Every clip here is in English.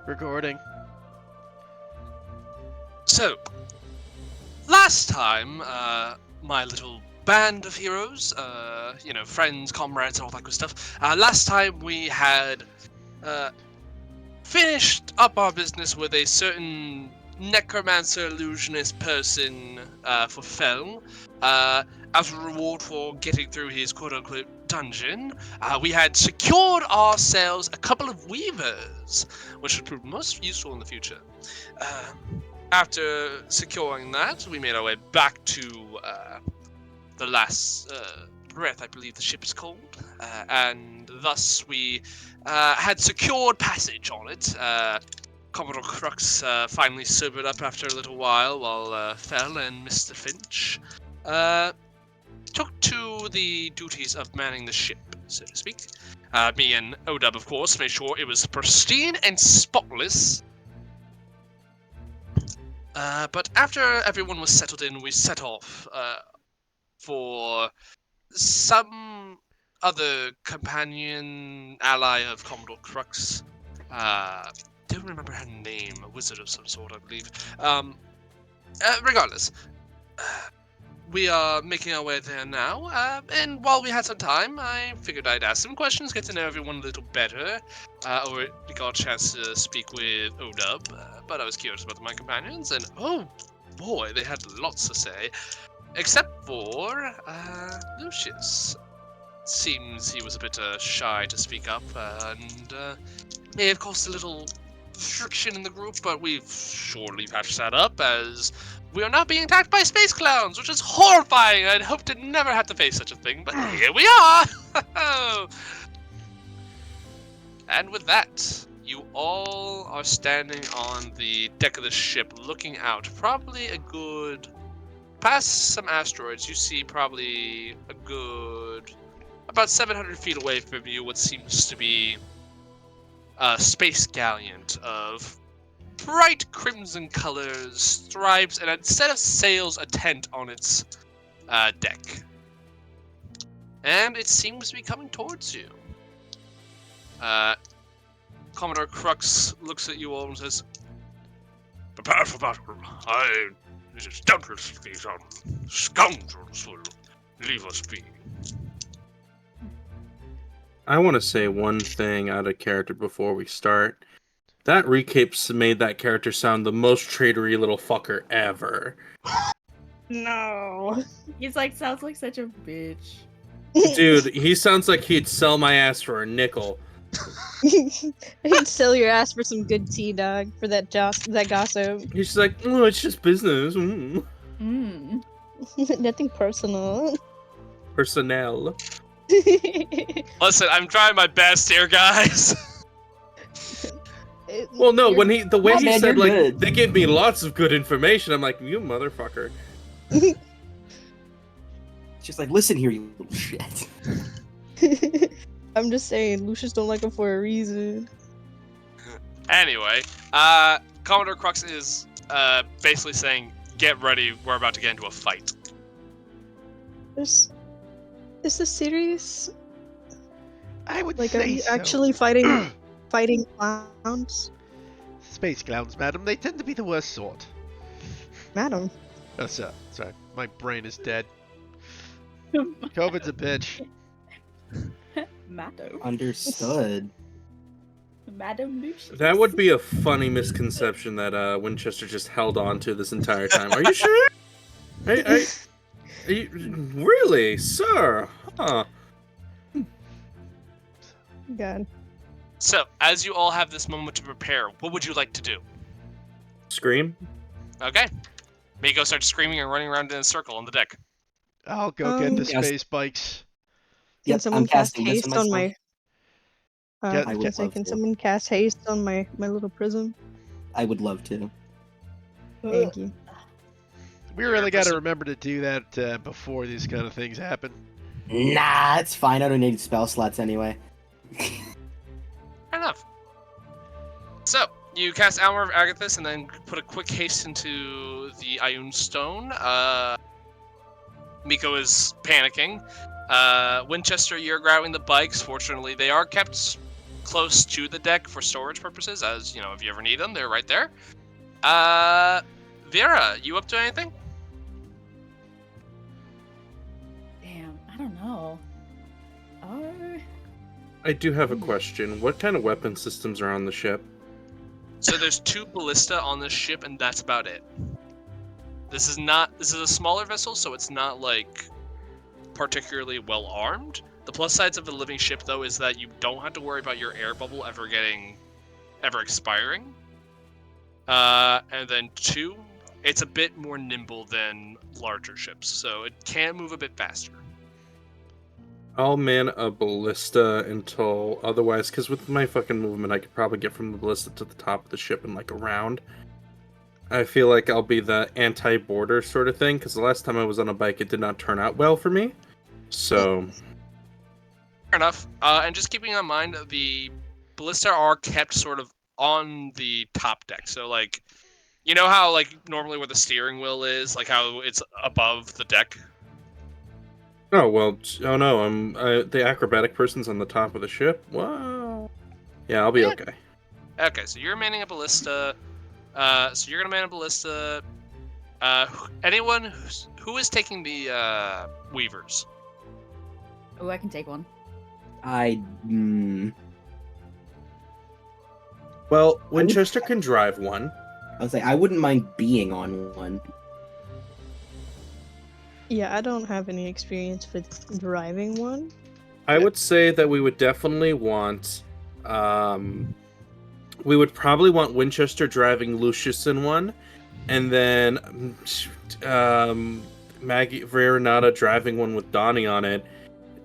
Recording. So, last time, my little band of heroes, friends, comrades, and all that good stuff. Last time we had finished up our business with a certain necromancer illusionist person for Feln. As a reward for getting through his quote-unquote dungeon, we had secured ourselves a couple of weavers, which would prove most useful in the future. After securing that, we made our way back to the last breath, I believe the ship is called, and thus we had secured passage on it. Commodore Crux finally sobered up after a little while Fell and Mr. Finch took to the duties of manning the ship, so to speak. Me and Odub, of course, made sure it was pristine and spotless. But after everyone was settled in, we set off for some other companion ally of Commodore Crux. Don't remember her name, a wizard of some sort, I believe. Regardless, we are making our way there now, and while we had some time, I figured I'd ask some questions, get to know everyone a little better, or we got a chance to speak with Odub, but I was curious about my companions, and oh boy, they had lots to say, except for, Lucius. Seems he was a bit shy to speak up, and may have caused a little friction in the group, but we've surely patched that up, as we are not being attacked by space clowns, which is horrifying. I'd hoped to never have to face such a thing, but here we are! And with that, you all are standing on the deck of the ship, looking out. Probably a good... Past some asteroids, you see probably a good... About 700 feet away from you, what seems to be a space galleon of bright crimson colors, stripes, and instead of sails, a tent on its deck. And it seems to be coming towards you. Commodore Crux looks at you all and says, "Prepare for battle. It is doubtless these scoundrels will leave us be." I want to say one thing out of character before we start. That recaps made that character sound the most traitory little fucker ever. No. He's like, sounds like such a bitch. Dude, he sounds like he'd sell my ass for a nickel. He'd sell your ass for some good tea, dog, for that gossip. He's just like, oh, it's just business. Nothing personal. Personnel. Listen, I'm trying my best here, guys. Well, no, when the way he man, said, you're like, good. they gave me lots of good information, I'm like, you motherfucker. She's like, listen here, you little shit. I'm just saying, Lucius don't like him for a reason. Anyway, Commodore Crux is basically saying, get ready, we're about to get into a fight. Is this serious? I would Like, say are you so. actually fighting clowns? Space clowns, madam. They tend to be the worst sort. Madam. Oh, sorry. My brain is dead. COVID's a bitch. Madam. Understood. Madam Lucius. That would be a funny misconception that Winchester just held on to this entire time. Are you sure? Are you, really, sir? Huh. God. So, as you all have this moment to prepare, what would you like to do? Scream? Okay. Miko starts screaming and running around in a circle on the deck. I'll go get the Yes. space bikes. Can Yep, someone I'm cast casting this haste on my... Yeah, I can would say, love can to. someone cast haste on my little prism? I would love to. Thank you. We really got to remember to do that before these kind of things happen. Nah, it's fine. I don't need spell slots anyway. Fair enough. So, you cast Armor of Agathis and then put a quick haste into the Ioun Stone. Miko is panicking. Winchester, you're grabbing the bikes. Fortunately, they are kept close to the deck for storage purposes, as you know, if you ever need them, they're right there. Vera, you up to anything? Damn, I don't know. I do have a question. What kind of weapon systems are on the ship? So there's 2 ballista on this ship, and that's about it. This is a smaller vessel, so it's not like particularly well armed. The plus sides of the living ship, though, is that you don't have to worry about your air bubble ever expiring. And then 2, it's a bit more nimble than larger ships, so it can move a bit faster. I'll man a ballista until otherwise, because with my fucking movement, I could probably get from the ballista to the top of the ship in like a round. I feel like I'll be the anti-border sort of thing, because the last time I was on a bike, it did not turn out well for me. So, Fair enough. And just keeping in mind, the ballista are kept sort of on the top deck. So, like, you know how, like, normally where the steering wheel is, like how it's above the deck? oh well, oh no, I'm the acrobatic person's on the top of the ship. Wow. Yeah, I'll be okay. Okay, so you're manning a ballista. So you're gonna man a ballista. Anyone who is taking the weavers? Oh, I can take one. Well, Winchester can drive one. I was like, I wouldn't mind being on one. Yeah, I don't have any experience with driving one. I would say that we would definitely want, we would probably want Winchester driving Lucius in one, and then Maggie Veronata driving one with Donnie on it,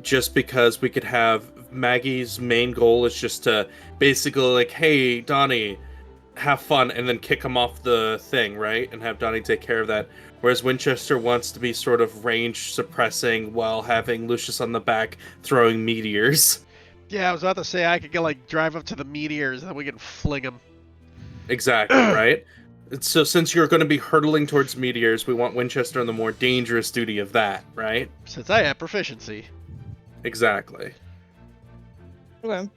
just because we could have Maggie's main goal is just to basically like, hey, Donnie, have fun, and then kick him off the thing, right? And have Donnie take care of that. Whereas Winchester wants to be sort of range suppressing while having Lucius on the back throwing meteors. Yeah, I was about to say I could go like drive up to the meteors and then we can fling them. Exactly, right? So since you're going to be hurtling towards meteors, we want Winchester on the more dangerous duty of that, right? Since I have proficiency. Exactly. Okay.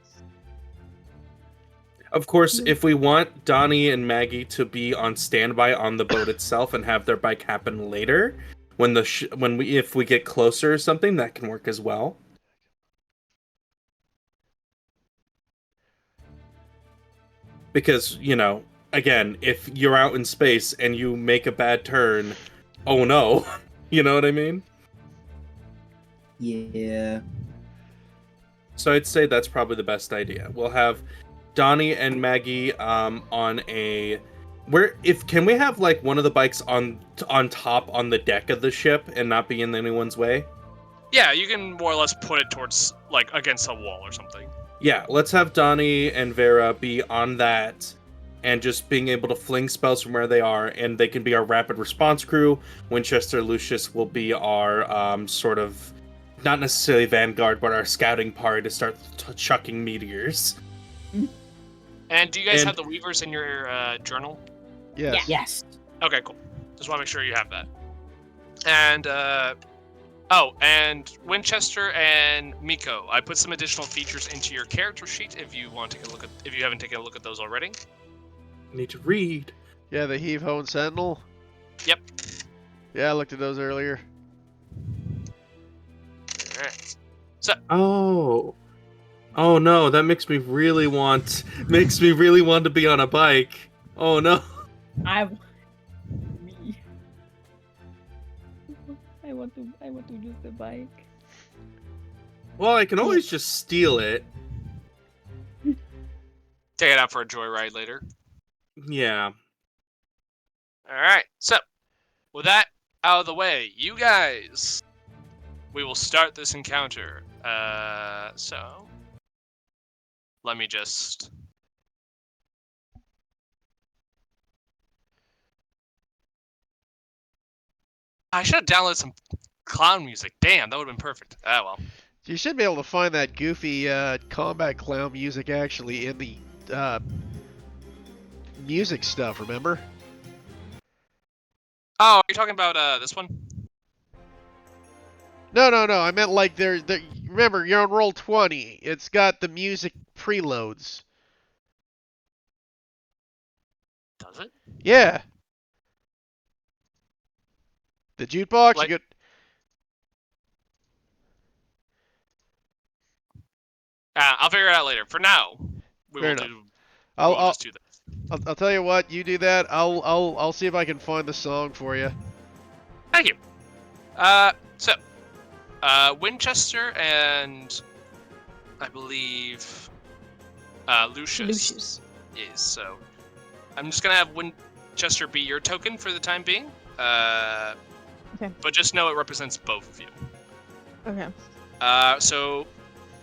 Of course, if we want Donnie and Maggie to be on standby on the boat itself and have their bike happen later, when if we get closer or something, that can work as well. Because, you know, again, if you're out in space and you make a bad turn, oh no. You know what I mean? Yeah. So I'd say that's probably the best idea. We'll have Donnie and Maggie on a can we have like one of the bikes on top on the deck of the ship and not be in anyone's way? Yeah, you can more or less put it towards like against a wall or something. Yeah, let's have Donnie and Vera be on that and just being able to fling spells from where they are, and they can be our rapid response crew. Winchester Lucius will be our sort of not necessarily vanguard, but our scouting party to start chucking meteors. And do you guys have the weavers in your journal? Yes. Yes. Okay, cool. Just want to make sure you have that. And and Winchester and Miko, I put some additional features into your character sheet if you want to take a look at if you haven't taken a look at those already. Need to read. Yeah, the Heave Ho and Sentinel. Yep. Yeah, I looked at those earlier. Alright. Oh no, that makes me really want to be on a bike. Oh no. I want to use the bike. Well, I can always just steal it. Take it out for a joyride later. Yeah. Alright, so with that out of the way, you guys, we will start this encounter. So let me just I should have downloaded some clown music. Damn, that would have been perfect. Ah, well. You should be able to find that goofy combat clown music actually in the music stuff, remember? Oh, are you talking about this one? No. I meant like remember, you're on roll 20. It's got the music preloads. Does it? Yeah. The jukebox, Like- you get. I'll figure it out later. For now, we Fair will enough. do. I'll, we'll I'll, just do that. I'll tell you what. You do that. I'll see if I can find the song for you. Thank you. So, Winchester and I believe Lucius Lucius. is. So, I'm just gonna have Winchester be your token for the time being. Okay. But just know it represents both of you. Okay. So,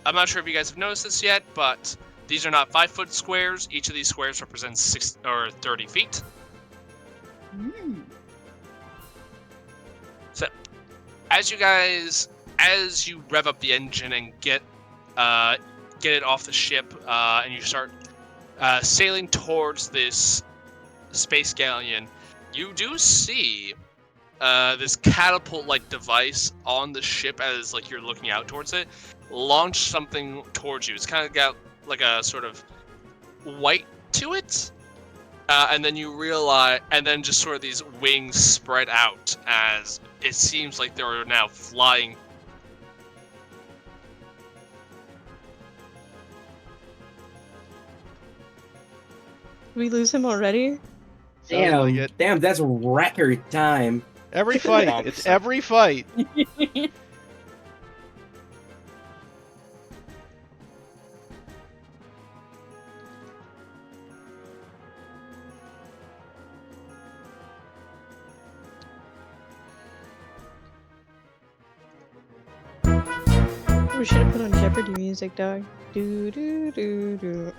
I'm not sure if you guys have noticed this yet, but these are not 5-foot squares. Each of these squares represents 6 or 30 feet. Mm. So, as you rev up the engine and get it off the ship, and you start sailing towards this space galleon, you do see this catapult-like device on the ship as like you're looking out towards it, launch something towards you. It's kind of got like a sort of white to it, and then you realize, and then just sort of these wings spread out as it seems like they're now flying. Did we lose him already? Sounds like it. Damn, that's record time. Every fight. It's every fight. We should have put on Jeopardy music, dog. Do do do do.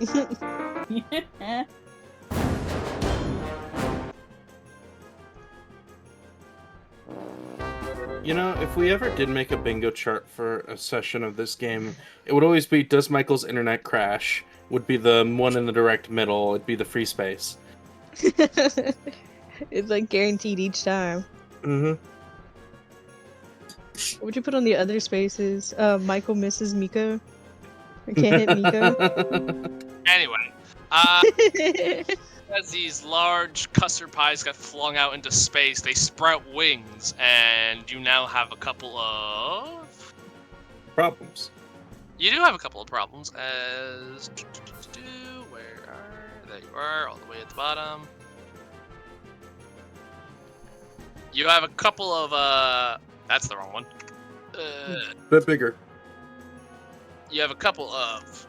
You know, if we ever did make a bingo chart for a session of this game, it would always be, does Michael's internet crash? Would be the one in the direct middle. It'd be the free space. It's like guaranteed each time. Mm-hmm. What would you put on the other spaces? Michael misses Miko. I can't hit Miko. Anyway, as these large custard pies got flung out into space, they sprout wings, and you now have a couple of... Problems. You do have a couple of problems, as... Where are... There you are, all the way at the bottom. You have a couple of, That's the wrong one. Bit bigger. You have a couple of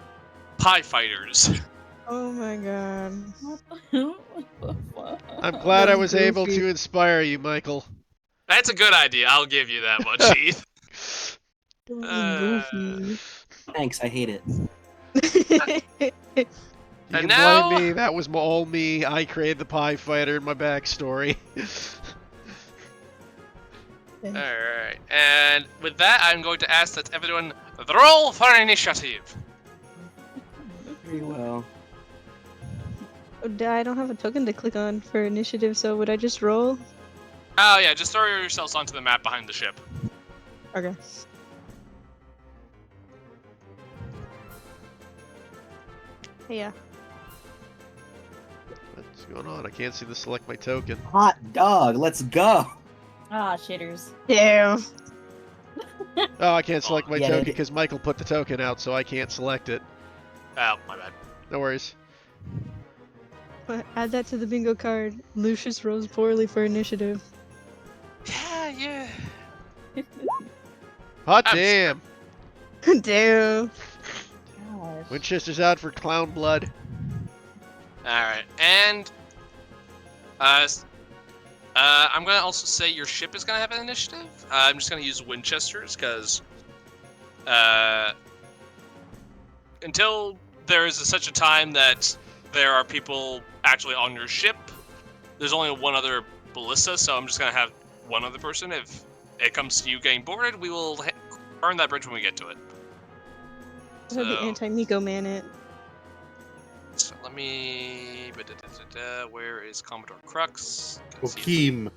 pie fighters. Oh my god. What the fuck? I'm glad I was Goofy. able to inspire you, Michael. That's a good idea, I'll give you that much, Heath. Goofy. Thanks, I hate it. You And can now- blame me. That was all me. I created the pie fighter in my backstory. Alright, and with that, I'm going to ask that everyone roll for initiative. Very well. I don't have a token to click on for initiative, so would I just roll? Oh yeah, just throw yourselves onto the map behind the ship. Okay. Yeah. What's going on? I can't seem to select my token. Hot dog, let's go. Ah, shitters. Damn. Oh, I can't select my Yeah, token it- because Michael put the token out, so I can't select it. Oh, my bad. No worries. But add that to the bingo card. Lucius rolls poorly for initiative. Yeah. Hot I'm damn! Damn. Gosh. Winchester's out for clown blood. Alright, and... I'm gonna also say your ship is gonna have an initiative. I'm just gonna use Winchesters, because... until there is such a time that there are people actually on your ship, there's only one other ballista, so I'm just gonna have one other person. If it comes to you getting boarded, we will burn that bridge when we get to it. Have the So- anti-Miko man it. So let me... Where is Commodore Crux? Can see- Okeem.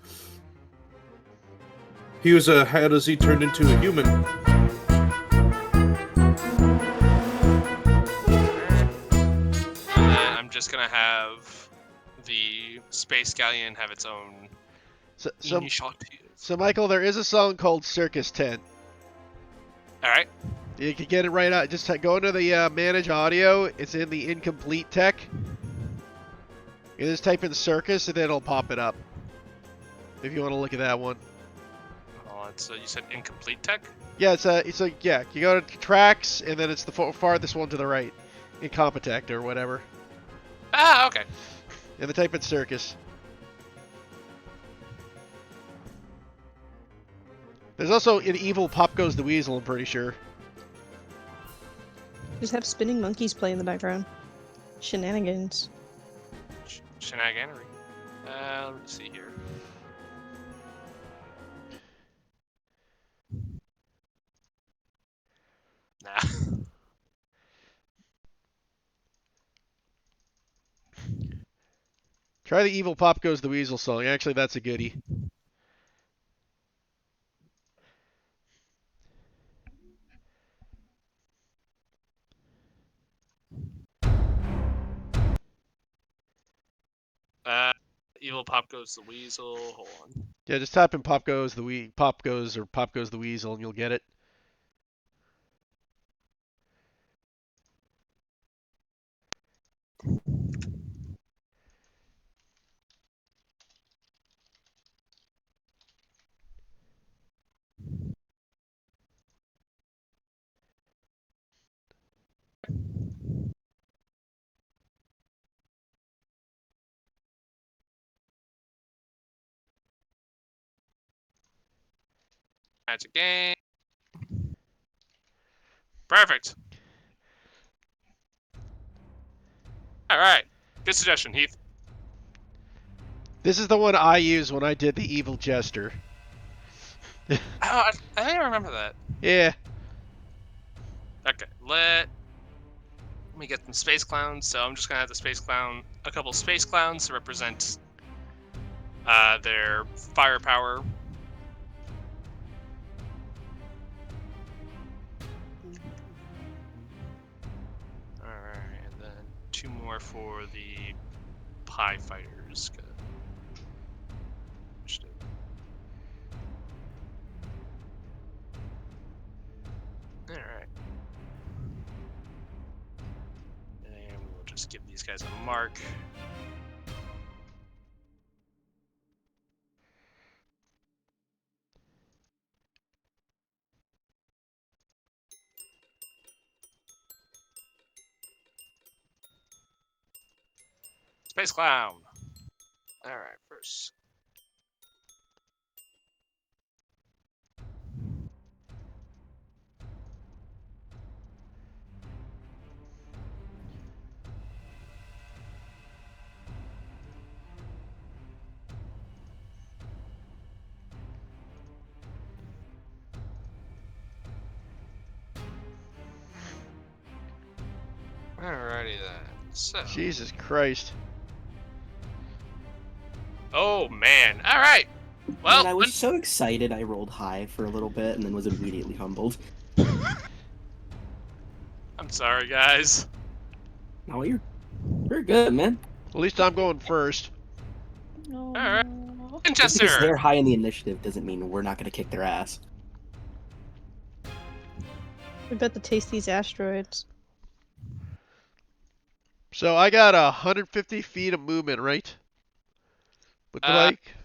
He was a... How does he turn into a human? gonna have the space galleon have its own So, initiatives. so Michael, there is a song called Circus Tent. All right. You can get it right out. Just go into the manage audio. It's in the incomplete tech. You just type in circus and then it'll pop it up. If you want to look at that one. Oh, so you said incomplete tech? Yeah, yeah. You go to tracks and then it's the farthest one to the right, Incompetech or whatever. Ah, okay. And then type in circus. There's also an evil Pop Goes the Weasel. I'm pretty sure. Just have spinning monkeys play in the background. Shenanigans. Shenaniganery. Let me see here. Nah. Try the evil Pop Goes the Weasel song. Actually, that's a goodie. Evil Pop Goes the Weasel. Hold on. Yeah, just type in Pop Goes the Weasel and you'll get it. Magic game. Perfect. All right. Good suggestion, Heath. This is the one I used when I did the evil jester. Oh, I think I remember that. Yeah. Okay, let me get some space clowns. So I'm just gonna have a couple space clowns to represent their firepower. All right, and then 2 more for the pie fighters. Good. All right. And we'll just give these guys a mark. Space Clown. All right, first. Alrighty then. So. Jesus Christ. Oh man. All right. Well, Man, I was so excited I rolled high for a little bit and then was immediately humbled. I'm sorry, guys. No, you're good, man. At least I'm going first. Alright. Just because Winchester. they're high in the initiative doesn't mean we're not going to kick their ass. We bet to taste these asteroids. So I got 150 feet of movement, right? With the bike?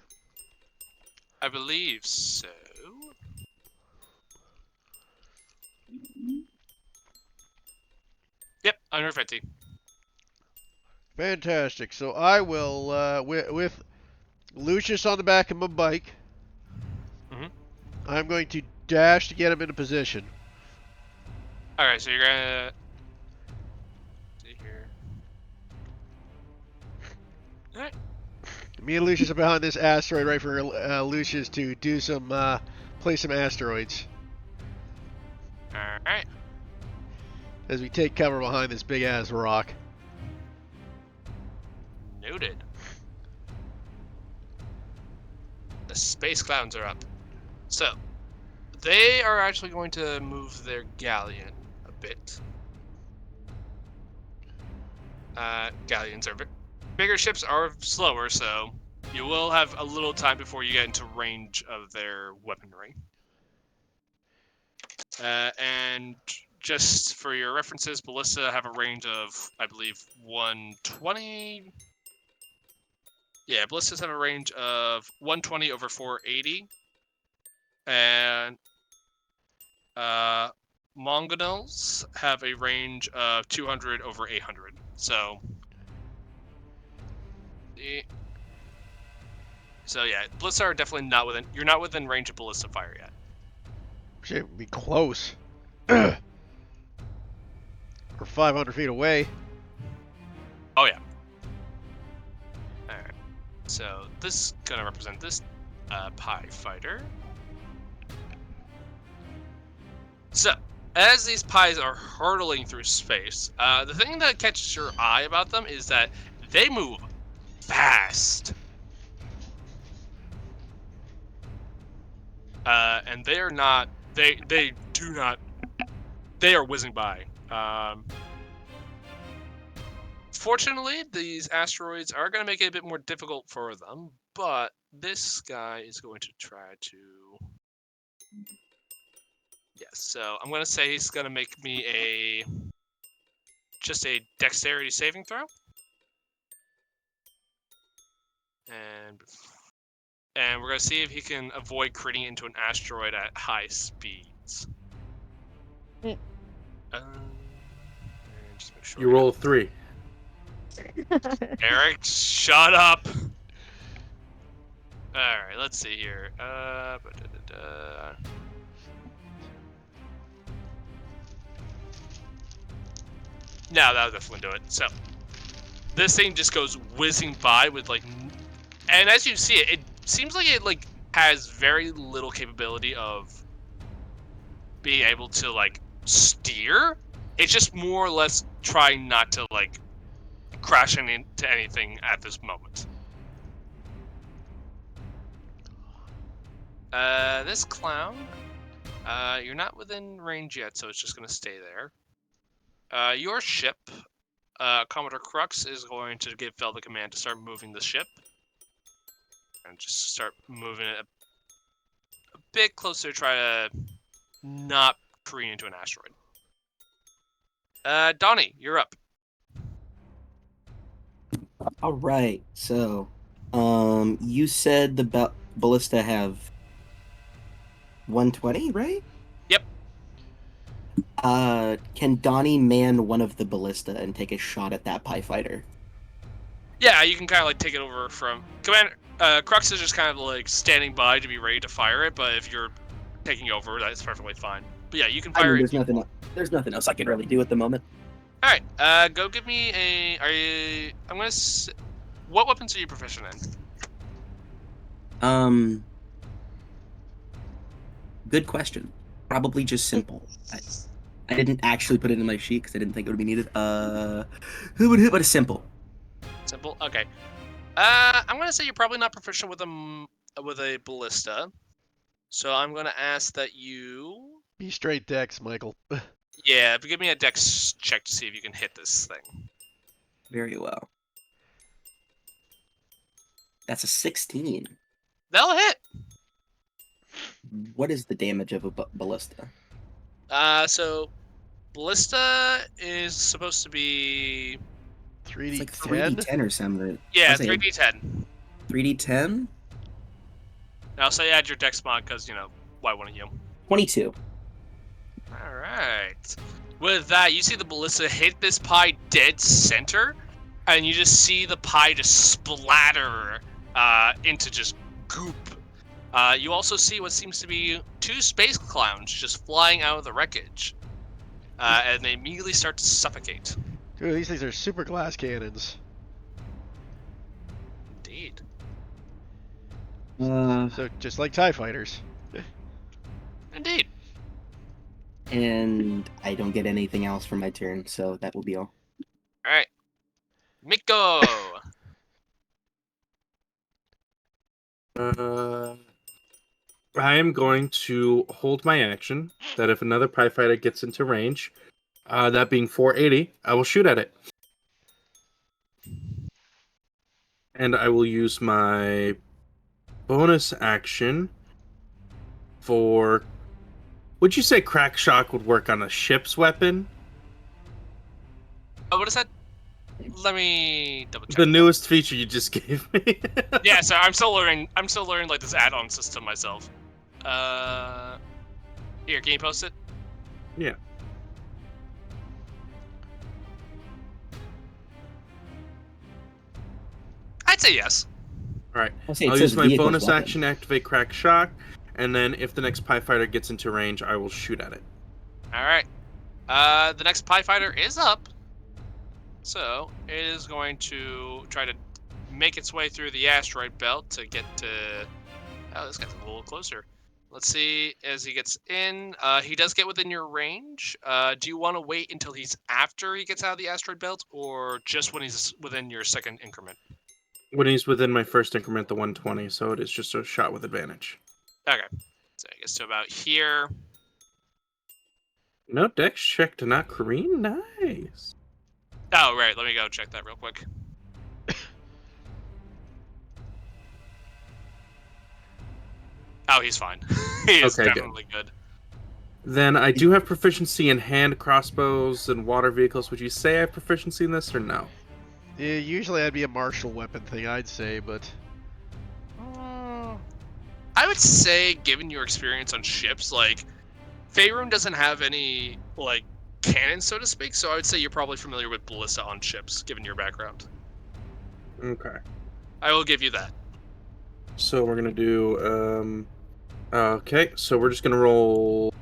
I believe so. Yep, 150. Fantastic. So I will, with Lucius on the back of my bike, I'm going to dash to get him into position. Alright, so you're gonna... see here. Alright. Me and Lucius are behind this asteroid right for Lucius to do some, play some asteroids. Alright. As we take cover behind this big ass rock. Noted. The space clowns are up. So, they are actually going to move their galleon a bit. galleons are bigger ships are slower, so you will have a little time before you get into range of their weaponry. And just for your references, ballista have a range of, I believe, 120. Yeah, ballistas have a range of 120 over 480, and Mongonals have a range of 200 over 800. So, yeah, ballista are definitely not within. You're not within range of ballista fire yet. Shit, would be close. We're 500 feet away. Oh yeah. All right. So this is gonna represent this PIE fighter. So, as these pies are hurtling through space, the thing that catches your eye about them is that they move fast. And they are not, they do not, they are whizzing by. Fortunately, these asteroids are going to make it a bit more difficult for them, but this guy is going to try to... Yes, so I'm going to say he's going to make me just a dexterity saving throw. And we're going to see if he can avoid critting into an asteroid at high speeds. Mm. And just make sure You roll a 3. Eric, shut up! Alright, let's see here. No, that'll definitely do it. So, this thing just goes whizzing by with, like... And as you see it, it seems like it, like, has very little capability of being able to, like, steer. It's just more or less trying not to, like, crash into anything at this moment. This clown, you're not within range yet, so it's just gonna stay there. Your ship, Commodore Crux, is going to give Fel the command to start moving the ship. And just start moving it a bit closer to try to not careen into an asteroid. Donnie, you're up. All right. So, you said the ballista have 120, right? Yep. Can Donnie man one of the ballista and take a shot at that PIE fighter? Yeah, you can kind of like take it over from Commander. Crux is just kind of like standing by to be ready to fire it, but if you're taking over, that's perfectly fine. But yeah, you can fire it. There's nothing else I can really do at the moment. All right, go give me a. I'm gonna. What weapons are you proficient in? Good question. Probably just simple. I didn't actually put it in my sheet because I didn't think it would be needed. Who would hit but a simple? Simple. Okay. I'm gonna say you're probably not proficient with a ballista, so I'm gonna ask that you. Be straight dex, Michael. Yeah, but give me a dex check to see if you can hit this thing. Very well. That's a 16. That'll hit. What is the damage of a ballista? So ballista is supposed to be 3D10? It's like 3d10 or something. yeah, Was it 3d10. 3d10? Now say add your dex mod because why wouldn't you? 22. All right. With that, you see the ballista hit this pie dead center, and you just see the pie just splatter into just goop. You also see what seems to be 2 space clowns just flying out of the wreckage, and they immediately start to suffocate. Dude, these things are super glass cannons. Indeed. So, just like TIE fighters. Indeed. And I don't get anything else for my turn, so that will be all. All right. Miko. I am going to hold my action that if another PIE fighter gets into range, that being 480, I will shoot at it. And I will use my bonus action for... Would you say Crack Shock would work on a ship's weapon? Oh, what is that? Let me double check. The newest feature you just gave me. Yeah, so I'm still learning like this add-on system myself. Here, can you post it? Yeah. I'd say yes. Alright. I'll say it I'll says use my vehicle's bonus weapon. action to activate Crack Shock, and then if the next PIE fighter gets into range, I will shoot at it. All right. The next PIE fighter is up, so it is going to try to make its way through the asteroid belt to get to. Oh, this guy's a little closer. Let's see as he gets in. He does get within your range. Do you want to wait until he's after he gets out of the asteroid belt, or just when he's within your second increment? When he's within my first increment, the 120, so it is just a shot with advantage. Okay. So he gets to about here. No, Dex check to not careen? Nice. Oh, right. Let me go check that real quick. Oh, he's fine. He is Okay, good. definitely good. Then I do have proficiency in hand crossbows and water vehicles. Would you say I have proficiency in this or no? Yeah, usually that'd be a martial weapon thing, I'd say, but I would say, given your experience on ships, like, Faerun doesn't have any, like, cannons, so to speak, so I would say you're probably familiar with ballista on ships, given your background. Okay. I will give you that. So we're gonna do okay, so we're just gonna roll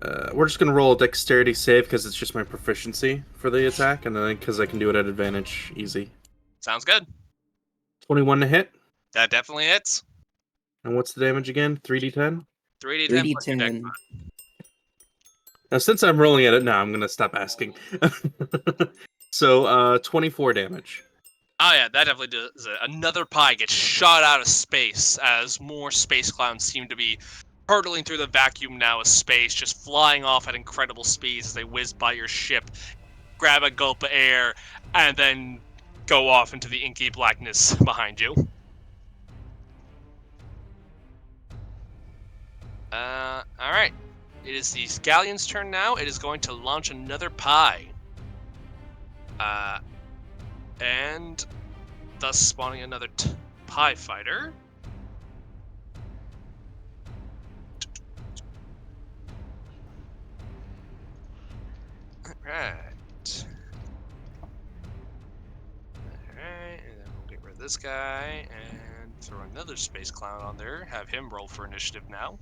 a dexterity save because it's just my proficiency for the attack, and then because I can do it at advantage, easy. Sounds good. 21 to hit. That definitely hits. And what's the damage again? 3d10? 3d10 plus your dex 3d10. mod. Now, since I'm rolling at it now, I'm gonna stop asking. So 24 damage. Oh yeah, that definitely does it. Another pie gets shot out of space as more space clowns seem to be hurtling through the vacuum now of space, just flying off at incredible speeds as they whiz by your ship, grab a gulp of air, and then go off into the inky blackness behind you. Alright. It is the Scallion's turn now. It is going to launch another pie. And thus spawning another pie fighter. Alright. Alright, and then we'll get rid of this guy and throw another space clown on there. Have him roll for initiative now.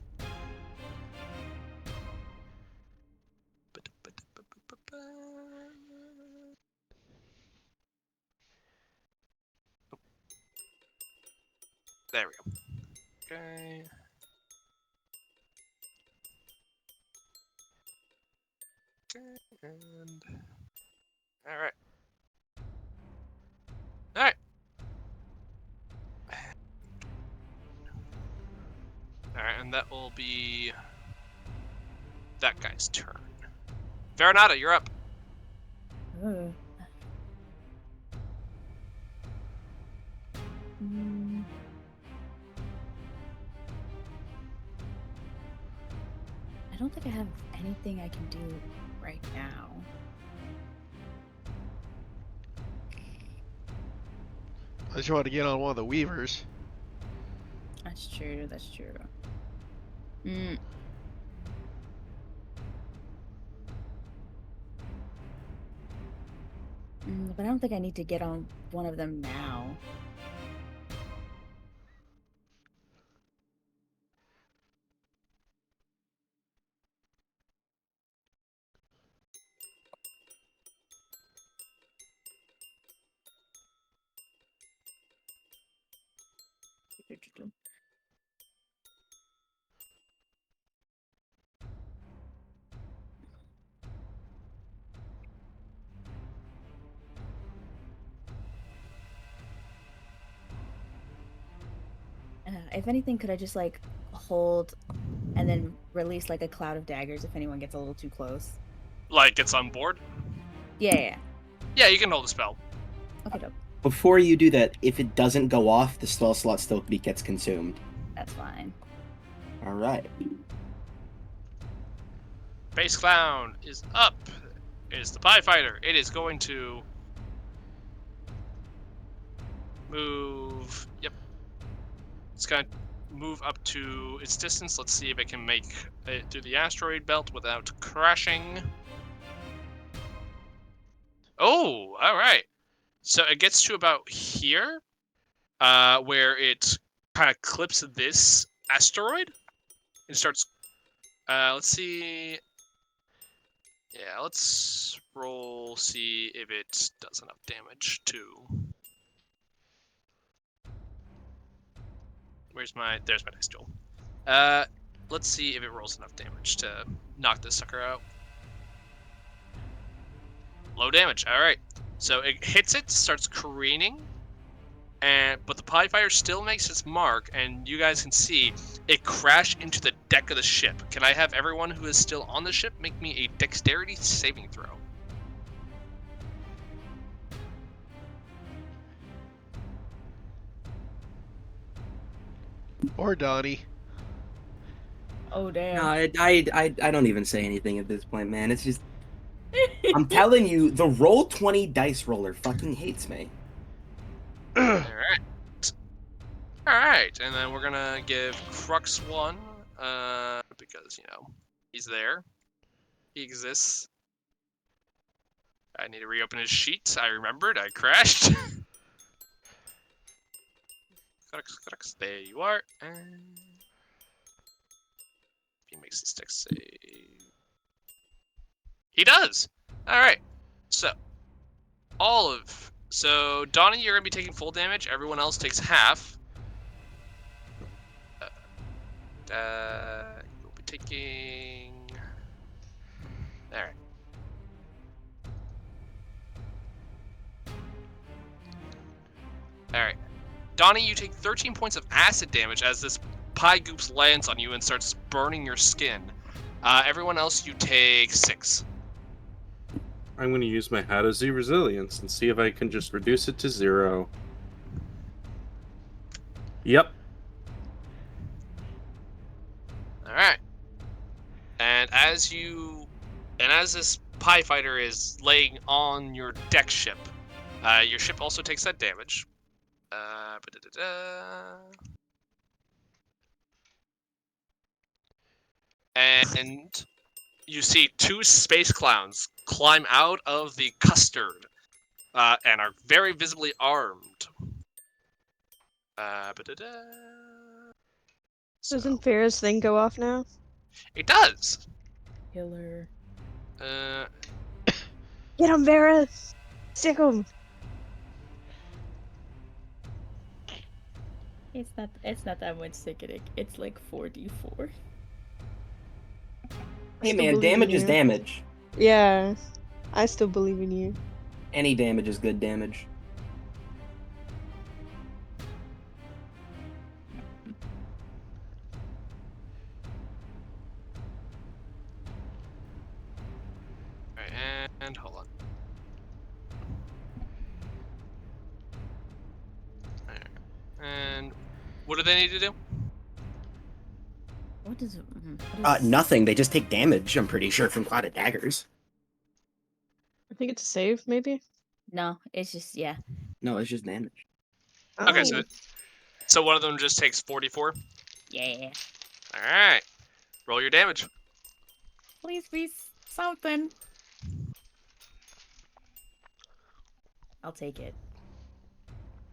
There we go. Okay. Okay, and alright. Alright. Alright, and that will be that guy's turn. Veronata, you're up. Ugh. Mm. I don't think I have anything I can do right now. I just want to get on one of the weavers. That's true, that's true. Mm. But I don't think I need to get on one of them now. If anything, could I just like hold and then release like a cloud of daggers if anyone gets a little too close? Like, it's on board? Yeah. Yeah, you can hold the spell. Okay, dope. Before you do that, if it doesn't go off, the spell slot still gets consumed. That's fine. All right. Base Clown is up. It is the Pie Fighter. It is going to move. Yep. It's going to move up to its distance. Let's see if it can make it through the asteroid belt without crashing. Oh, all right. So it gets to about here, where it kind of clips this asteroid and starts. Let's see. Yeah, let's roll, see if it does enough damage to... There's my dice tool. Let's see if it rolls enough damage to knock this sucker out. Low damage, alright. So it hits it, starts careening, but the Pie Fighter still makes its mark, and you guys can see it crash into the deck of the ship. Can I have everyone who is still on the ship make me a dexterity saving throw? Or Donnie. Oh damn. No, I don't even say anything at this point, man. It's just I'm telling you, the Roll20 dice roller fucking hates me. Alright. Alright, and then we're gonna give Crux one, because, you know, he's there. He exists. I need to reopen his sheet. I remembered, I crashed. Crux, there you are. And he makes the stick save. He does! Alright, so Donnie, you're gonna be taking full damage, everyone else takes half. You'll be taking... Alright. Alright. Donnie, you take 13 points of acid damage as this pie goops lands on you and starts burning your skin. Everyone else, you take 6. I'm going to use my How to Z Resilience and see if I can just reduce it to 0. Yep. Alright. And as this Pie Fighter is laying on your deck ship, your ship also takes that damage. And you see 2 space clowns climb out of the custard and are very visibly armed. Doesn't Farah's thing go off now? It does. Killer. Get him, Vera! Stick him! It's not that much sickening. It's like 4d4. Hey still man, believe damage in is you. damage. Yeah, I still believe in you. Any damage is good damage. Alright, and hold on. Alright. And what do they need to do? What does it? Nothing. They just take damage, I'm pretty sure, from Cloud of Daggers. I think it's a save, maybe? No, it's just yeah. No, it's just damage. Okay, Oh. so one of them just takes 44. Yeah. Alright. Roll your damage. Please be something. I'll take it.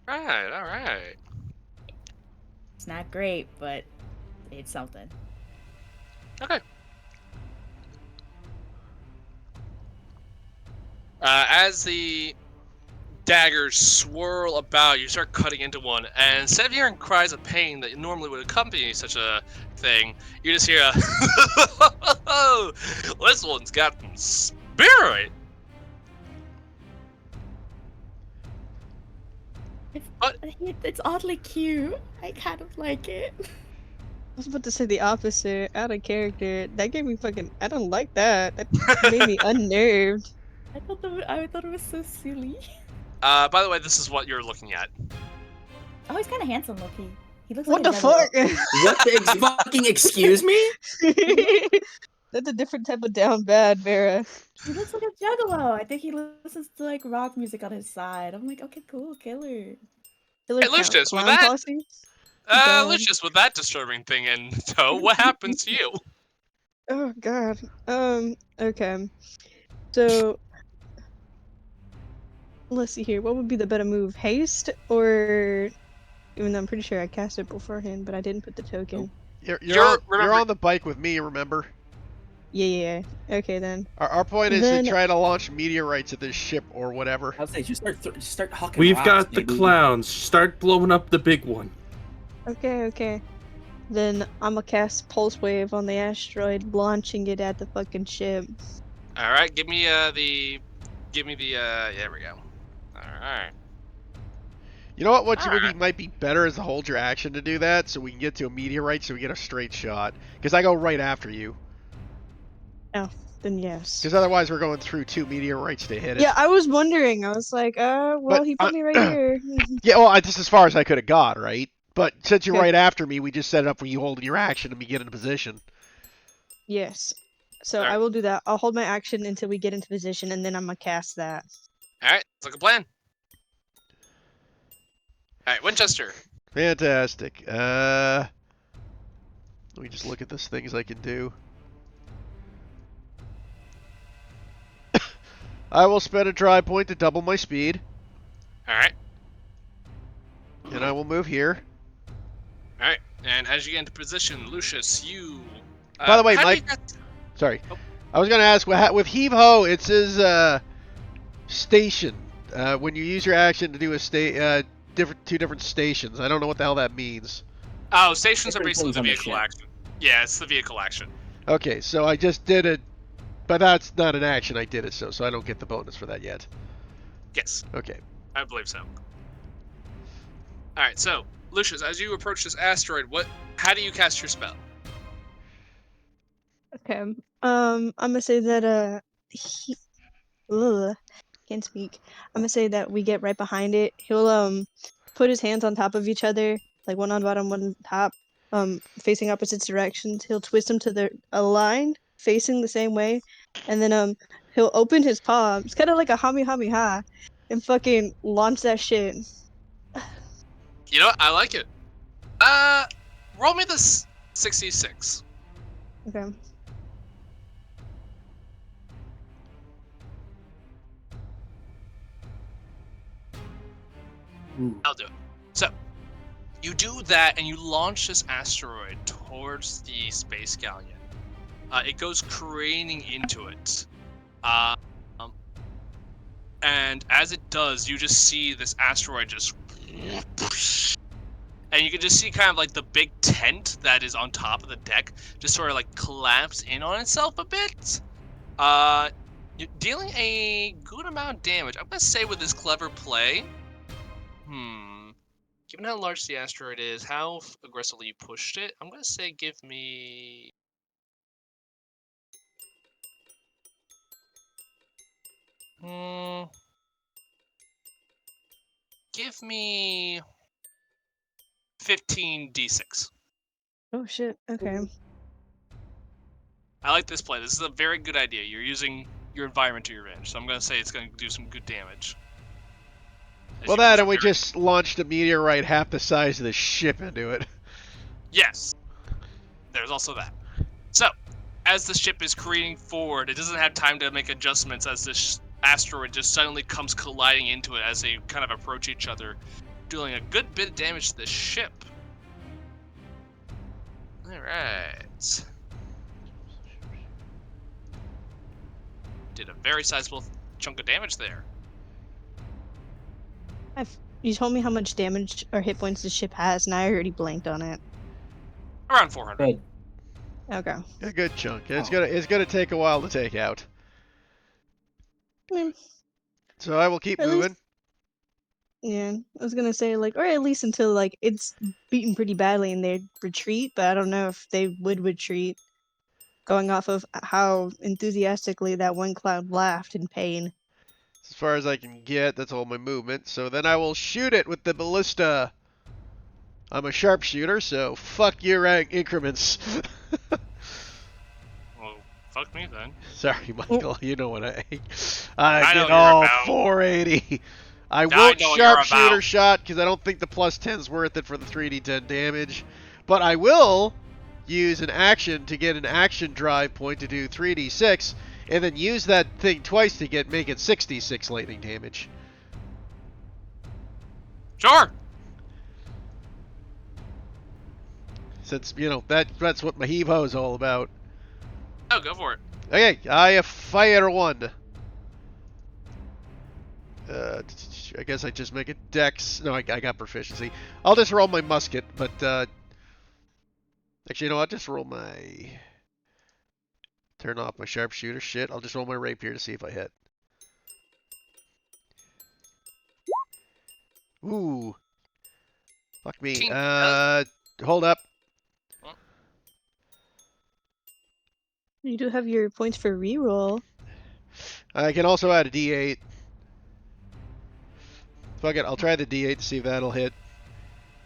Alright. It's not great, but it's something. Okay. As the daggers swirl about, you start cutting into one, and instead of hearing cries of pain that normally would accompany such a thing, you just hear a this one's got some spirit. It's oddly cute. I kind of like it. I was about to say the opposite. Out of character. That gave me fucking. I don't like that. That made me unnerved. I thought it was so silly. By the way, this is what you're looking at. Oh, he's kind of handsome, Loki. He looks What like the a juggalo. fuck? What the fucking excuse me? That's a different type of down bad, Vera. He looks like a juggalo. I think he listens to like rock music on his side. I'm like, okay, cool, killer. Killer Hey, Lucius, with clown that- posse? God. Lucius, with that disturbing thing in tow, what happens to you? Oh god. Okay. So let's see here. What would be the better move? Haste or even though I'm pretty sure I cast it beforehand, but I didn't put the token. You're remember- on the bike with me, remember? Yeah. Okay then. Our point is Then- to try to launch meteorites at this ship or whatever. I'll say just start hawking We've rocks, got the dude. clowns. Start blowing up the big one. Okay. Then I'ma cast Pulse Wave on the asteroid, launching it at the fucking ship. All right, give me there we go. All right. You know what? What Alright. might be better is to hold your action to do that, so we can get to a meteorite, so we get a straight shot. Because I go right after you. Then yes. Because otherwise, we're going through 2 meteorites to hit it. Yeah, I was wondering. I was like, well, But, he put me right here. Yeah, well, that's as far as I could have got, right? But since you're Okay. right after me, we just set it up for you holding your action and me get in position. Yes. So Alright. I will do that. I'll hold my action until we get into position, and then I'm gonna cast that. All right, it's like a plan. All right, Winchester. Fantastic. Let me just look at the things I can do. I will spend a dry point to double my speed, All right. and I will move here. All right, and as you get into position, Lucius, you. By the way, how do Mike- you get- Sorry. Oh. I was going to ask, with Heave Ho, it says station. When you use your action to do a 2 different stations. I don't know what the hell that means. Oh, stations are Different basically things the on the vehicle ship. action. Yeah, it's the vehicle action. Okay, so I just did it, but that's not an action. I did it, so I don't get the bonus for that yet. Yes, Okay. I believe so. All right, so Lucius, as you approach this asteroid, how do you cast your spell? Okay. I'm gonna say that can't speak. I'm gonna say that we get right behind it. He'll put his hands on top of each other, like one on bottom, one on top, facing opposite directions. He'll twist them to aligned, facing the same way, and then he'll open his palm. It's kind of like a ha, and fucking launch that shit. You know what? I like it. Roll me this 66. Okay. Ooh. I'll do it. So, you do that and you launch this asteroid towards the space galleon. It goes careening into it. And as it does, you just see this asteroid just. And you can just see kind of like the big tent that is on top of the deck just sort of like collapse in on itself a bit. You're dealing a good amount of damage. I'm gonna say with this clever play. Given how large the asteroid is, how aggressively you pushed it, I'm gonna say give me. Give me 15d6. Oh shit. Okay. I like this play. This is a very good idea. You're using your environment to your advantage, so I'm gonna say it's gonna do some good damage. As Well, you that, push and we it very- just launched a meteorite half the size of the ship into it. Yes. There's also that. So, as the ship is careening forward, it doesn't have time to make adjustments as this asteroid just suddenly comes colliding into it as they kind of approach each other, dealing a good bit of damage to the ship. Alright. Did a very sizable chunk of damage there. You told me how much damage or hit points the ship has, and I already blanked on it. Around 400. Good. Okay. A good chunk. It's Oh. gonna take a while to take out. I mean, So I will keep At least- moving. yeah, I was gonna say like, or at least until like it's beaten pretty badly and they retreat, but I don't know if they would retreat, going off of how enthusiastically that one cloud laughed in pain. As far as I can get, that's all my movement. So then I will shoot it with the ballista. I'm a sharpshooter, so fuck your increments. Well, fuck me then. Sorry, Michael. You know what I I know get what you're all about. 480. I know won't what you're sharpshooter about. shot because I don't think the plus 10's worth it for the 3d10 damage. But I will use an action to get an action drive point to do 3d6, and then use that thing twice to make it 66 lightning damage. Sure. Since, you know, that's what my heave-ho is all about. Oh, go for it. Okay, I fire one. I guess I just make a dex. No, I got proficiency. I'll just roll my musket, but actually, you know what? Just roll my. Turn off my sharpshooter. Shit, I'll just roll my rapier to see if I hit. Ooh. Fuck me. 15 Hold up. You do have your points for reroll. I can also add a D8. Fuck it, I'll try the D8 to see if that'll hit.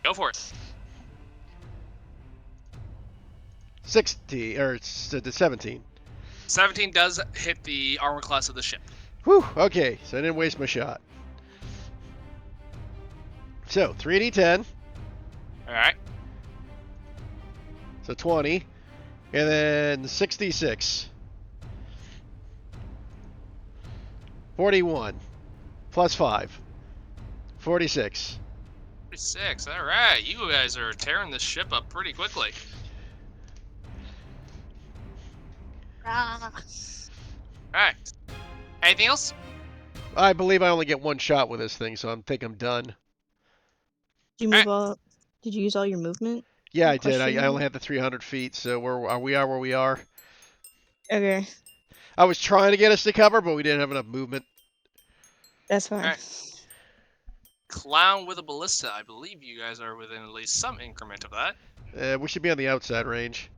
Go for it. 60 or it's 17. 17 does hit the armor class of the ship. Whew. Okay, so I didn't waste my shot. So 3d10. All right. So 20. And then 66. 41. Plus 5. 46. 46. All right. You guys are tearing this ship up pretty quickly. All right. Anything else? I believe I only get one shot with this thing, so I think I'm done. Did you move all? Did you use all your movement? Yeah, I did. Question? I only had the 300 feet, so we are where we are. Okay, I was trying to get us to cover, but we didn't have enough movement. that's fine. Alright. Clown with a ballista. I believe you guys are within at least some increment of that. We should be on the outside range.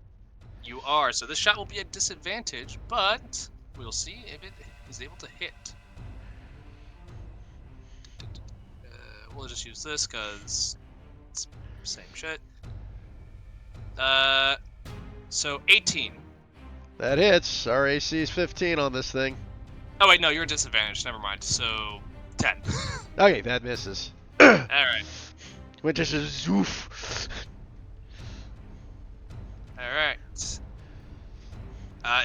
You are. So this shot will be a disadvantage, but we'll see if it is able to hit. We'll just use this because it's same shit. So 18. That hits. Our AC is 15 on this thing. Oh wait, no, you're disadvantaged. Never mind. So 10. Okay, that misses. All right. Which is a zoof. All right.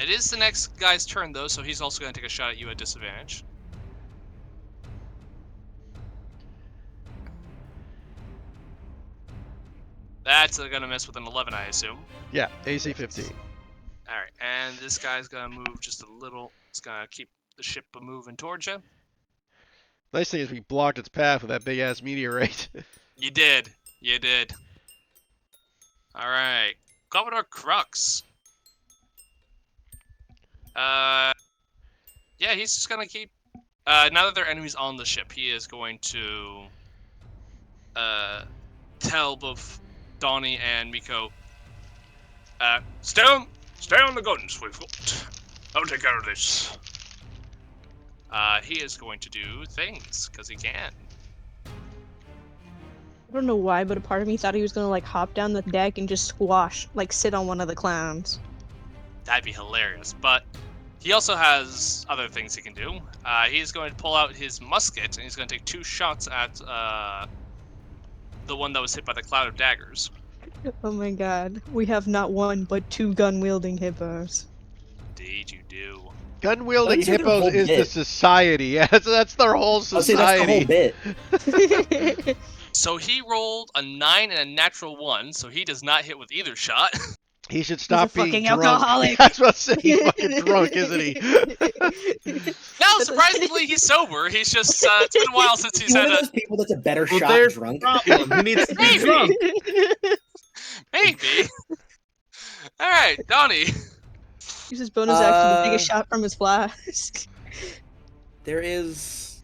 It is the next guy's turn though, so he's also going to take a shot at you at disadvantage. That's going to miss with an 11, I assume. Yeah, AC 15. All right, and this guy's going to move just a little. It's going to keep the ship moving towards you. Nice thing is we blocked its path with that big ass meteorite. You did. You did. All right, Commodore Crux. Yeah, he's just gonna keep. Now that there are enemies on the ship, he is going to tell both Donnie and Miko. Stay on the guns. I'll take care of this. He is going to do things because he can. I don't know why, but a part of me thought he was gonna like hop down the deck and just squash, like sit on one of the clowns. That'd be hilarious, but he also has other things he can do. He's going to pull out his musket, and he's going to take 2 shots at the one that was hit by the cloud of daggers. Oh my god, we have not one but 2 gun-wielding hippos. Indeed, you do. Gun-wielding That's like the whole hippos is the bit. society. Yeah, that's their whole I'll say that's the whole society. bit. So he rolled a 9 and a natural 1, so he does not hit with either shot. He should stop being fucking drunk. alcoholic. That's what I say. He's fucking drunk, isn't he? No, surprisingly, he's sober. He's just, it's been a while since he's He's one had of a... those people that's a better Well, shot there's drunk. Problem. He needs to be Maybe. drunk. Maybe. Alright, Donnie. Use his bonus action to take a shot from his flask. There is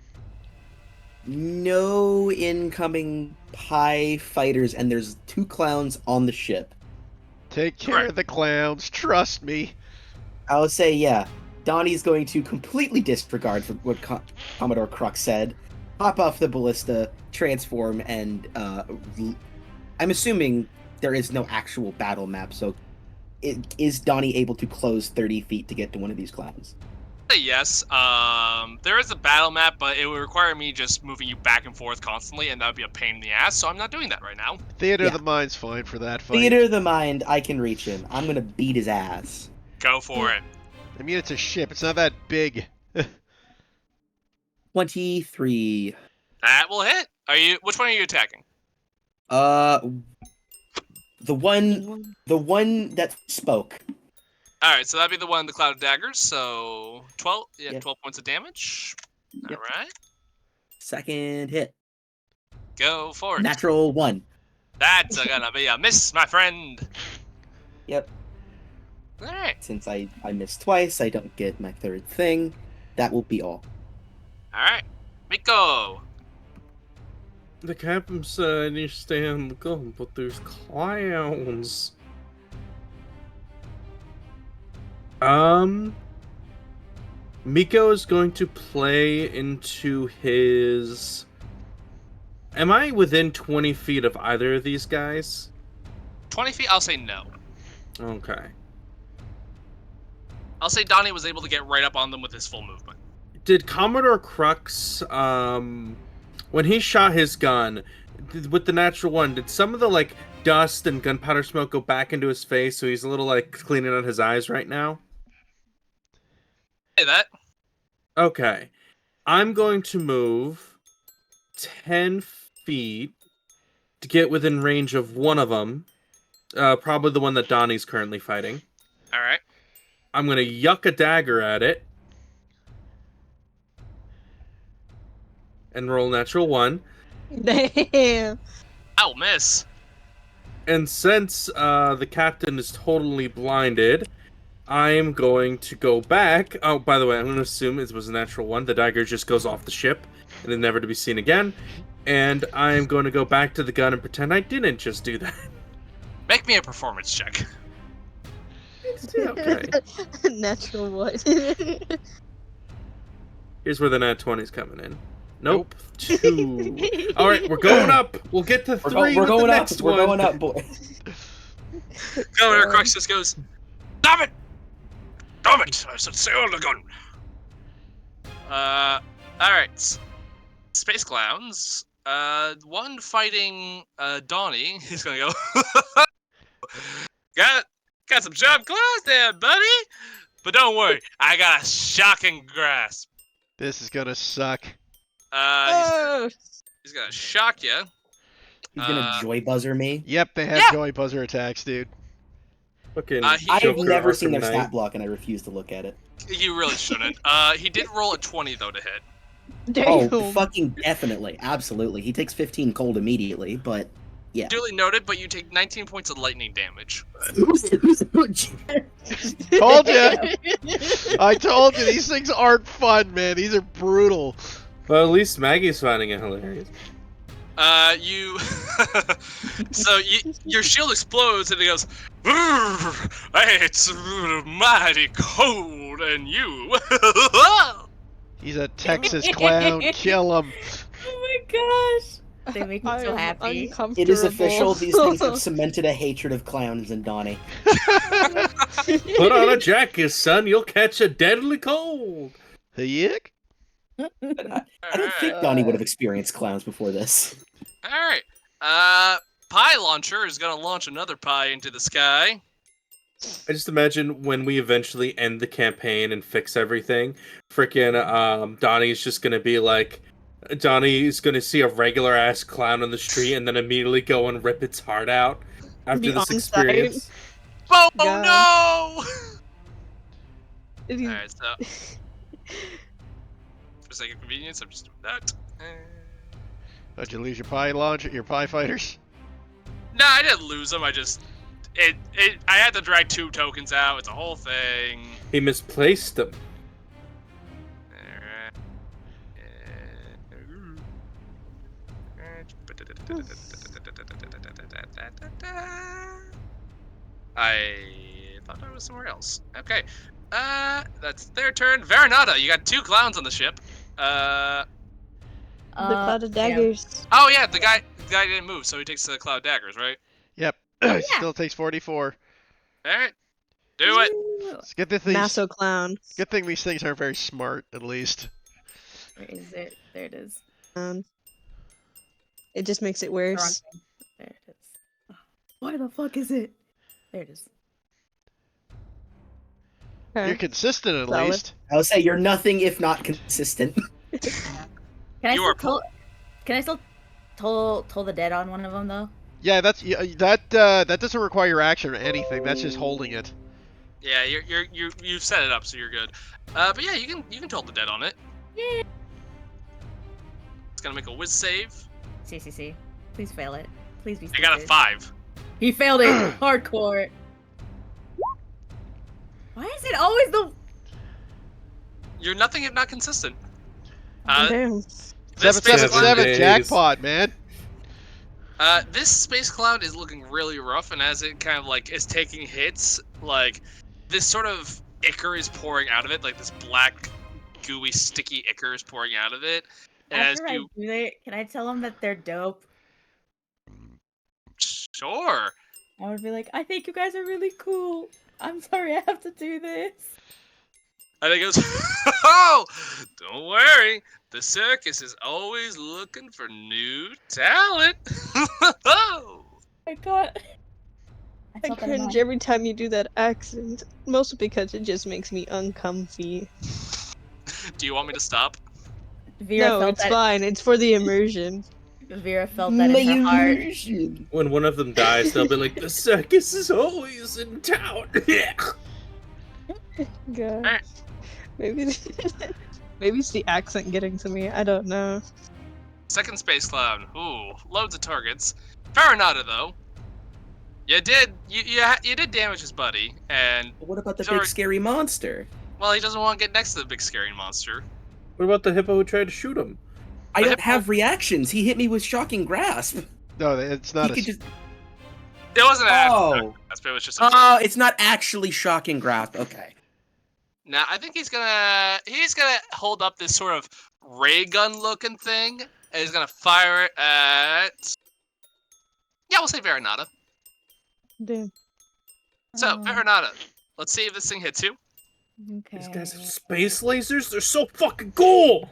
no incoming pie fighters, and there's 2 clowns on the ship. Take care Correct. of the clowns. Trust me. I would say, yeah. Donnie's going to completely disregard for what Commodore Crux said, hop off the ballista, transform, and I'm assuming there is no actual battle map, so is Donnie able to close 30 feet to get to one of these clowns? Yes. There is a battle map, but it would require me just moving you back and forth constantly, and that would be a pain in the ass. So I'm not doing that right now. Theater of Yeah. the Mind's fine for that fight. Theater of the Mind, I can reach him. I'm gonna beat his ass. Go for it. I mean, it's a ship. It's not that big. 23. That will hit. Which one are you attacking? The one that spoke. All right, so that'd be the one, the Cloud of Daggers. So 12. Yeah, Yeah. 12 points of damage. Yep. All right, Second hit. go for it. Natural 1. That's gonna be a miss, my friend. Yep. All right. Since I missed twice, I don't get my third thing. That will be all. All right, Miko. The captain said you stay on the gun, but there's clowns. Miko is going to play into his... Am I within 20 feet of either of these guys? 20 feet. I'll say no. Okay. I'll say Donnie was able to get right up on them with his full movement. Did Commodore Crux, when he shot his gun, with the natural one, did some of the, like, dust and gunpowder smoke go back into his face, so he's a little, like, cleaning out his eyes right now? Say that. Okay. I'm going to move 10 feet to get within range of one of them. Probably the one that Donnie's currently fighting. All right. I'm going to yuck a dagger at it. And roll natural 1. Damn. Ow, miss. And since the captain is totally blinded, I am going to go back. Oh, by the way, I'm going to assume it was a natural 1. The dagger just goes off the ship and is never to be seen again. And I am going to go back to the gun and pretend I didn't just do that. Make me a performance check. Okay. Natural what? Here's where the nat 20's coming in. Nope. 2. All right, we're going up. We'll get to 3 We're with going the up. next We're one. going up, boys. Governor Crux just goes, "Stop it! Stop it! I said sail the gun." All right. Space clowns. One fighting Donnie. He's gonna go. Got some sharp claws there, buddy. But don't worry, I got a shocking grasp. This is gonna suck. Oh, He's gonna shock you. He's gonna joy buzzer me. Yep, they have Yeah. joy buzzer attacks, dude. Fucking I have I've Joker never seen Arkham their Knight. stat block, and I refuse to look at it. You really shouldn't. He did roll a 20 though to hit. damn. Oh, fucking definitely, absolutely. He takes 15 cold immediately, but yeah. Duly noted, but you take 19 points of lightning damage. Told ya! I told you, these things aren't fun, man. These are brutal. Well, at least Maggie's finding it hilarious. You. So your shield explodes and it goes. It's mighty cold, and you. He's a Texas clown. Kill him. Oh my gosh. They make me I so am happy. It is official. uncomfortable. These things have cemented a hatred of clowns and Donnie. Put on a jacket, son. You'll catch a deadly cold. Yick. I don't think Donnie would have experienced clowns before this. All right. Pie launcher is gonna launch another pie into the sky. I just imagine when we eventually end the campaign and fix everything, frickin' Donnie's just gonna be like, Donnie's gonna see a regular ass clown on the street and then immediately go and rip its heart out after Be this on experience. Oh God. no! All right, so for sake of convenience, I'm just doing that. How'd you lose your pie launcher, your pie fighters? Nah, I didn't lose them. I had to drag 2 tokens out. It's a whole thing. He misplaced them. I thought I was somewhere else. Okay. That's their turn. Veronata, you got 2 clowns on the ship. The cloud of daggers. Oh yeah, the guy didn't move, so he takes the cloud daggers, right? Yep. yeah. Still takes 44. All right, do it. It's good that these, Masso clown. good thing these things aren't very smart, at least. Where is it? There it is. It just makes it The wrong worse. thing. There it is. Oh, why the fuck is it? There it is. You're Okay. consistent, at Solid. least. I would say you're nothing if not consistent. Can I You still are toll? Can I still toll the dead on one of them though? Yeah, that doesn't require your action or anything. That's just holding it. Yeah, you've set it up, so you're good. But yeah, you can toll the dead on it. Yeah. It's gonna make a whiz save. CCC. Please fail it. Please be. I got a stupid. 5. He failed it. Hardcore. Why is it always the? You're nothing if not consistent. Damn. This space 777 days. jackpot, man. This space cloud is looking really rough, and as it kind of like is taking hits, like this sort of ichor is pouring out of it, like this black, gooey, sticky ichor is pouring out of it. And as After you, I do that, can I tell them that they're dope? sure, I would be like, I think you guys are really cool. I'm sorry I have to do this. and it goes, oh, don't worry, the circus is always looking for new talent. Oh. I got. I felt that in cringe my- every time you do that accent. Mostly because it just makes me uncomfy. Do you want me to stop? Vera No, felt it's that. fine. It's for the immersion. Vera felt that in her heart. immersion. When one of them dies, they'll be like, "The circus is always in town." God. Alright. Maybe, maybe it's the accent getting to me. I don't know. Second space clown. Ooh, loads of targets. Veronata, though. You did damage his buddy, and What about the Sorry. big scary monster? well, he doesn't want to get next to the big scary monster. What about the hippo who tried to shoot him? I The don't hippo- have reactions. He hit me with shocking grasp. No, it's not He a. could just. It wasn't an Oh. It was just. A Oh, it's not actually shocking grasp. Okay. Now I think he's gonna hold up this sort of ray gun looking thing, and he's gonna fire it at. Yeah, we'll say Veronata. Damn. So Veronata, let's see if this thing hits you. Okay. These guys have space lasers. They're so fucking cool.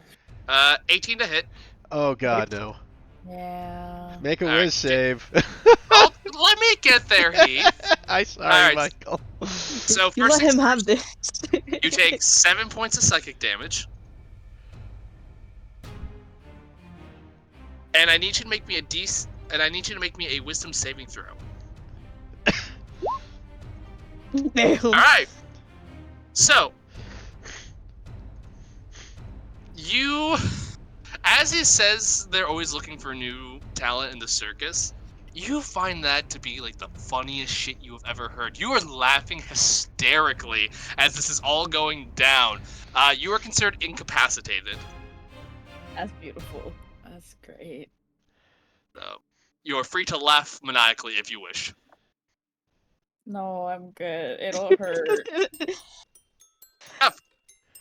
18 to hit. Oh god, no. Yeah. Make a Alright, whiz save. Oh, let me get there, Heath. I sorry, Alright. Michael. So You first let things him have first, this. you take 7 points of psychic damage. And I need you to make me a wisdom saving throw. Damn. Alright. So you, as he says they're always looking for new talent in the circus, you find that to be like the funniest shit you have ever heard. You are laughing hysterically as this is all going down. You are considered incapacitated. That's beautiful. That's great. You are free to laugh maniacally if you wish. No, I'm good. It'll hurt.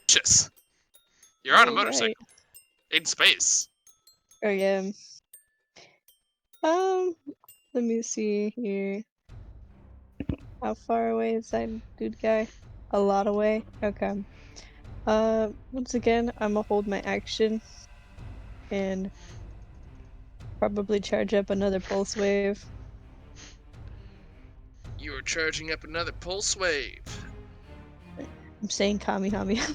Just. You're on a Alright. motorcycle. In space. Oh yeah. Let me see here. How far away is that dude guy? A lot away. Okay. Once again, I'm gonna hold my action and probably charge up another pulse wave. You are charging up another pulse wave. I'm saying Kamehameha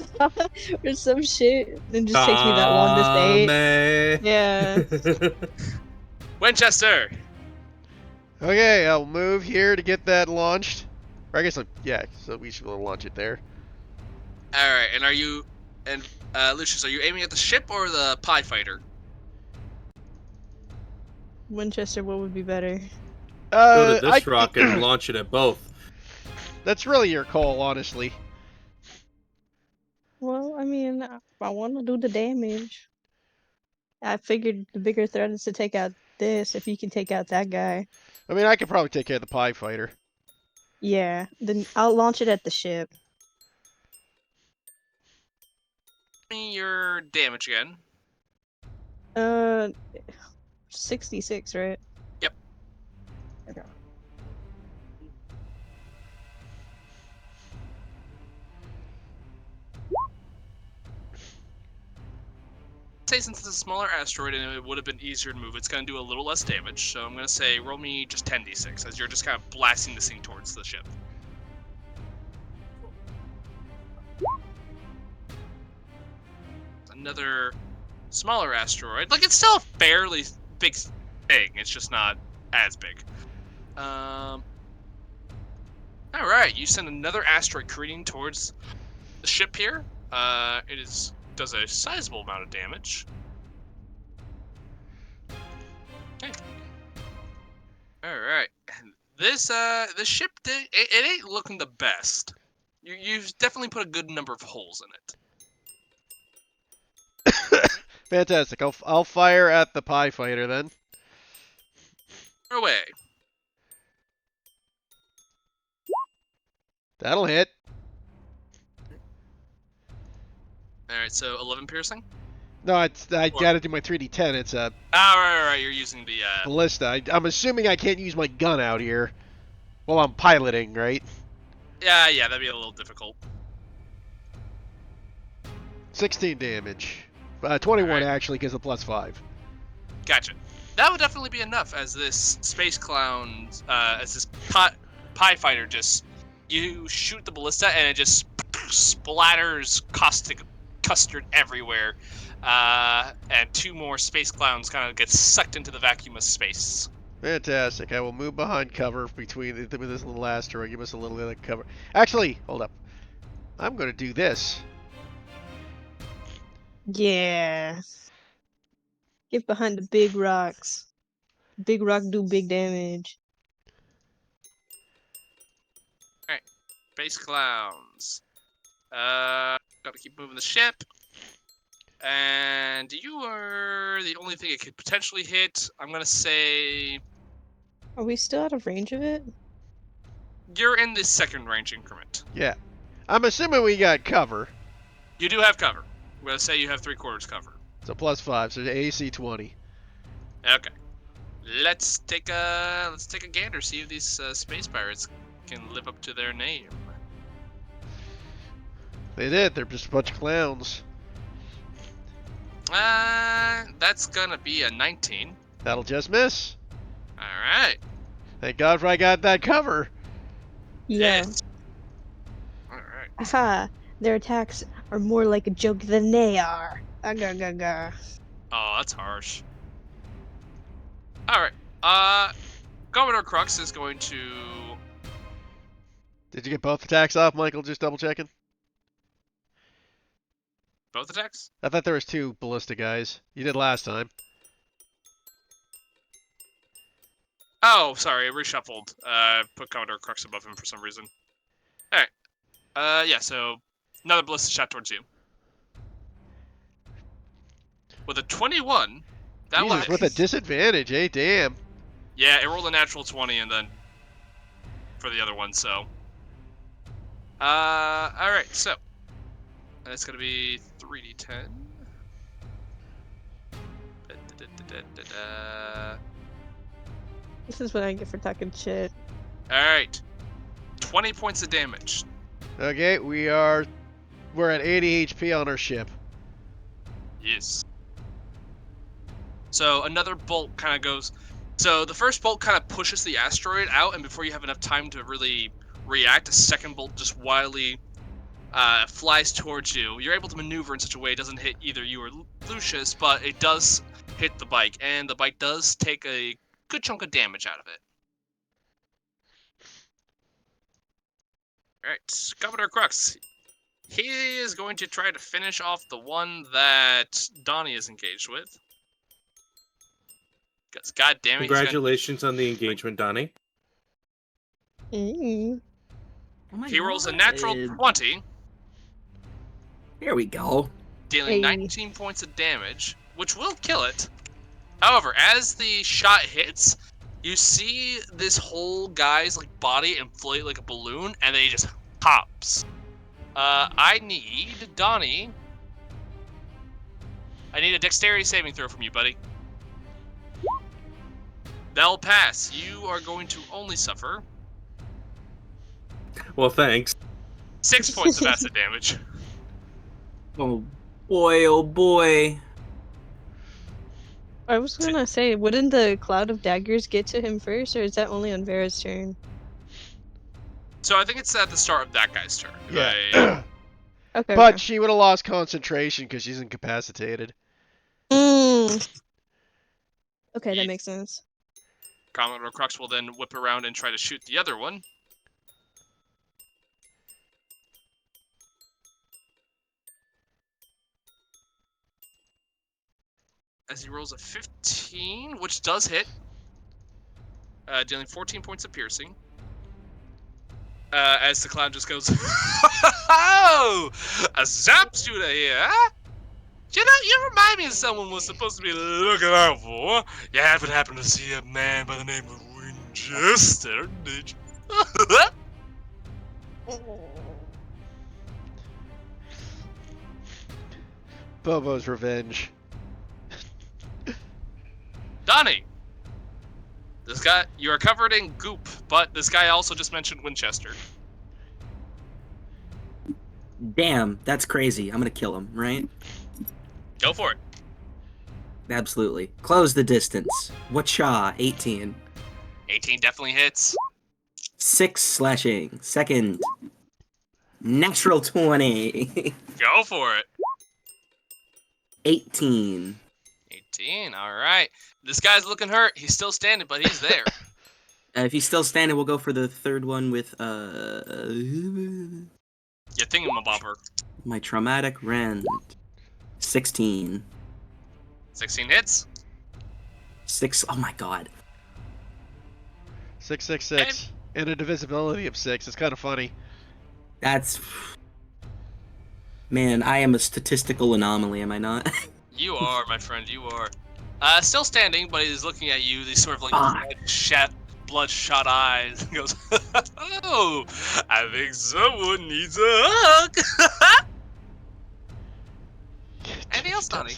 or some shit. Then just takes me that long to say it. Yeah. Winchester! Okay, I'll move here to get that launched. Or I guess, yeah, so we should launch it there. Alright, and Lucius, are you aiming at the ship or the pie fighter? Winchester, what would be better? Go to this rocket and launch it at both. That's really your call, honestly. Well, I mean, I want to do the damage. I figured the bigger threat is to take out this. If you can take out that guy, I mean, I could probably take care of the pie fighter. yeah, then I'll launch it at the ship. me your damage again. 66, right? Yep. Okay. Say since it's a smaller asteroid and it would have been easier to move, it's going to do a little less damage. So I'm going to say roll me just 10d6 as you're just kind of blasting this thing towards the ship. Another smaller asteroid. Like, it's still a fairly big thing. It's just not as big. All right, you send another asteroid careening towards the ship here. It does a sizable amount of damage. Okay. All right, and this ship it ain't looking the best. You've definitely put a good number of holes in it. Fantastic. I'll fire at the Pie Fighter then. Away. That'll hit. All right, so 11 piercing. No, I gotta do my 3d10. It's a Right. You're using the ballista. I'm assuming I can't use my gun out here while I'm piloting, right? Yeah, that'd be a little difficult. 16 damage. 21 Alright. actually, because of +5. Gotcha. That would definitely be enough as this space clown, as this pie fighter you shoot the ballista and it just splatters caustic custard everywhere. And 2 more space clowns kind of get sucked into the vacuum of space. Fantastic. I will move behind cover between this little asteroid. Give us a little bit of cover. Actually, hold up. I'm going to do this. Yeah. Get behind the big rocks. Big rock do big damage. Space clowns. Gotta keep moving the ship. And you are the only thing it could potentially hit. I'm gonna say Are we still out of range of it? you're in the second range increment. Yeah. I'm assuming we got cover. You do have cover. I'm gonna say you have 3/4 cover. So +5, so AC 20. Okay. Let's take a gander. See if these space pirates can live up to their name. They did. They're just a bunch of clowns. That's gonna be a 19. That'll just miss. All right. Thank God for I got that cover. Yeah. Yes. All right. Aha. Their attacks are more like a joke than they are. Aga. Oh, that's harsh. All right. Commodore Crux is going to. Did you get both attacks off, Michael? Just double checking. Both attacks? I thought there was 2 ballista guys. You did last time. Oh, sorry, I reshuffled. Put Commodore Crux above him for some reason. Alright. Yeah, so another ballista shot towards you. With a 21, that will Jesus, hit. with a disadvantage, eh? Damn. Yeah, it rolled a natural 20 and then for the other one, so. Alright, so. That's gonna be 3d10. This is what I get for talking shit. Alright. 20 points of damage. Okay, we're at 80 HP on our ship. Yes. So another bolt kind of goes. So the first bolt kind of pushes the asteroid out, and before you have enough time to really react, a second bolt just wildly flies towards you. You're able to maneuver in such a way it doesn't hit either you or Lucius, but it does hit the bike, and the bike does take a good chunk of damage out of it. Alright, Commodore Crux. He is going to try to finish off the one that Donnie is engaged with. Because, god damn it, Congratulations on the engagement, Donnie. Mm. Oh my he God. rolls a natural 20, Here we go. dealing Hey. 19 points of damage, which will kill it. However, as the shot hits, you see this whole guy's body inflate like a balloon, and then he just pops. I need Donnie I need a dexterity saving throw from you, buddy. They'll pass. You are going to only suffer Well, thanks. 6 points of acid damage. Oh boy, oh boy. I was gonna say, wouldn't the cloud of daggers get to him first, or is that only on Vera's turn? So I think it's at the start of that guy's turn. Yeah. Right? Okay. But she would have lost concentration because she's incapacitated. Mm. Okay, that makes sense. Commodore Crux will then whip around and try to shoot the other one. As he rolls a 15, which does hit, dealing 14 points of piercing. As the clown just goes, oh, a zap shooter here, huh? You know, you remind me of someone was supposed to be looking out for. You haven't happened to see a man by the name of Winchester, did you? Bobo's revenge. Donnie! This guy, you are covered in goop, but this guy also just mentioned Winchester. Damn, that's crazy. I'm gonna kill him, right? Go for it. Absolutely. Close the distance. Whatcha? 18. 18 definitely hits. 6 slashing. Second. Natural 20. Go for it. 18. 18, alright. This guy's looking hurt. He's still standing, but he's there. If he's still standing, we'll go for the third one with You thingamabobber. my traumatic rend. 16. 16 hits. 6. Oh my god. 666. And a divisibility of 6. It's kind of funny. That's. Man, I am a statistical anomaly, am I not? You are, my friend, you are. Still standing, but he's looking at you, these sort of like bloodshot eyes, and goes, oh, I think someone needs a hug. Anything else, Donnie?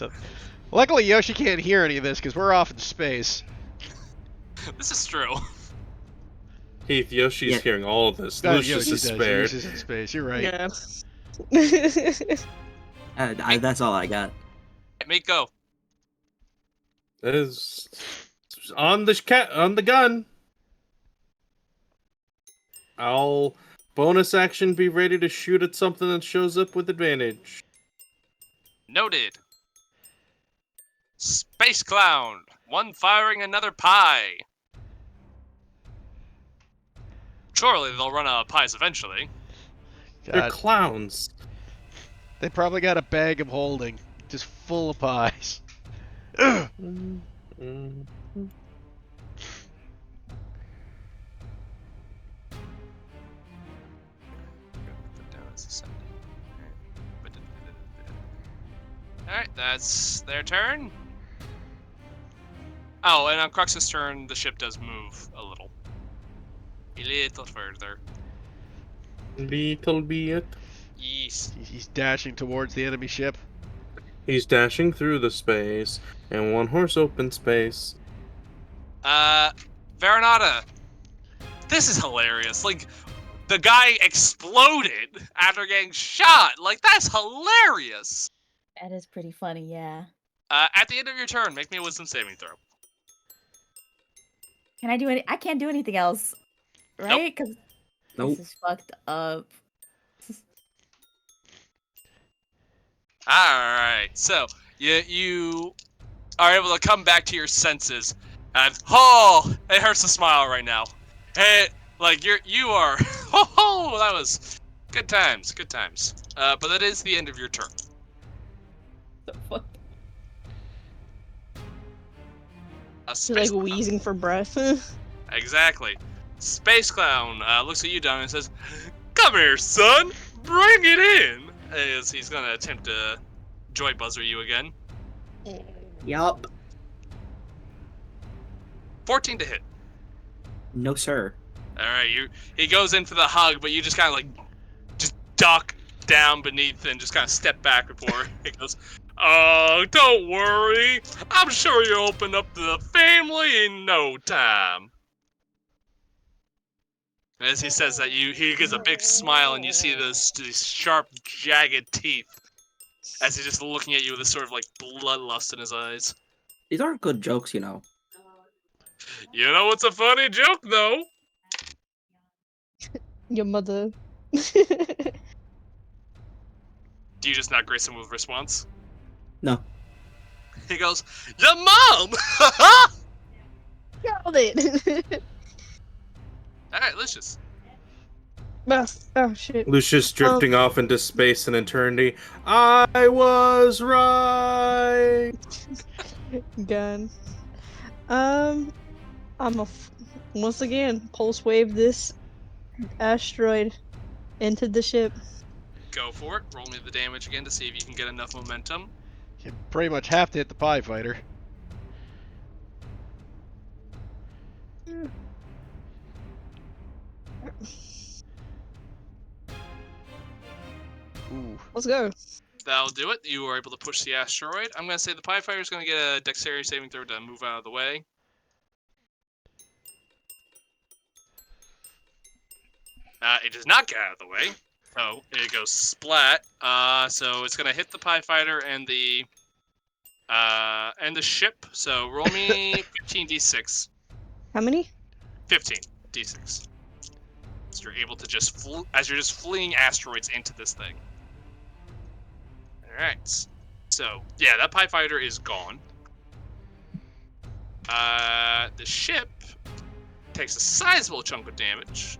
Luckily, Yoshi can't hear any of this because we're off in space. This is true. Heath, Yoshi's Yeah. hearing all of this. No, Lucius Yoshi is does. spared. Yoshi's in space. You're right. Yeah. That's all I got. Make go. That is on the gun. I'll bonus action be ready to shoot at something that shows up with advantage. Noted. Space Clown. One firing another pie. Surely they'll run out of pies eventually. They're God, clowns. they probably got a bag of holding, just full of pies. Mm. Alright, that's their turn. Oh, and on Crux's turn, the ship does move a little. A little further. Little bit. Yes. He's dashing towards the enemy ship. He's dashing through the space in one horse open space. Veronata. This is hilarious. Like, the guy exploded after getting shot. Like, that's hilarious. That is pretty funny, yeah. At the end of your turn, make me a wisdom saving throw. Can I do any? I can't do anything else, right? Because Nope. this is fucked up. Alright, so you are able to come back to your senses, and oh, it hurts to smile right now. It, like you are, oh, that was good times, good times. But that is the end of your turn. The fuck? A You're space like wheezing for breath. Exactly. Space Clown looks at you, Don, and says, "Come here, son. Bring it in." As he's gonna attempt to joy buzzer you again. Yup. 14 to hit. No, sir. All right, he goes in for the hug, but you just kind of like just duck down beneath and just kind of step back before he goes, Oh, don't worry. I'm sure you'll open up to the family in no time. As he says that, he gives a big smile, and you see these sharp, jagged teeth as he's just looking at you with a sort of like bloodlust in his eyes. These aren't good jokes, you know. You know what's a funny joke, though? Your mother. Do you just not grace him with response? No. He goes, "Your mom!" Got it. Alright, Lucius. Oh shit. Lucius drifting off into space and eternity. I was right. Gun. I'm once again pulse wave this asteroid into the ship. Go for it. Roll me the damage again to see if you can get enough momentum. You pretty much have to hit the Pie Fighter. Ooh. Let's go. That'll do it. You are able to push the asteroid. I'm going to say the Pie Fighter's going to get a dexterity saving throw to move out of the way. It does not get out of the way. So it goes splat. So it's going to hit the Pie Fighter and the ship. So roll me 15d6. How many? 15d6. So you're able to just as you're just fleeing asteroids into this thing. Alright. So, yeah, that Pie Fighter is gone. The ship takes a sizable chunk of damage.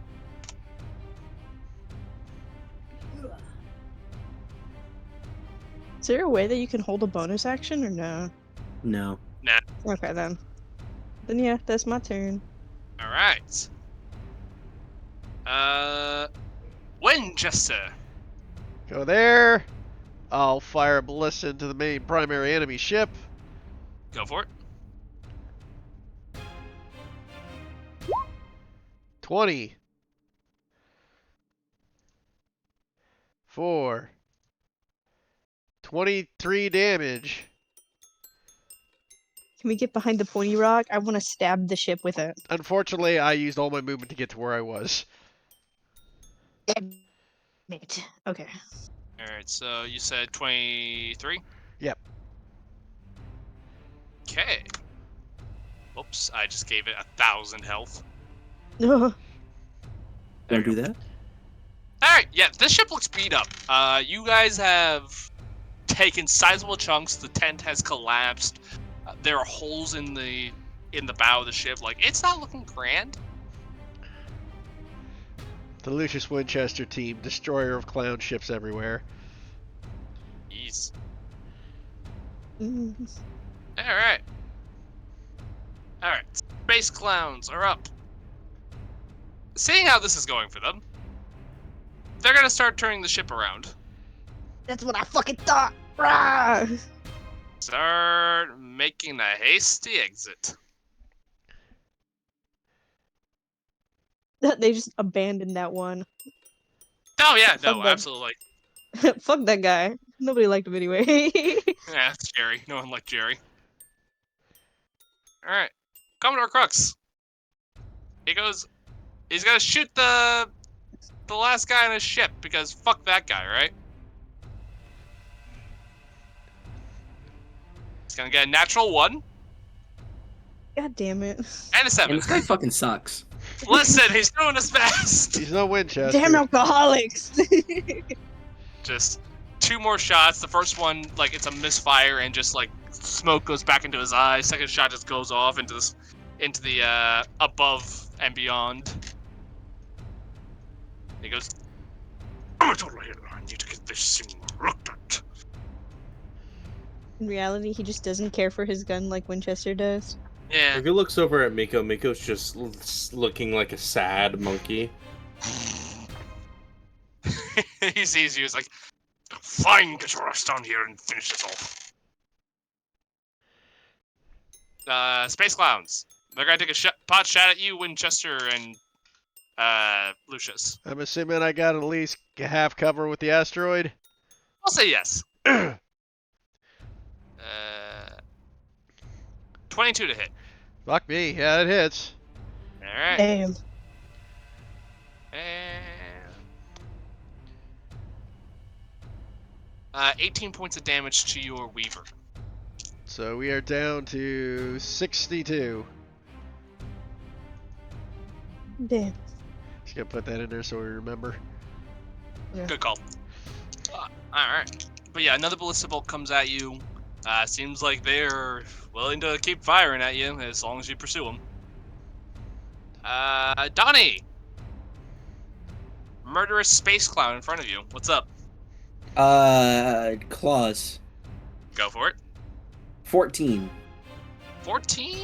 Is there a way that you can hold a bonus action or no? No. Okay then. Then yeah, that's my turn. Alright. Winchester. Go there. I'll fire a ballista into the main primary enemy ship. Go for it. 20. 4. 23 damage. Can we get behind the pointy rock? I want to stab the ship with it. Unfortunately, I used all my movement to get to where I was. Damn it. Okay. Alright, so you said 23? Yep. Okay. Oops, I just gave it 1,000 health. No. Don't do that. Alright, yeah, this ship looks beat up. You guys have taken sizable chunks. The tent has collapsed. There are holes in the bow of the ship. Like, it's not looking grand. The Lucius Winchester team, destroyer of clown ships everywhere. Jeez. Mm. Alright. Alright, space clowns are up. Seeing how this is going for them, they're gonna start turning the ship around. That's what I fucking thought. Rah! Start making a hasty exit. They just abandoned that one. Oh yeah, Fuck no, that. absolutely. Fuck that guy. Nobody liked him anyway. Yeah, it's Jerry. No one liked Jerry. Alright. Commodore Crux. He's gonna shoot the last guy on his ship, because fuck that guy, right? He's gonna get a natural 1 God damn it. and a And 7. this guy fucking sucks. Listen, he's doing his best. He's no Winchester. Damn alcoholics. Just 2 more shots. The first one, like, it's a misfire and just like smoke goes back into his eyes. Second shot just goes off into the above and beyond. He goes, "I need to get this thing looked at." In reality, he just doesn't care for his gun like Winchester does. Yeah. If he looks over at Miko, Miko's just looking like a sad monkey. He sees you. He's like, "Fine, get your ass down here and finish this off." Space clowns. They're gonna take a pot shot at you, Winchester and Lucius. I'm assuming I got at least half cover with the asteroid. I'll say yes. 22 to hit. Fuck me. Yeah, it hits. All right. Damn. And 18 points of damage to your Weaver. So we are down to 62. Damn. Just gonna put that in there so we remember. Good call. All right. But yeah, another ballista bolt comes at you. Seems like they're willing to keep firing at you as long as you pursue them. Donnie! Murderous space clown in front of you. What's up? Claws. Go for it. 14. 14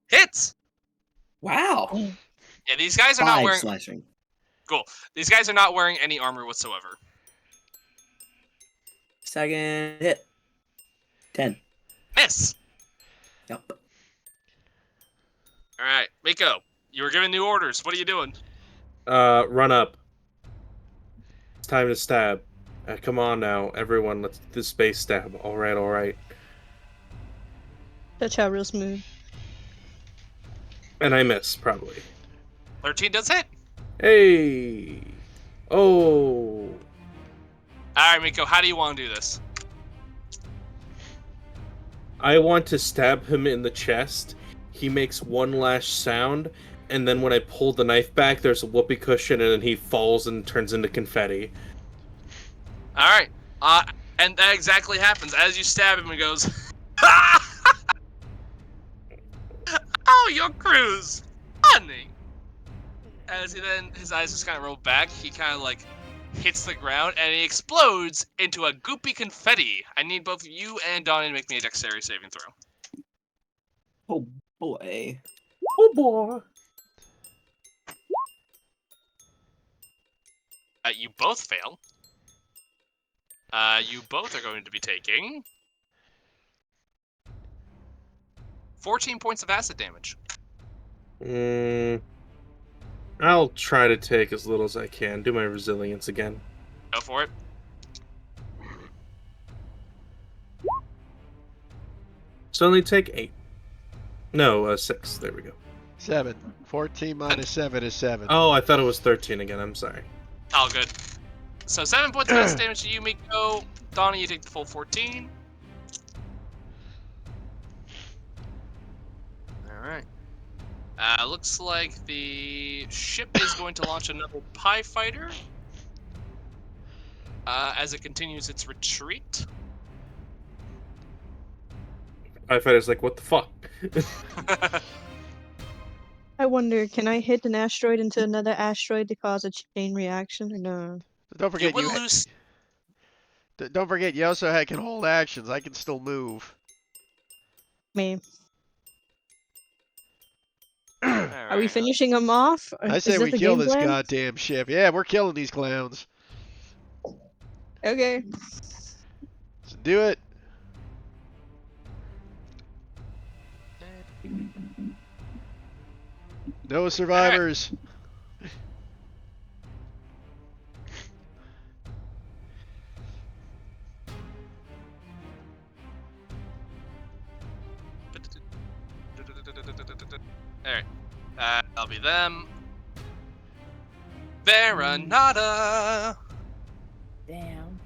hits. Wow. Yeah, these guys are not 5 wearing. slashing. Cool. These guys are not wearing any armor whatsoever. Second hit. 10. Miss. Yep. All right, Miko. You were given new orders. What are you doing? Run up. It's time to stab. Come on now, everyone. Let's do the space stab. All right. Touch out real smooth. And I miss, probably. 13 does hit. Hey! Oh! All right, Miko. How do you want to do this? I want to stab him in the chest. He makes one last sound, and then when I pull the knife back, there's a whoopee cushion, and then he falls and turns into confetti. All right. And that exactly happens. As you stab him, he goes, "Oh, your crew's funny." As he then, his eyes just kind of roll back, he kind of like hits the ground, and he explodes into a goopy confetti. I need both you and Donnie to make me a dexterity saving throw. Oh boy. Oh boy! You both fail. You both are going to be taking 14 points of acid damage. I'll try to take as little as I can. Do my resilience again. Go for it. So only take 8. No, 6. There we go. 7. 14 minus 7 is 7. Oh, I thought it was 13 again. I'm sorry. All good. So 7 points of acid damage to you, Miko. Donnie, you take the full 14. Alright. Looks like the ship is going to launch another PIE fighter as it continues its retreat. PIE Fighter's like, what the fuck? I wonder, can I hit an asteroid into another asteroid to cause a chain reaction or no? Don't You forget will lose. Don't forget you also can hold actions. I can still move. Me. Are we Alright. finishing them off? Or I is say this we the kill game this plan? goddamn ship. Yeah, we're killing these clowns. Okay. Let's do it. No survivors. Alright. That'll be them. Veranada. Damn.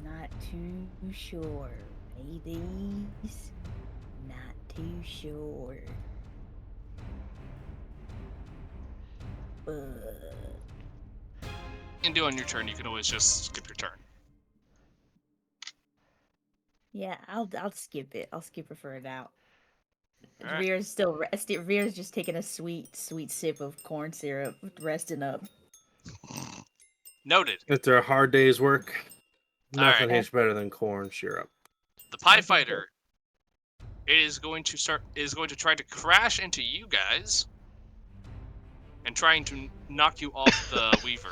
Not too sure. Ladies. Not too sure. You can do on your turn. You can always just skip your turn. Yeah, I'll skip it. I'll skip it for now. Alright. Veer's still Veer's just taking a sweet sip of corn syrup, resting up. Noted. After a hard day's work, nothing Alright. tastes better than corn syrup. The PIE fighter is going to try to crash into you guys and trying to knock you off the Weaver.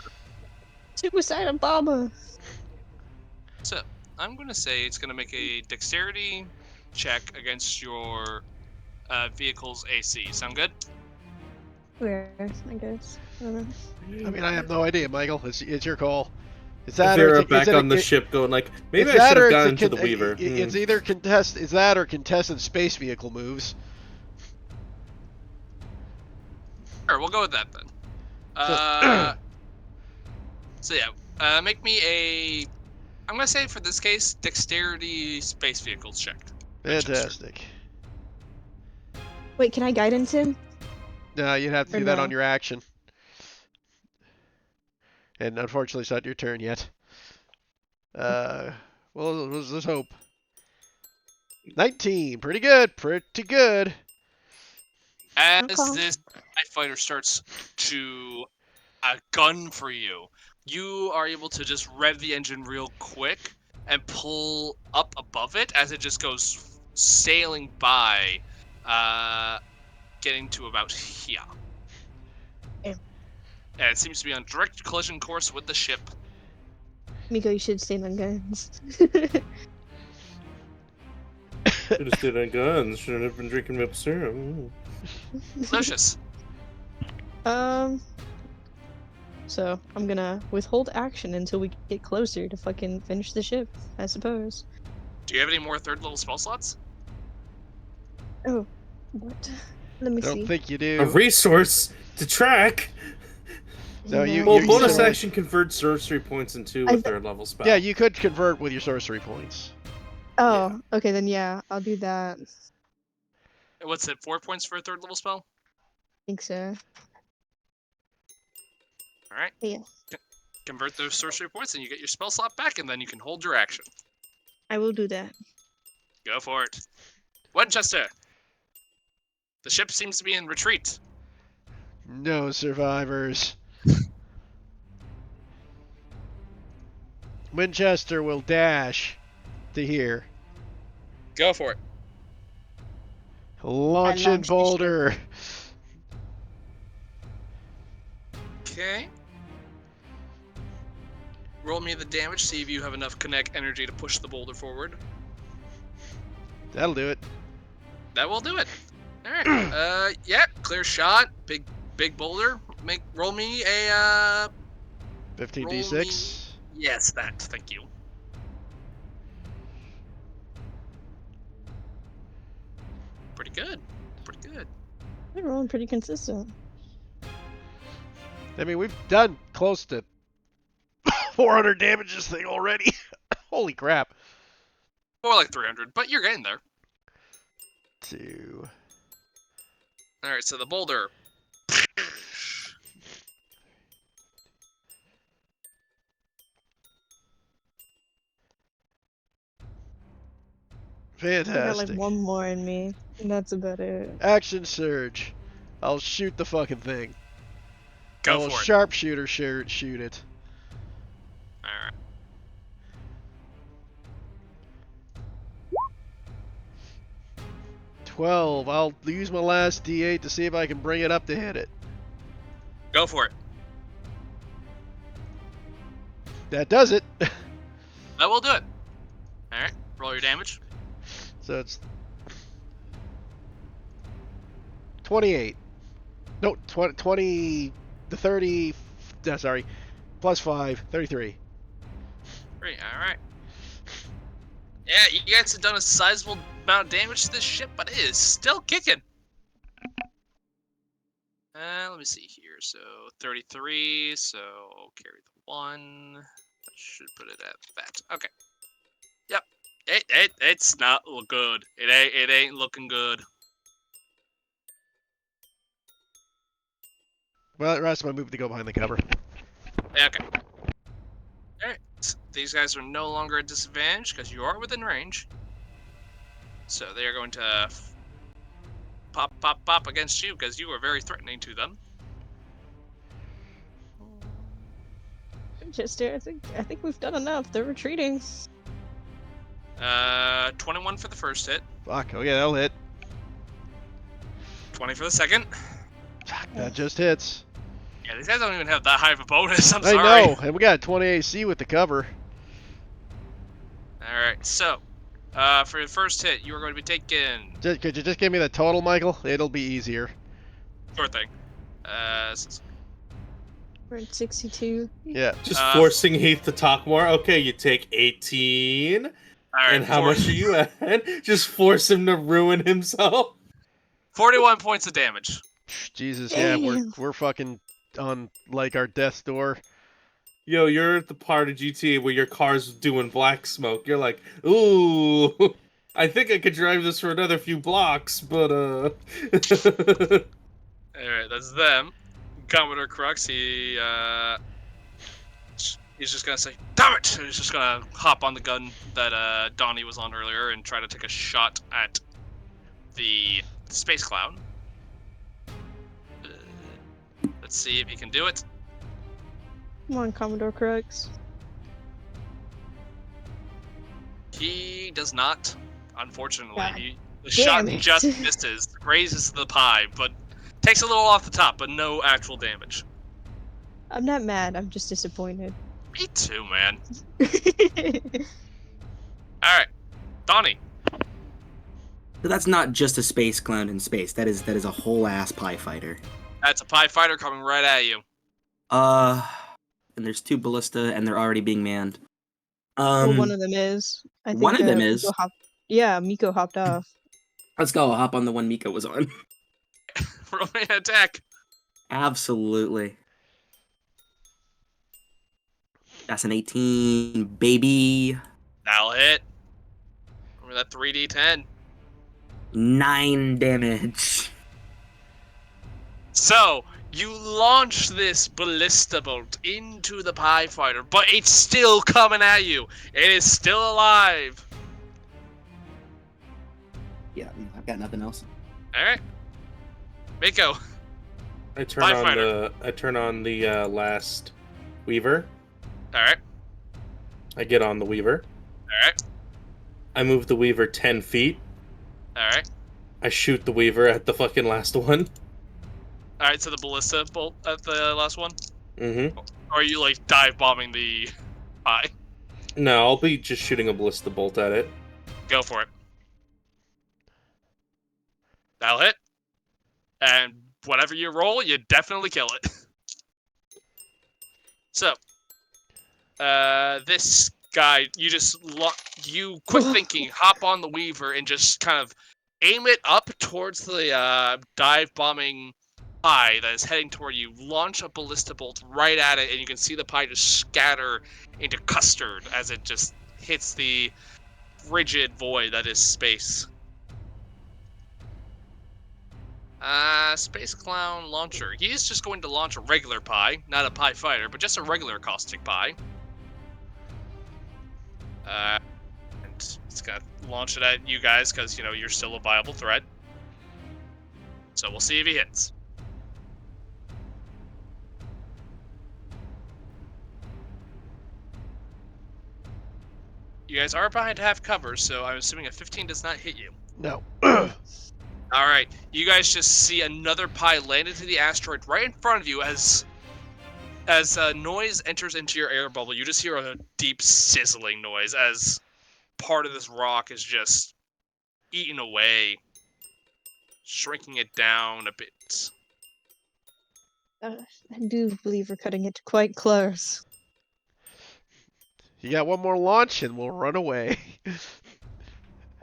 Suicide bomber. So I'm gonna say it's gonna make a dexterity check against your vehicle's AC. Sound good? Where? I guess. I don't know. I mean, I have no idea, Michael. It's your call. Is that Vera or back on the ship going like, maybe it's I that should or have it's gone a into the con- Weaver. It's either is that or contested space vehicle moves. Sure, we'll go with that then. So yeah, make me a. I'm gonna say for this case, dexterity space vehicles check. Winchester. Fantastic. Wait, can I guidance him? No, you'd have to Or do that no? on your action. And unfortunately, it's not your turn yet. Well, let's hope. 19, pretty good, pretty good. As Okay. this TIE fighter starts to gun for you, you are able to just rev the engine real quick and pull up above it as it just goes sailing by, getting to about here. Yeah. And it seems to be on direct collision course with the ship. Miko, you should stand on guns. Should have stayed on guns. Shouldn't have been drinking maple syrup. Delicious. So I'm gonna withhold action until we get closer to fucking finish the ship, I suppose. Do you have any more third level spell slots? Oh, what? Let me I don't see. think you A do. resource to track. No, you- Well, you bonus said- action converts sorcery points into I a th- third level spell. Yeah, you could convert with your sorcery points. Oh, okay, then yeah, I'll do that. I What's it? 4 points for a third level spell? think so. All right. Yeah. Convert those sorcery points, and you get your spell slot back, and then you can hold your action. I will do that. Go for it. Winchester. The ship seems to be in retreat. No survivors. Winchester will dash to here. Go for it. Launch launch in the ship. boulder. Okay. Roll me the damage. See if you have enough kinetic energy to push the boulder forward. That'll do it. That will do it. All right. Yeah. Clear shot. Big boulder. Roll me a 15d6. Yes, that. Thank you. Pretty good. Pretty good. They're rolling pretty consistent. I mean, we've done close to 400 damage this thing already. Holy crap. More like 300, but you're getting there. 2. All right. So the boulder. I got Fantastic. like one more in me, and that's about it. Action surge. I'll shoot the fucking thing. I Go will for it. sharpshooter shoot it. All right. $12. I'll use my last D8 to see if I can bring it up to hit it. Go for it. That does it. That will do it. All right. Roll your damage. So it's 28. No, 20 the 30. Sorry. Plus 5, 33. Great. All right. Yeah, you guys have done a sizable amount of damage to this ship, but it is still kicking. Let me see here. So 33. So carry the 1. That should put it at that. Okay. Yep. It's not look good. It ain't looking good. Well, the rest of my move to go behind the cover. Okay. Alright. These guys are no longer at disadvantage because you are within range. So they are going to pop against you because you are very threatening to them. Chester, I think we've done enough. They're retreating. 21 for the first hit. Fuck. Okay, that'll hit. 20 for the second. Fuck, that just hits. Yeah, these guys don't even have that high of a bonus. I'm I sorry. know, and we got 20 AC with the cover. Alright, so for the first hit, you are going to be taking Could you just give me the total, Michael? It'll be easier. sure thing. We're at 62. Yeah. Just forcing Heath to talk more. Okay, you take 18. All right, And how much are you at? Just force him to ruin himself. 41 points of damage. Jesus, yeah, Damn. we're fucking on like our death's door. Yo, you're at the part of GTA where your car's doing black smoke. You're like, ooh, I think I could drive this for another few blocks, but All right, that's them. Commodore Crux, he's just gonna say, "Damn it!" And he's just gonna hop on the gun that Donnie was on earlier and try to take a shot at the space clown. Let's see if he can do it. Come on, Commodore Crux. He does not, unfortunately. God The shot damn it. just misses, grazes the pie, but takes a little off the top, but no actual damage. I'm not mad. I'm just disappointed. Me too, man. Alright, Donnie. So that's not just a space clown in space. That is a whole ass pie fighter. That's a pie fighter coming right at you. And there's 2 ballista, and they're already being manned. Well, one of them is. I think, one of them is. Miko hopped off. Let's go. I'll hop on the one Miko was on. Roll me an attack. Absolutely. That's an 18, baby. That'll hit. Remember that 3d10. 9 damage. So, you launch this ballista bolt into the pie fighter, but it's still coming at you. It is still alive. Yeah, I've got nothing else. Alright. Miko. I turn Pie on fighter. the last Weaver. Alright. I get on the Weaver. Alright. I move the Weaver 10 feet. Alright. I shoot the Weaver at the fucking last one. Alright, so the ballista bolt at the last one? Mm-hmm. Or are you, like, dive bombing the pie? No, I'll be just shooting a ballista bolt at it. Go for it. That'll hit. And whatever you roll, you definitely kill it. So, this guy, you quick thinking, hop on the Weaver and just kind of aim it up towards the dive bombing pie that is heading toward you. Launch a ballista bolt right at it, and you can see the pie just scatter into custard as it just hits the rigid void that is space. Space Clown launcher. He's just going to launch a regular pie, not a pie fighter, but just a regular caustic pie. And it's gonna launch it at you guys because, you know, you're still a viable threat. So we'll see if he hits. You guys are behind half cover, so I'm assuming a 15 does not hit you. No. Alright, you guys just see another pie land into the asteroid right in front of you as noise enters into your air bubble. You just hear a deep sizzling noise as part of this rock is just eaten away, shrinking it down a bit. I do believe we're cutting it quite close. You got one more launch and we'll run away.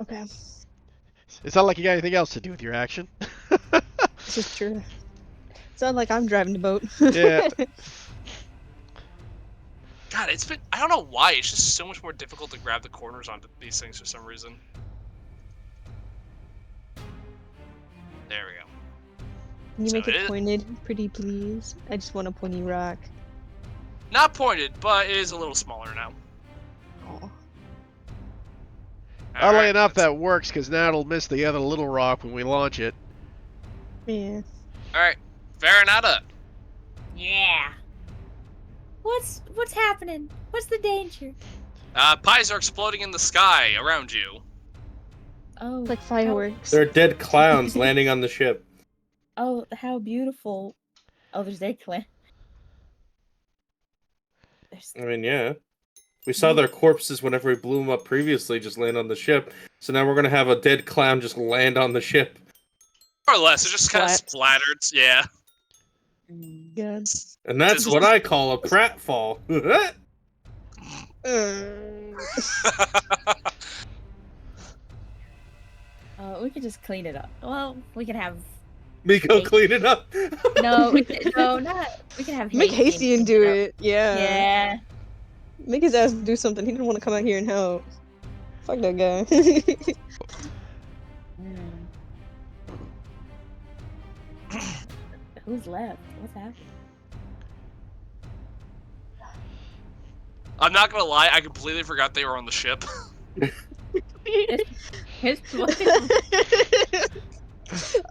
Okay, It's not like you got anything else to do with your action. this is true. It's not like I'm driving the boat. Yeah. God, I don't know why, it's just so much more difficult to grab the corners onto these things for some reason. There we go. Can you So make it it- pointed, pretty please? I just want a pointy rock. Not pointed, but it is a little smaller now. Aw. Oddly Alright, enough, let's- that works because now it'll miss the other little rock when we launch it. Yeah. Alright, Varanata. Yeah. What's happening? What's the danger? Pies are exploding in the sky around you. Oh, Like fireworks. There are dead clowns landing on the ship. How beautiful. Oh, there's eggplant. I mean, yeah. We saw their corpses whenever we blew them up previously just land on the ship. So now we're going to have a dead clown just land on the ship. More or less, it's just kind of splattered. Yeah. Mm. god. And that's This what was- I call a pratfall. We could just clean it up. Well, we can have Miko, clean it up. no, not. We can have Make Hasty Hasty and clean do up. it. Yeah. Yeah. Make his ass do something. He didn't want to come out here and help. Fuck that guy. Who's left? What's happening? I'm not gonna lie, I completely forgot they were on the ship. His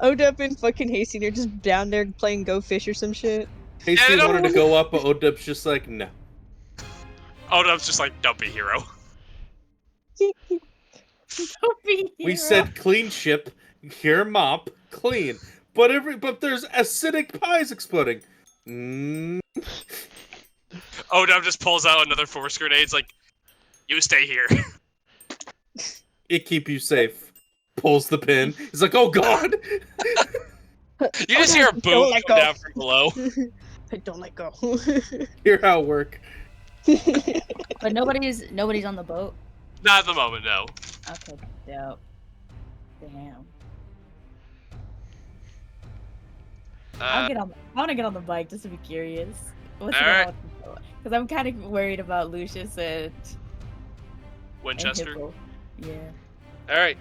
Odep and fucking Hasty are just down there playing Go Fish or some shit. Hasty Yeah, wanted to go up, but Odup's just like, no. Odup's just like, don't be hero. We said clean ship, here mop, clean. But there's acidic pies exploding. Odup just pulls out another force grenade. Like, you stay here. It keep you safe. Pulls the pin. He's like, oh god. You just hear a boom Don't let come go. down from below. I don't let go. Hear how it work. But nobody's on the boat. Not at the moment, no. Okay, dope. Damn. I want to get on the bike just to be curious. Alright. Because I'm kind of worried about Lucius and Winchester. Hippo. Yeah. Alright.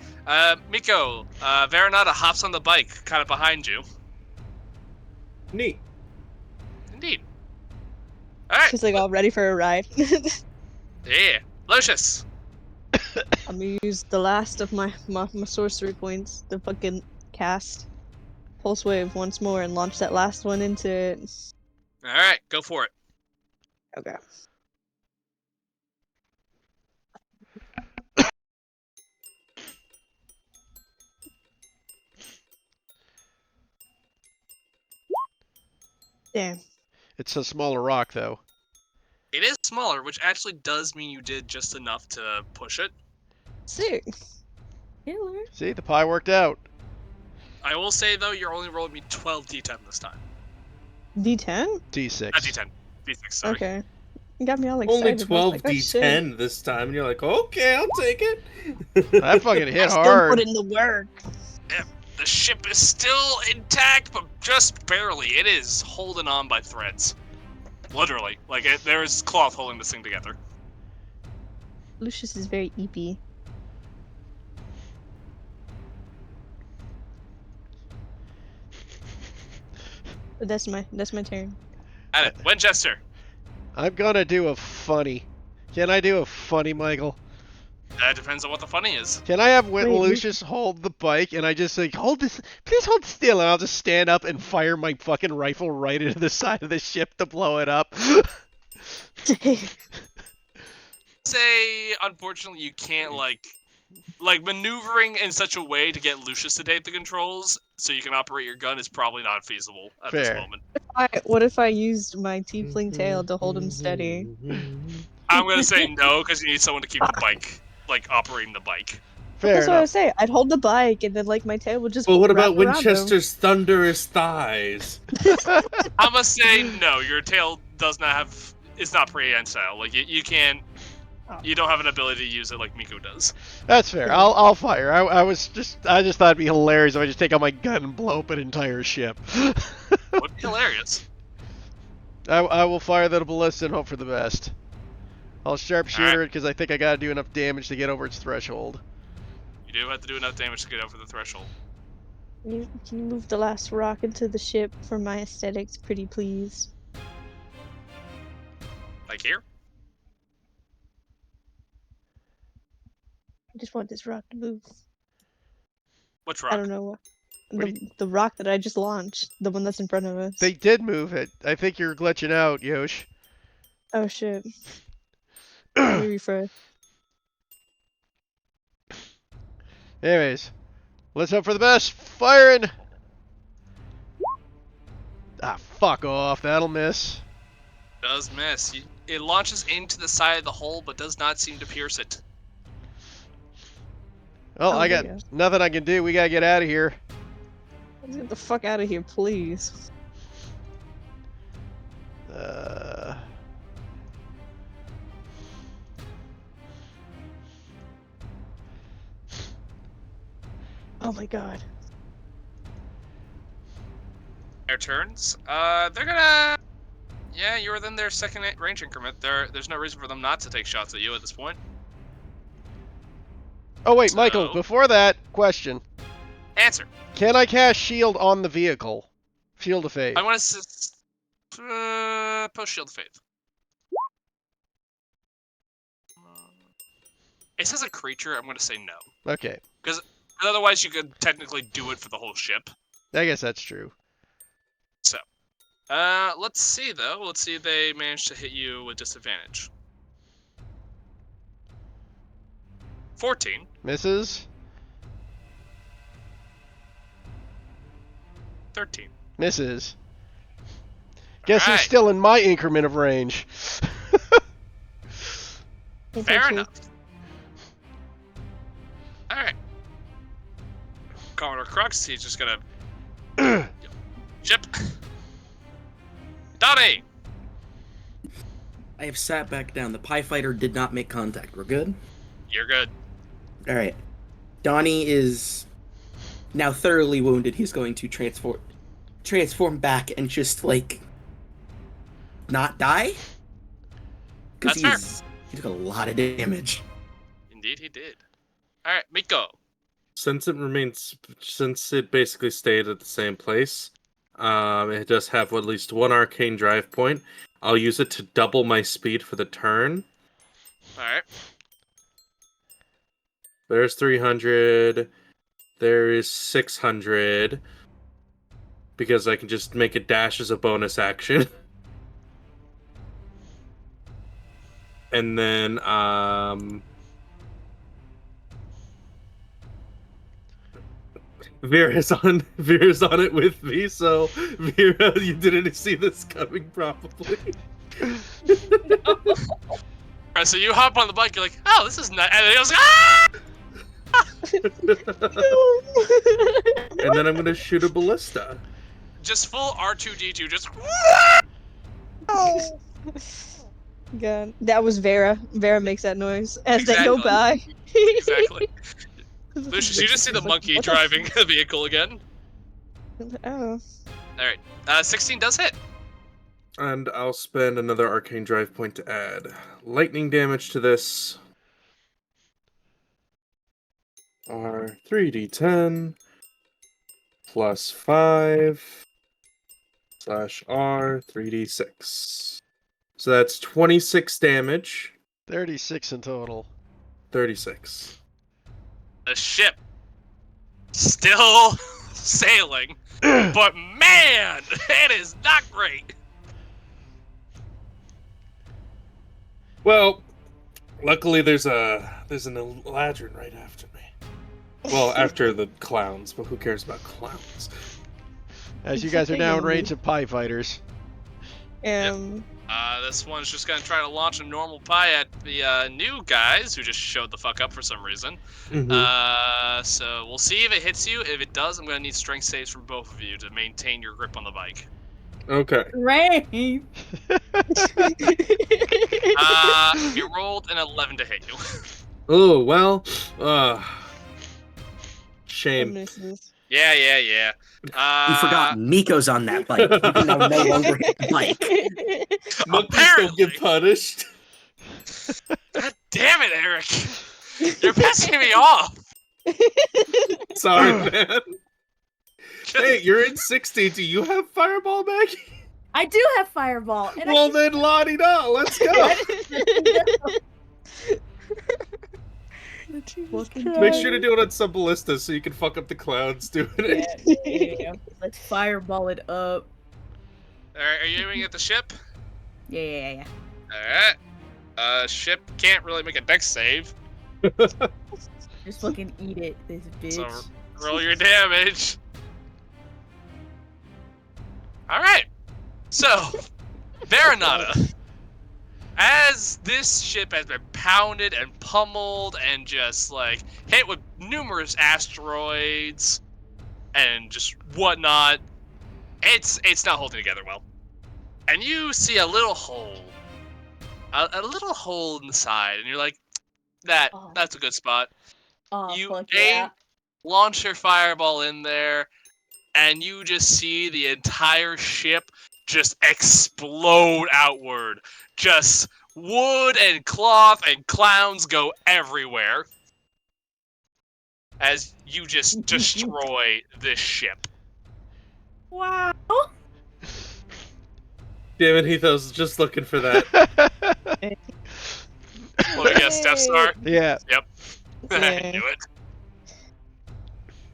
Miko, Veronata hops on the bike, kind of behind you. Neat. Indeed. Alright. She's like all ready for a ride. Yeah. Lucius. I'm gonna use the last of my sorcery points, the fucking cast Pulse Wave once more and launch that last one into it. Alright, go for it. Okay. Damn. It's a smaller rock, though. It is smaller, which actually does mean you did just enough to push it. Sick. Killer. See, the pie worked out. I will say, though, you're only rolling me 12 d10 this time. D10? D6. Not d10. d6, sorry. Okay. You got me all excited. Only I was 12 like, oh, shit. D10 this time, and you're like, okay, I'll take it. That fucking hit I still hard. put in the work. The ship is still intact, but just barely. It is holding on by threads. Literally. Like, there is cloth holding this thing together. Lucius is very eepy. But that's my turn. At it. Winchester. I'm gonna do a funny. Can I do a funny, Michael? That depends on what the funny is. Can I have Wait, Lucius hold the bike and I just like, hold this, please hold still, and I'll just stand up and fire my fucking rifle right into the side of the ship to blow it up? Say, unfortunately, you can't, like maneuvering in such a way to get Lucius to take the controls so you can operate your gun is probably not feasible at this Fair. moment. What if I used my tiefling tail to hold him steady? I'm gonna say no, because you need someone to keep the bike, like, operating the bike. Fair That's what I enough. was saying. I'd hold the bike and then like my tail would just. But what wrap about around him. Winchester's thunderous thighs? I'm gonna say no. Your tail does not have. It's not prehensile. Like you can't. You don't have an ability to use it like Miko does. That's fair. I'll fire. I just thought it'd be hilarious if I just take out my gun and blow up an entire ship. Would be hilarious. I will fire the ballista and hope for the best. I'll sharpshooter Alright. it because I think I gotta do enough damage to get over its threshold. You do have to do enough damage to get over the threshold. Can you move the last rock into the ship for my aesthetics, pretty please? Like here? I just want this rock to move. Which I rock? don't know what. What The rock that I just launched, the one that's in front of us. They did move it. I think you're glitching out, Yosh. Oh shit. Let me refresh. Anyways, let's hope for the best. Firing! Ah, fuck off. That'll miss. Does miss. It launches into the side of the hole, but does not seem to pierce it. Well, Oh, I got yeah. nothing I can do. We gotta get out of here. Let's get the fuck out of here, please. Oh my god. Their turns. They're gonna. Yeah, you're within their second range increment. There's no reason for them not to take shots at you at this point. Oh wait, Michael, So- before that, question. Answer. Can I cast shield on the vehicle? Shield of Faith. I want to post Shield of Faith. It says a creature. I'm going to say no. Okay. Because otherwise you could technically do it for the whole ship. I guess that's true. So, let's see though. Let's see if they manage to hit you with disadvantage. 14. Misses. 13. Misses. Guess who's Alright. still in my increment of range? Fair enough. Alright. Commodore Crux, he's just gonna... Ship. Donnie! I have sat back down. The pie fighter did not make contact. We're good? You're good. All right. Donnie is now thoroughly wounded. He's going to transform back and just like not die. Because That's he took a lot of damage. Indeed he did. Alright, Miko. Since it basically stayed at the same place, it does have at least one arcane drive point. I'll use it to double my speed for the turn. Alright. There's 300. There is 600. Because I can just make a dash as a bonus action. And then, Vera's on it with me, so Vera, you didn't see this coming probably. Alright, so you hop on the bike, you're like, oh, this is nice. And then I was like, ah! And then I'm gonna shoot a ballista. Just full R2D2, just. Oh. God, that was Vera. Vera makes that noise as they go by. Exactly. Lucius, you just see the monkey What the driving the vehicle again. Oh. Alright, 16 does hit. And I'll spend another arcane drive point to add lightning damage to this. Are 3d10 plus 5 / R 3d6. So that's 26 damage. 36 in total. 36. The ship still sailing, but man, it is not great. Well, luckily there's an Eladrin right after me. Well, after the clowns, but who cares about clowns? As you guys are now in range of pie fighters. This one's just gonna try to launch a normal pie at the new guys who just showed the fuck up for some reason. Mhm. So we'll see if it hits you. If it does, I'm gonna need strength saves from both of you to maintain your grip on the bike. Okay. Right. You rolled an 11 to hit you. Oh, well, shame. Yeah. You forgot Miko's on that bike. You can now no longer hit the bike. Monkeys don't Apparently. get punished. God damn it, Eric! You're pissing me off. Sorry, man. Hey, you're in 60. Do you have Fireball, Maggie? I do have Fireball. And Well, then, la-di-da, let's go. Make sure to do it on some ballista so you can fuck up the clouds doing it. Let's Fireball it up. Alright, are you aiming at the ship? Yeah. Alright. Ship can't really make a dex save, Just fucking eat it, this bitch. so roll your damage. Alright. So, Veranata. As this ship has been pounded and pummeled and just like hit with numerous asteroids and just whatnot, it's not holding together well. And you see a little hole, a little hole in the side, and you're like, that's a good spot. Oh, you fuck aim, yeah. launch your fireball in there, and you just see the entire ship just explode outward. Just wood and cloth and clowns go everywhere as you just destroy this ship. Wow. Damn it, Ethos was just looking for that. What do you guess, Death Star? Yeah. I Yeah. knew it.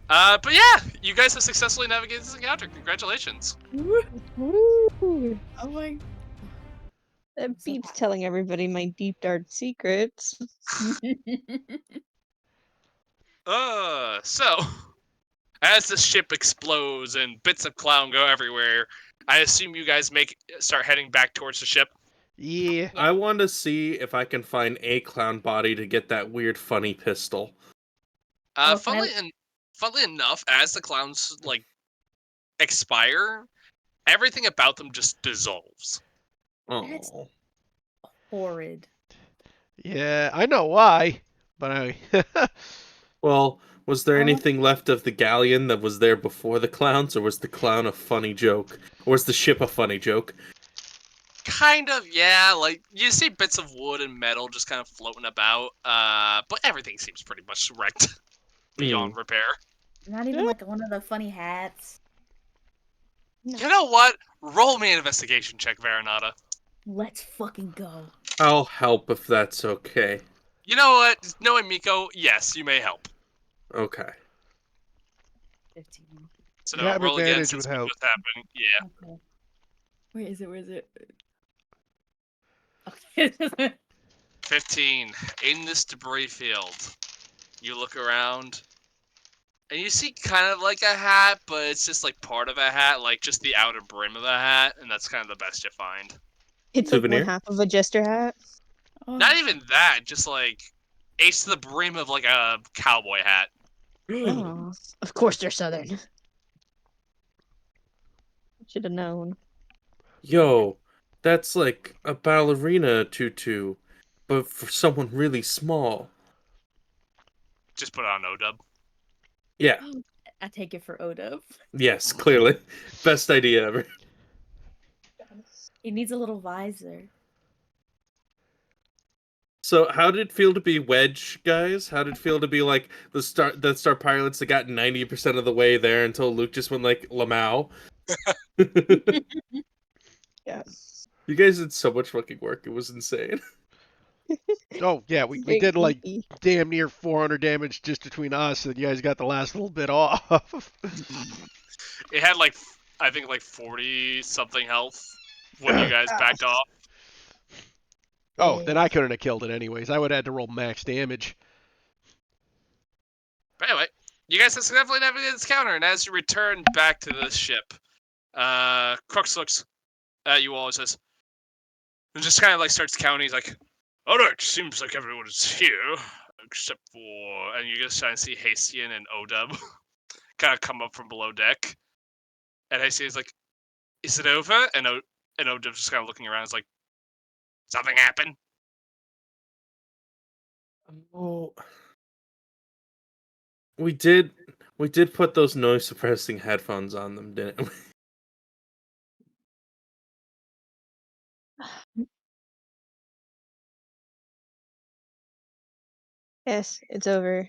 But yeah, you guys have successfully navigated this encounter. Congratulations. Woo. Oh my. That beats telling everybody my deep dark secrets. So, as the ship explodes and bits of clown go everywhere, I assume you guys start heading back towards the ship. Yeah. I want to see if I can find a clown body to get that weird, funny pistol. Well, can Funnily enough, as the clowns like expire, everything about them just dissolves. That's- Oh, Horrid. Yeah, I know why, but I. well, was there Oh. anything left of the galleon that was there before the clowns, or was the clown a funny joke, or was the ship a funny joke? Kind of, yeah. Like you see bits of wood and metal just kind of floating about, but everything seems pretty much wrecked beyond repair. Not even like one of the funny hats. You know what? Roll me an investigation check, Veronata. Let's fucking go. I'll help if that's okay. You know what? Knowing Miko, yes, you may help. Okay. 15. So You have roll again advantage since with help. Miko's happening. Yeah. Okay. Where is it? Okay. 15. In this debris field, you look around, and you see kind of like a hat, but it's just like part of a hat, like just the outer brim of the hat, and that's kind of the best you find. It's like Souvenir? one half of a jester hat. Oh, Not even that, just like ace to the brim of like a cowboy hat. Oh, of course they're southern. Should have known. Yo, that's like a ballerina tutu, but for someone really small. Just put it on ODub. Yeah, I take it for Odub. yes, clearly. Best idea ever. He needs a little visor. So, how did it feel to be Wedge, guys? How did it feel to be like the Star pilots that got 90% of the way there until Luke just went like Lamau? Yeah. You guys did so much fucking work. It was insane. Oh yeah, we Very did like geeky. damn near 400 damage just between us, and you guys got the last little bit off. It had like, I think like 40 something health when you guys backed off. Oh, then I couldn't have killed it anyways. I would have had to roll max damage. But anyway, you guys have successfully navigated this counter, and as you return back to the ship, Crux looks at you all and says, and just kind of like starts counting. He's like, alright, seems like everyone is here, except for, and you just try to see Hastian and Odub kind of come up from below deck. And Hastian's like, is it over? And Odub's just kind of looking around. It's like, something happened? Oh, we did put those noise suppressing headphones on them, didn't we? Yes, it's over.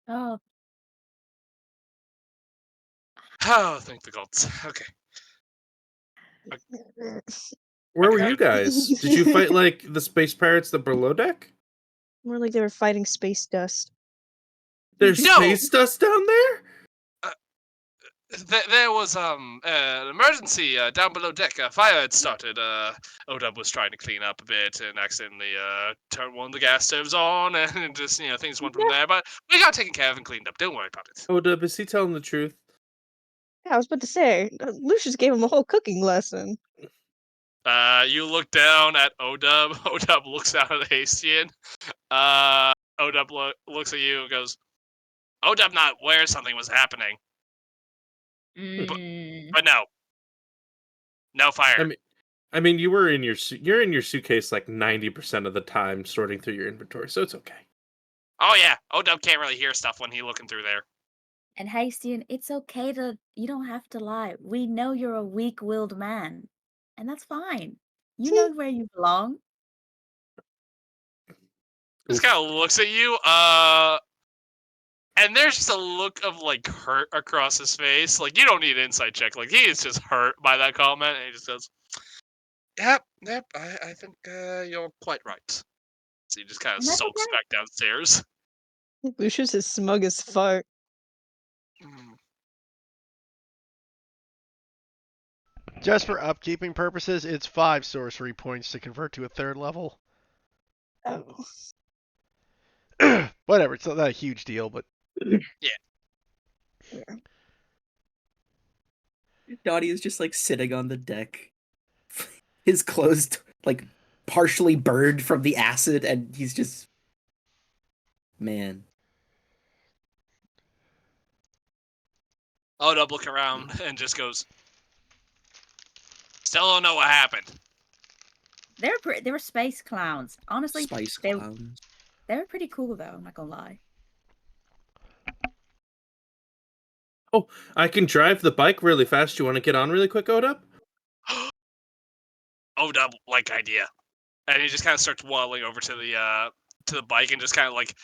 Oh, Oh, thank the gods. Okay. Where were Okay. you guys? Did you fight like the space pirates that below deck? More like they were fighting space dust. There's No! space dust down there? There was an emergency down below deck. A fire had started. Odub was trying to clean up a bit and accidentally turned one of the gas stoves on, and just things went from there. But we got taken care of and cleaned up. Don't worry about it. Odub, is he telling the truth? Yeah, I was about to say, Lucius gave him a whole cooking lesson. You look down at Odub. Odub looks down at Hastian. Odub looks at you and goes, Odub not aware something was happening. But no fire. I mean, you were in you're in your suitcase like 90% of the time, sorting through your inventory, so it's okay. Oh yeah, Odub can't really hear stuff when he's looking through there. And Hastian, it's okay to, you don't have to lie. We know you're a weak-willed man, and that's fine. You know where you belong. Just kind of looks at you, and there's just a look of like hurt across his face. Like you don't need an insight check. Like he is just hurt by that comment, and he just goes, "Yep, I think you're quite right." So he just kind of And that's sulks okay. back downstairs. Lucius is smug as fuck. Mm. Just for upkeeping purposes, it's 5 sorcery points to convert to a 3rd level. Oh. Whatever, it's not that a huge deal, but Dottie is just like sitting on the deck, his clothes like partially burned from the acid, and he's just, man. Odub look around and just goes, "Still don't know what happened." They were space clowns. Honestly, Spice they clowns. they were pretty cool though. I'm not gonna lie. I can drive the bike really fast. You want to get on really quick, Odub? Odub, like idea, and he just kind of starts waddling over to the bike and just kind of like.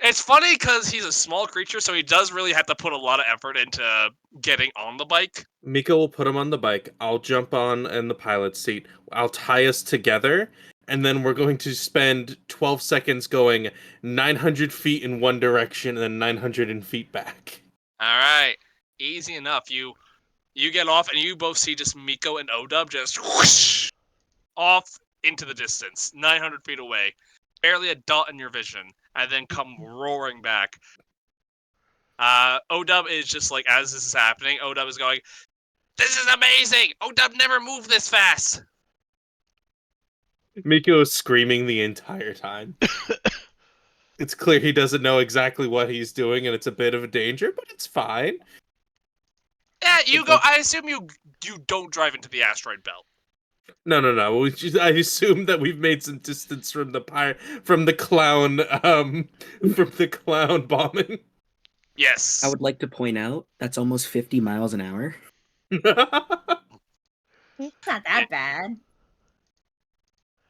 It's funny because he's a small creature, so he does really have to put a lot of effort into getting on the bike. Miko will put him on the bike. I'll jump on in the pilot's seat. I'll tie us together, and then we're going to spend 12 seconds going 900 feet in one direction and then 900 feet back. All right, easy enough. You get off, and you both see just Miko and Odub just whoosh off into the distance, 900 feet away, barely a dot in your vision, and then come roaring back. Odub is just like, as this is happening, Odub is going, "This is amazing! Odub never moved this fast!" Miko is screaming the entire time. It's clear he doesn't know exactly what he's doing, and it's a bit of a danger, but it's fine. Yeah, you go. I assume you don't drive into the asteroid belt. No. I assume that we've made some distance from the clown, from the clown bombing. Yes. I would like to point out that's almost 50 miles an hour. It's not that bad.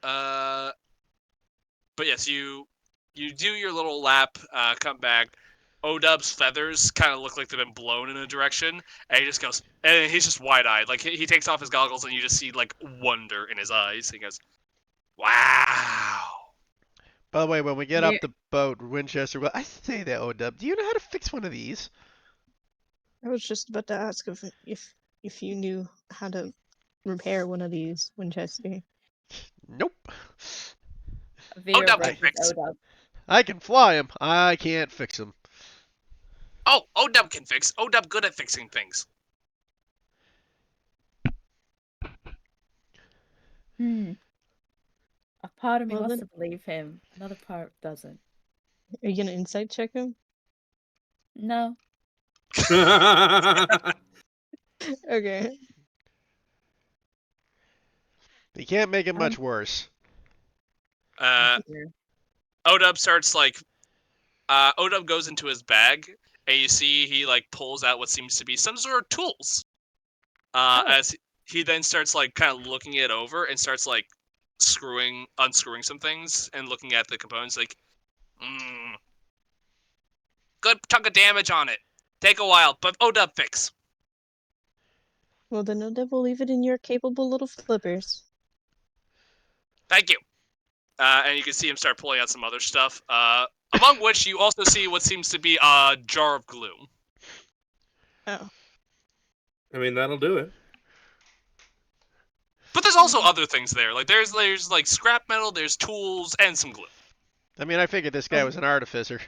But yes, you do your little lap, come back. Odub's feathers kind of look like they've been blown in a direction, and he just goes, and he's just wide-eyed. Like he takes off his goggles, and you just see like wonder in his eyes. He goes, "Wow." by the way, when we get up the boat, Winchester, well, I say that, Odub, do you know how to fix one of these? I was just about to ask if you knew how to repair one of these, Winchester. Nope. Vera Odub versus fix. Odub. I can fly them. I can't fix them. Oh, Odub can fix. Odub good at fixing things. A part of me Well, wants then- to believe him. Another part doesn't. Are you gonna insight check him? No. Okay. You can't make it much worse. Odub starts like, Odub goes into his bag, and you see he like pulls out what seems to be some sort of tools. As he then starts like kind of looking it over and starts like unscrewing some things and looking at the components like, good chunk of damage on it. Take a while, but Odub fix. Well, then Odub will leave it in your capable little flippers. Thank you. And you can see him start pulling out some other stuff. Among which you also see what seems to be a jar of glue. Oh. I mean, that'll do it. But there's also other things there. Like there's like scrap metal, there's tools, and some glue. I mean, I figured this guy was an artificer.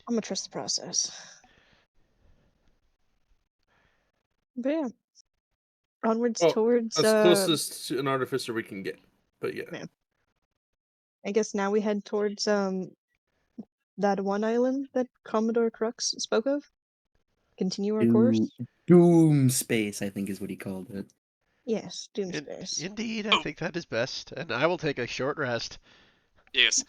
I'm gonna trust the process. But yeah. Onwards Well, towards As closest to an artificer we can get. But yeah. Man. I guess now we head towards that one island that Commodore Crux spoke of. Continue our course. Doom space, I think is what he called it. Yes, Doom space. Indeed, I think that is best, and I will take a short rest. Yes.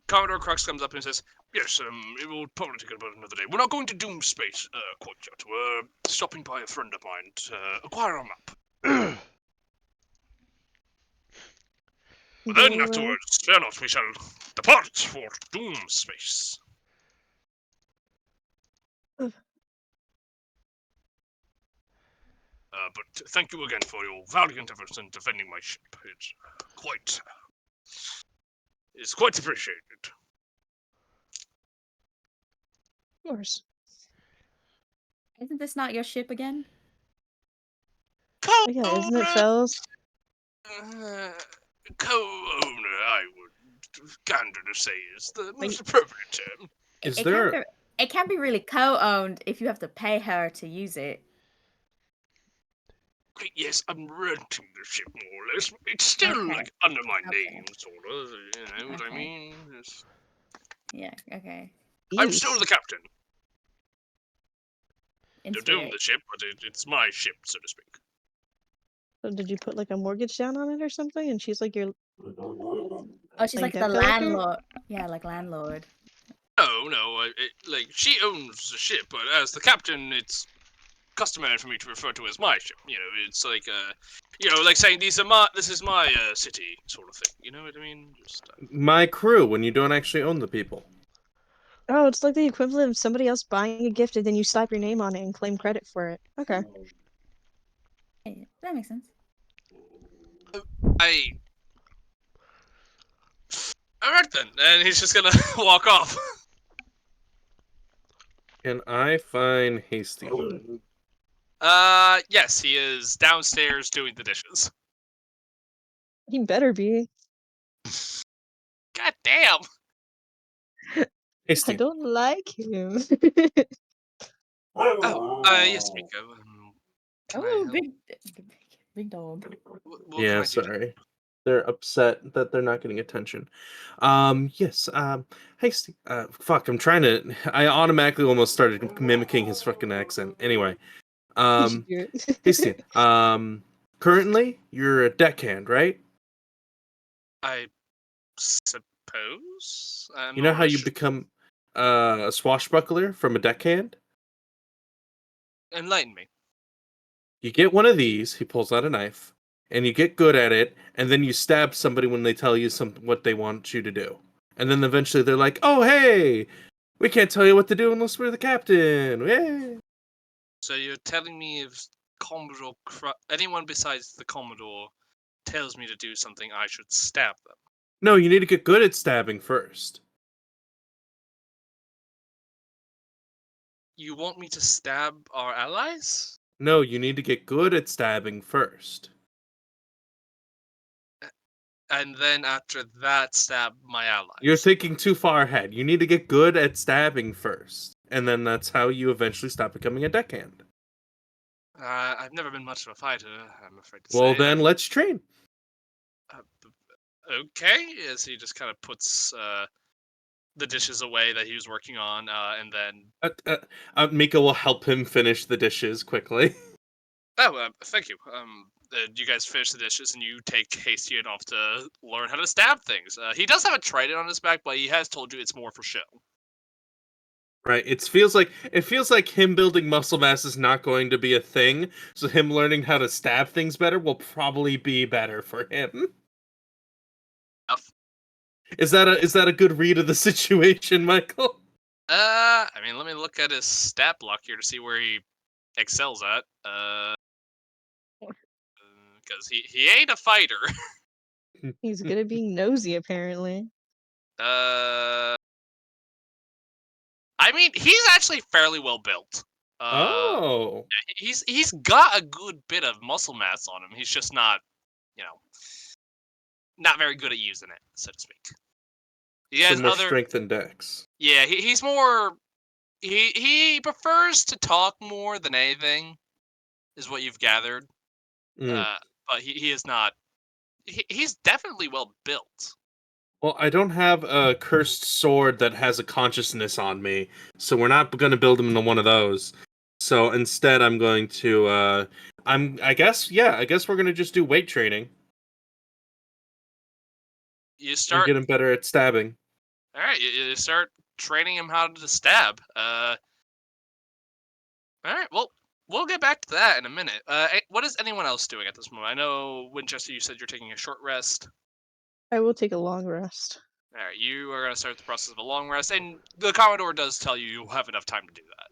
Commodore Crux comes up and says, Yes, we'll probably take it about another day. We're not going to Doom Space quite yet. We're stopping by a friend of mine to acquire a map. But then Very well. afterwards, fear not, we shall depart for Doom Space. But thank you again for your valiant efforts in defending my ship. It's quite appreciated. Of course. Isn't this not your ship again? Oh, yeah, isn't it Fells? Co-owner, I would gander to say, is the most appropriate term. Is It there? can't be, it can't be really co-owned if you have to pay her to use it. Yes, I'm renting the ship more or less. It's still Okay. like under my Okay. name, sort of. You know what I Okay. mean? It's- Yeah, okay. I'm still the captain. In To doom spirit. the ship, but it's my ship, so to speak. So did you put like a mortgage down on it or something? And she's like your Oh, she's like like the debt collector? landlord. Yeah, like landlord. No, like she owns the ship, but as the captain, it's customary for me to refer to as my ship. You know, it's like like saying this is my city, sort of thing. You know what I mean? Just My crew, when you don't actually own the people. Oh, it's like the equivalent of somebody else buying a gift and then you slap your name on it and claim credit for it. Okay. Hey, that makes sense. Alright then, and he's just gonna walk off. Can I find Hasty? Yes, he is downstairs doing the dishes. He better be. God damn! I Hasty. don't like him. Oh, yes, Miko. Can I Oh, help? big dog. What can Yeah, I do? sorry. They're upset that they're not getting attention. Yes, Hasty. Fuck, I automatically almost started mimicking his fucking accent. Anyway, You should do it. Hasty, currently you're a deckhand, right? I suppose? I'm You know not how really you sure. become a swashbuckler from a deckhand? Enlighten me. You get one of these, he pulls out a knife, and you get good at it, and then you stab somebody when they tell you what they want you to do. And then eventually they're like, "Oh, hey, we can't tell you what to do unless we're the captain." Yay. So you're telling me if anyone besides the Commodore tells me to do something, I should stab them? No, you need to get good at stabbing first. You want me to stab our allies? No, you need to get good at stabbing first. And then after that, stab my allies? You're thinking too far ahead. You need to get good at stabbing first. And then that's how you eventually stop becoming a deckhand. I've never been much of a fighter, I'm afraid to Well, say. then let's train. Okay, as he just kind of puts the dishes away that he was working on, and then... Mika will help him finish the dishes quickly. Oh, thank you. You guys finish the dishes, and you take Hastian off to learn how to stab things. He does have a trident on his back, but he has told you it's more for show. Right. It feels like him building muscle mass is not going to be a thing. So him learning how to stab things better will probably be better for him. Is that a good read of the situation, Michael? I mean, let me look at his stat block here to see where he excels at. Because he ain't a fighter. He's good at being nosy, apparently. I mean, he's actually fairly well built. Oh. He's got a good bit of muscle mass on him. He's just not, not very good at using it, so to speak. He has more strength than dex. Yeah, he's more. He prefers to talk more than anything, is what you've gathered. But he is not. He's definitely well built. Well, I don't have a cursed sword that has a consciousness on me, so we're not going to build him into one of those. So instead, I'm going to. I guess we're going to just do weight training. You start and get him better at stabbing. All right, you start training him how to stab. All right, well, we'll get back to that in a minute. What is anyone else doing at this moment? I know, Winchester, you said you're taking a short rest. I will take a long rest. All right, you are going to start the process of a long rest, and the Commodore does tell you you'll have enough time to do that.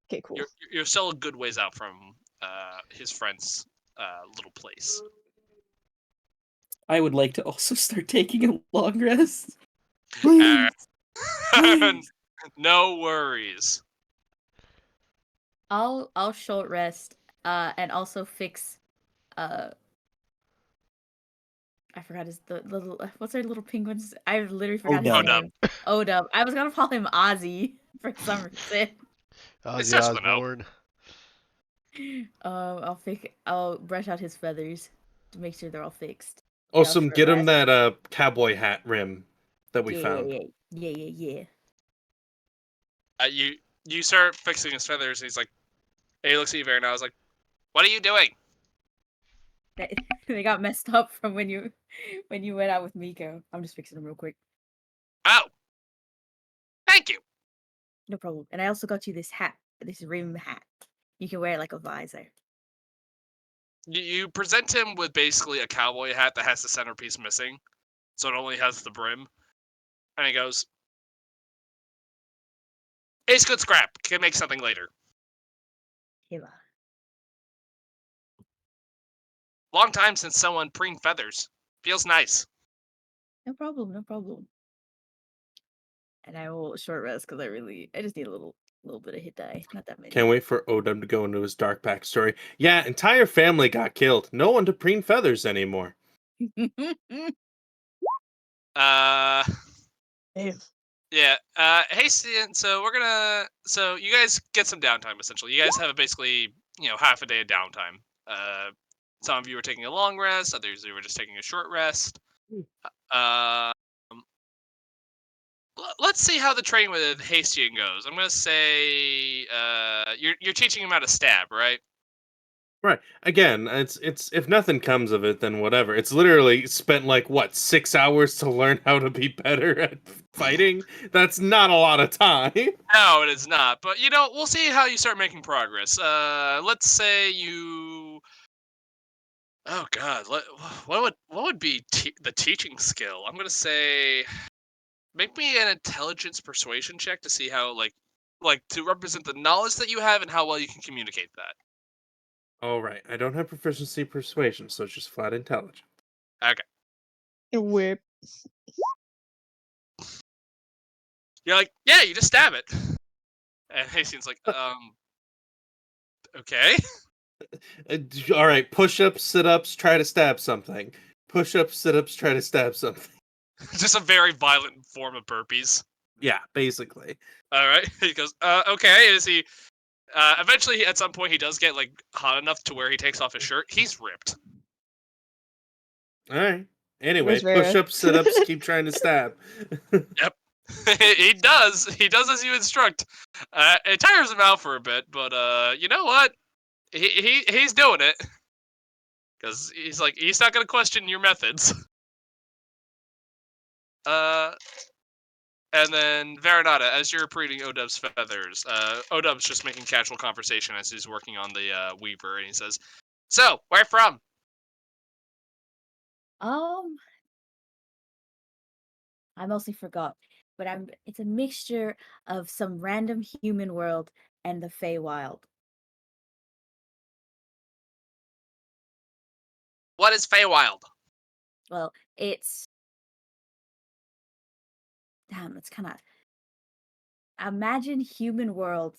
Okay, cool. You're still a good ways out from his friend's little place. I would like to also start taking a long rest. Alright. Please. No worries. I'll short rest, and also fix, I forgot his the little what's our little penguins? I literally forgot his Odub. name. Odub. I was gonna call him Ozzy for some reason. Ozzy starts with an O. Osbourne. I'll brush out his feathers to make sure they're all fixed. Also, short get him rest. that cowboy hat rim that we found. Yeah. You start fixing his feathers, and he's like, and he looks at you very now. I was like, "What are you doing?" They got messed up from when you went out with Miko. I'm just fixing them real quick. Oh, thank you. No problem. And I also got you this hat, this rim hat. You can wear it like a visor. You present him with basically a cowboy hat that has the centerpiece missing, so it only has the brim, and he goes, "It's good scrap. Can make something later. Killer. Long time since someone preened feathers. Feels nice." No problem. And I will short rest because I just need a little bit of hit die. Not that many. Can't wait for Odom to go into his dark backstory. Yeah, entire family got killed. No one to preen feathers anymore. Damn. Yeah. Hey, Stian. So you guys get some downtime. Essentially, you guys have basically half a day of downtime. Some of you are taking a long rest. Others were just taking a short rest. Let's see how the training with Hastian goes. I'm gonna say you're teaching him how to stab, right? Right. Again, it's if nothing comes of it, then whatever. It's literally spent like what 6 hours to learn how to be better at fighting. That's not a lot of time. No, it is not. But we'll see how you start making progress. Let's say you. Oh God, what would be the teaching skill? I'm gonna say, make me an intelligence persuasion check to see how like to represent the knowledge that you have and how well you can communicate that. All right. I don't have proficiency persuasion, so it's just flat intelligence. Okay. Whip. You're like, yeah, you just stab it. And Hastian's like, okay. All right. Push-ups, sit-ups, try to stab something. Push-ups, sit-ups, try to stab something. Just a very violent form of burpees. Yeah, basically. All right. He goes, okay. Is he? Eventually, at some point, he does get like hot enough to where he takes off his shirt. He's ripped. All right. Anyway, Where's Vera? push-ups, sit-ups, keep trying to stab. Yep. He does. He does as you instruct. It tires him out for a bit, but you know what? He's doing it because he's like he's not gonna question your methods. And then Veronata, as you're preening Odub's feathers, Odub's just making casual conversation as he's working on the weaver, and he says, "So, where from?" I mostly forgot, but it's a mixture of some random human world and the Feywild. What is Feywild? Well, it's kind of imagine human world,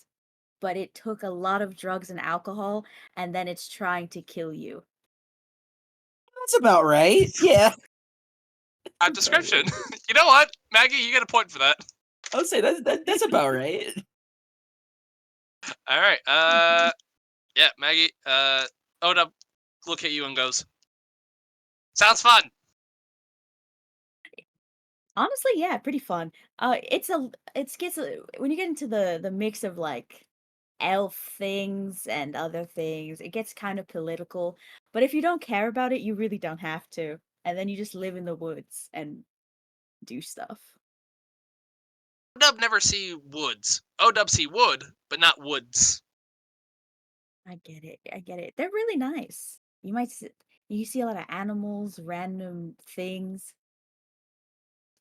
but it took a lot of drugs and alcohol, and then it's trying to kill you. That's about right. Yeah. Description. You know what, Maggie, you get a point for that. I would say that's about right. All right. Yeah, Maggie. Odub look at you and goes, "Sounds fun." Honestly, yeah, pretty fun. When you get into the mix of like elf things and other things, it gets kind of political. But if you don't care about it, you really don't have to. And then you just live in the woods and do stuff. OW never see woods. OW see wood, but not woods. I get it. I get it. They're really nice. You see a lot of animals, random things.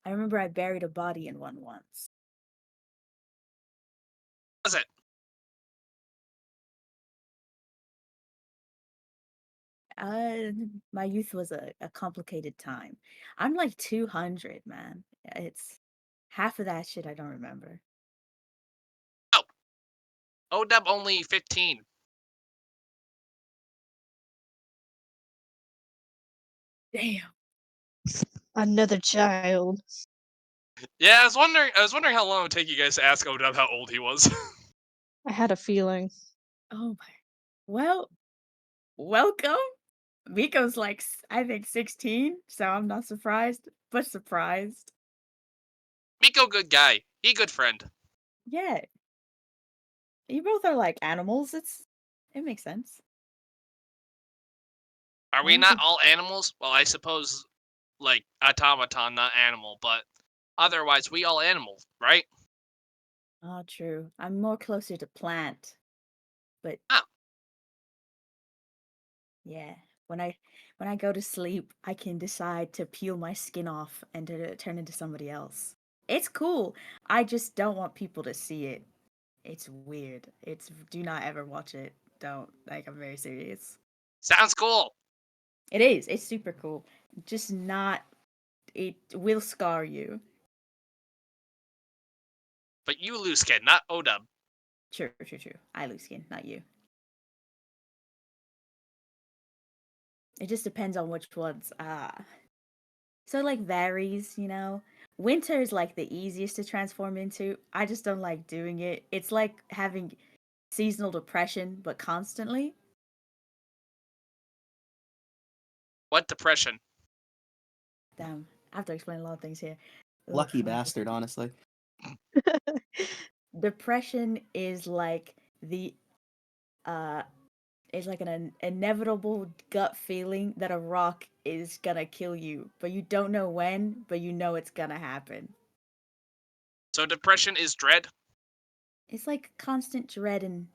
I remember I buried a body in one once. That's it. My youth was a complicated time. I'm like 200, man. It's half of that shit I don't remember. OW only 15. Damn. Another child. Yeah, I was wondering how long it would take you guys to ask OW how old he was. I had a feeling. Oh my. Well, welcome. Miko's like I think 16, so I'm not surprised, but surprised. Miko, good guy. He good friend. Yeah. You both are like animals. It makes sense. Are we One not could- all animals? Well, I suppose, like, automaton, not animal, but otherwise we all animals, right? Oh, true. I'm more closer to plant. But Oh. yeah, when I go to sleep, I can decide to peel my skin off and to turn into somebody else. It's cool. I just don't want people to see it. It's weird. Do not ever watch it. Don't. Like, I'm very serious. Sounds cool. It is. It's super cool. Just not. It will scar you. But you lose skin, not OW. True. I lose skin, not you. It just depends on which ones. So like varies, you know. Winter is like the easiest to transform into. I just don't like doing it. It's like having seasonal depression, but constantly. What depression? Damn, I have to explain a lot of things here. Lucky Ugh. bastard, honestly. Depression is like the it's like an inevitable gut feeling that a rock is gonna kill you, but you don't know when, but you know it's gonna happen. So depression is dread? It's like constant dread and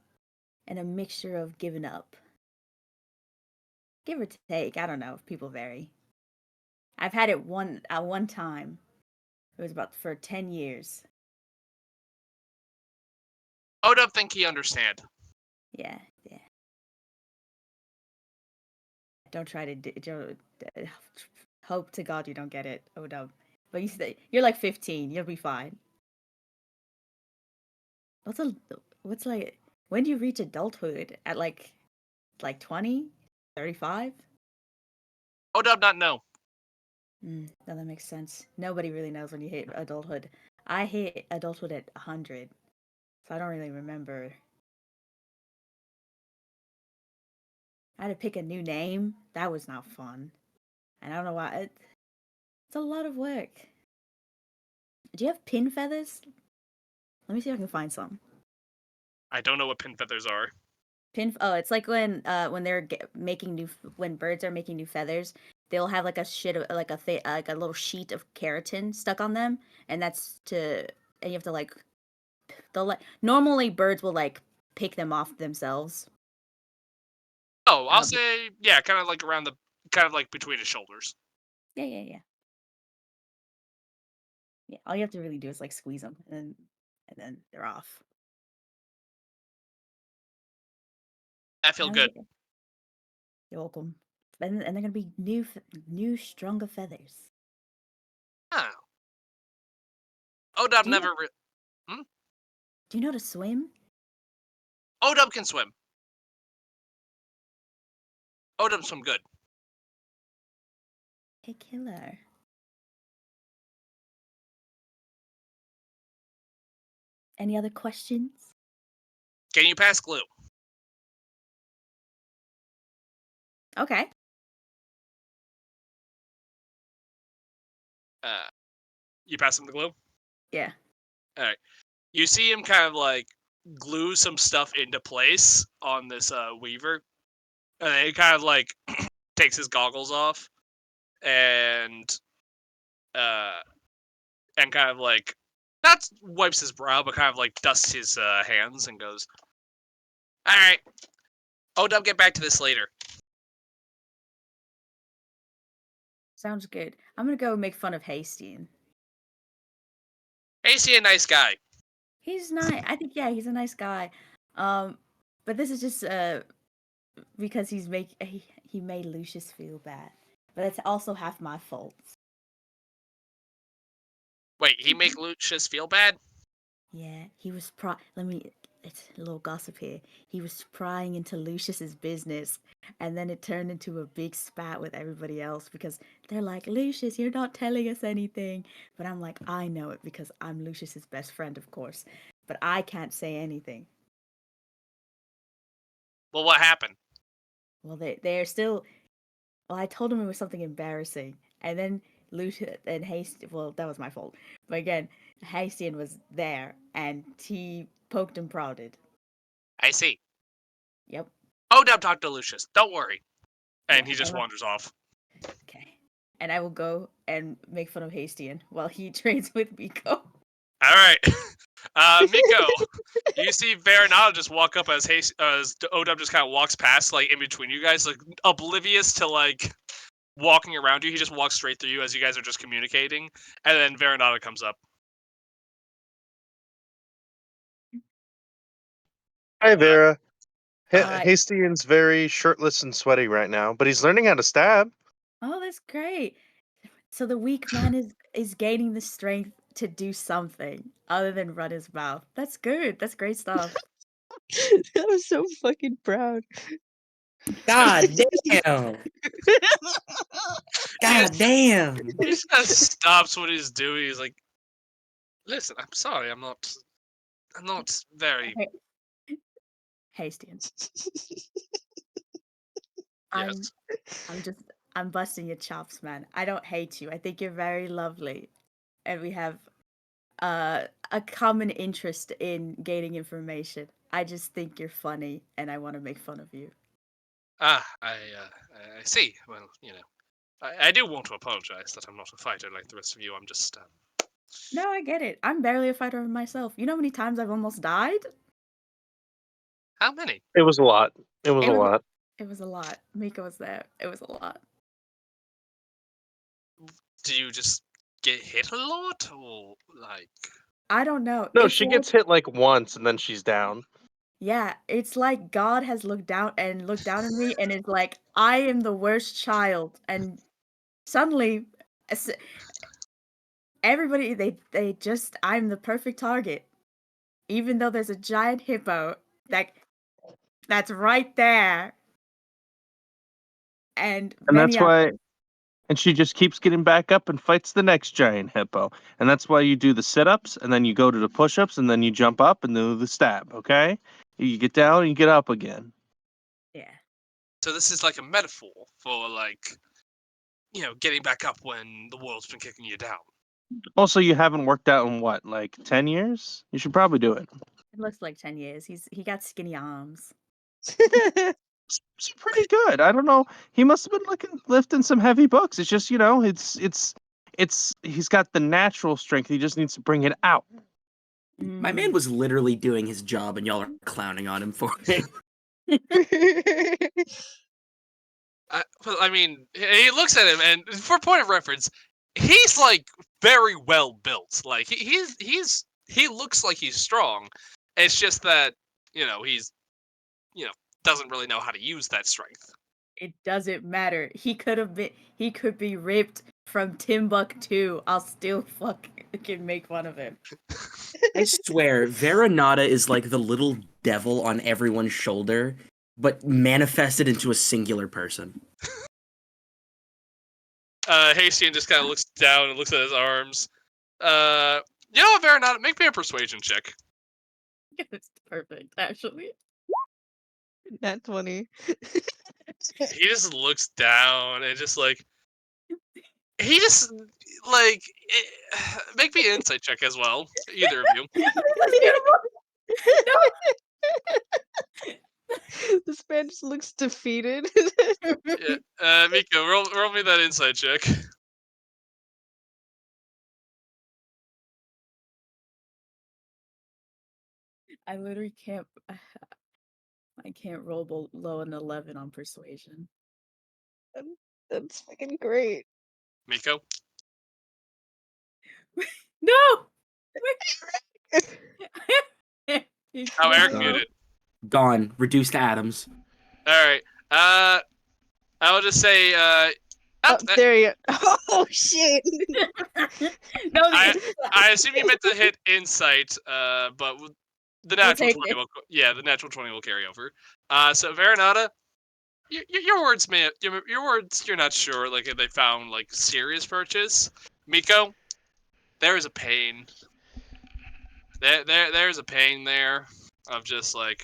a mixture of giving up. Give or take, I don't know. People vary. I've had it one time. It was about for 10 years. OW think he understand. Yeah. Don't try to hope to God you don't get it. Oh no. But you're like 15. You'll be fine. What's like when do you reach adulthood? At like 20? 35? OW not know. No, that makes sense. Nobody really knows when you hit adulthood. I hit adulthood at 100, so I don't really remember. I had to pick a new name. That was not fun. And I don't know why. It's a lot of work. Do you have pin feathers? Let me see if I can find some. I don't know what pin feathers are. Oh, it's like when they're making when birds are making new feathers, they'll have like a like a little sheet of keratin stuck on them, and and you have to like normally birds will like pick them off themselves. Oh, I'll Um, say, yeah, kind of like between his shoulders. Yeah. All you have to really do is like squeeze them, and then they're off. I feel good. You're welcome. And they're gonna be new, stronger feathers. Oh. OW Do you never. Do you know how to swim? OW can swim. OW swim good. Hey, killer. Any other questions? Can you pass glue? Okay. You pass him the glue? Yeah. Alright. You see him kind of like glue some stuff into place on this weaver. And then he kind of like takes his goggles off and kind of like That wipes his brow, but kind of like dusts his hands and goes, "All right, Odub, get back to this later." Sounds good. I'm gonna go make fun of Hastien. Hasty, a nice guy. He's nice. I think he's a nice guy. But this is just because he made Lucius feel bad. But it's also half my fault. Wait, he make Lucius feel bad? Yeah, he was it's a little gossip here. He was prying into Lucius's business, and then it turned into a big spat with everybody else because they're like, Lucius, you're not telling us anything. But I'm like, I know it because I'm Lucius's best friend, of course. But I can't say anything. Well, what happened? Well, they're still. Well, I told him it was something embarrassing, and then Lucius and well, that was my fault. But again, Hastien was there, and he poked and prodded. I see. Yep. Odub, talk to Lucius. Don't worry. And Yeah, he just wanders off. Okay. And I will go and make fun of Hastien while he trains with Miko. All right. Miko, you see Veronata just walk up as Odub just kind of walks past, like, in between you guys, like, oblivious to, like, walking around you. He just walks straight through you as you guys are just communicating, and then Veronata comes up. Hi, Vera. Hi. Hastian's very shirtless and sweaty right now, but he's learning how to stab. Oh, that's great. So the weak man is gaining the strength to do something other than run his mouth. That's good. That's great stuff. I'm so fucking proud. God damn! God damn! He just kind of stops what he's doing. He's like, "Listen, I'm sorry. I'm not very." Hastien. Yes. I'm busting your chops, man. I don't hate you. I think you're very lovely. And we have a common interest in gaining information. I just think you're funny and I want to make fun of you. I see. Well, I do want to apologize that I'm not a fighter like the rest of you. I'm just. No, I get it. I'm barely a fighter myself. You know how many times I've almost died? How many? It was a lot. It was a lot. It was a lot. Mika was there. It was a lot. Do you just get hit a lot, or like? I don't know. No, It's she like- gets hit like once and then she's down. Yeah, it's like God has looked down on me and is like, I am the worst child. And suddenly, everybody, they just, I'm the perfect target. Even though there's a giant hippo that's right there. And that's why, and she just keeps getting back up and fights the next giant hippo. And that's why you do the sit-ups, and then you go to the push-ups, and then you jump up and do the stab, okay? You get down and you get up again. Yeah. So this is like a metaphor for like, getting back up when the world's been kicking you down. Also, you haven't worked out in what, like 10 years? You should probably do it. It looks like 10 years. He got skinny arms. It's pretty good. I don't know. He must have been lifting some heavy books. It's just, it's he's got the natural strength. He just needs to bring it out. My man was literally doing his job, and y'all are clowning on him for it. Well, I mean, he looks at him, and for point of reference, he's like very well built. Like he looks like he's strong. It's just that he's doesn't really know how to use that strength. It doesn't matter. He could be ripped from Timbuktu. I'll still fucking make fun of him. I swear, Veronata is like the little devil on everyone's shoulder, but manifested into a singular person. Hastien just kind of looks down and looks at his arms. Veronata, make me a persuasion check. It's perfect, actually. Nat 20. He just looks down and just like he just like make me an insight check as well, either of you. This man just looks defeated. Yeah. Miko, roll me that insight check. I literally can't. I can't roll below an 11 on persuasion. That's fucking great. Miko? No. Oh, Eric No. muted. Gone. Reduced to atoms. Alright. I'll just say, Oh, there you go. Oh shit. No, I assume you meant to hit insight, but the natural take 20 it. will, the natural 20 will carry over. So Veronata, your words your words you're not sure, like if they found like serious purchase. Miko, there is a pain. There's a pain there of just like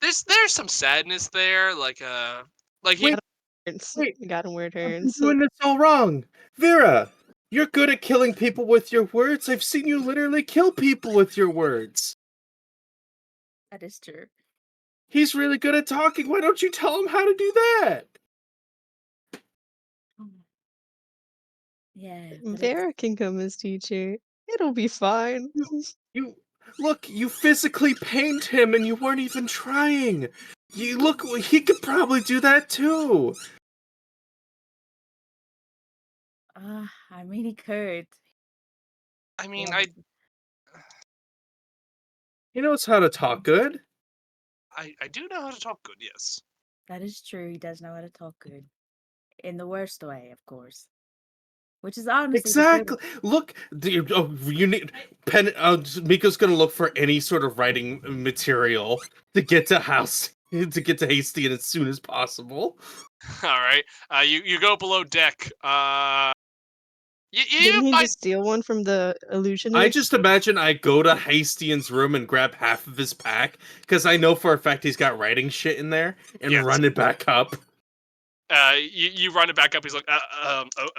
there's some sadness there, like he. Wait. You got him weird I'm turns. doing this all wrong. Vera, you're good at killing people with your words. I've seen you literally kill people with your words. that is true. He's really good at talking. Why don't you tell him how to do that? Yeah. but it's- Vera can come as teacher. It'll be fine. You look, you physically pained him and you weren't even trying. You look, he could probably do that too. I mean, he could. I mean, Yeah. He knows how to talk good. I do know how to talk good, yes. That is true. He does know how to talk good. In the worst way, of course. Which is honestly the good Exactly. Look, you need pen. Miko's gonna look for any sort of writing material to get to Hastian as soon as possible. All right. You go below deck. Didn't he might- just steal one from the illusionist? I just imagine I go to Hastian's room and grab half of his pack because I know for a fact he's got writing shit in there and Yes. run it back up. You run it back up. He's like,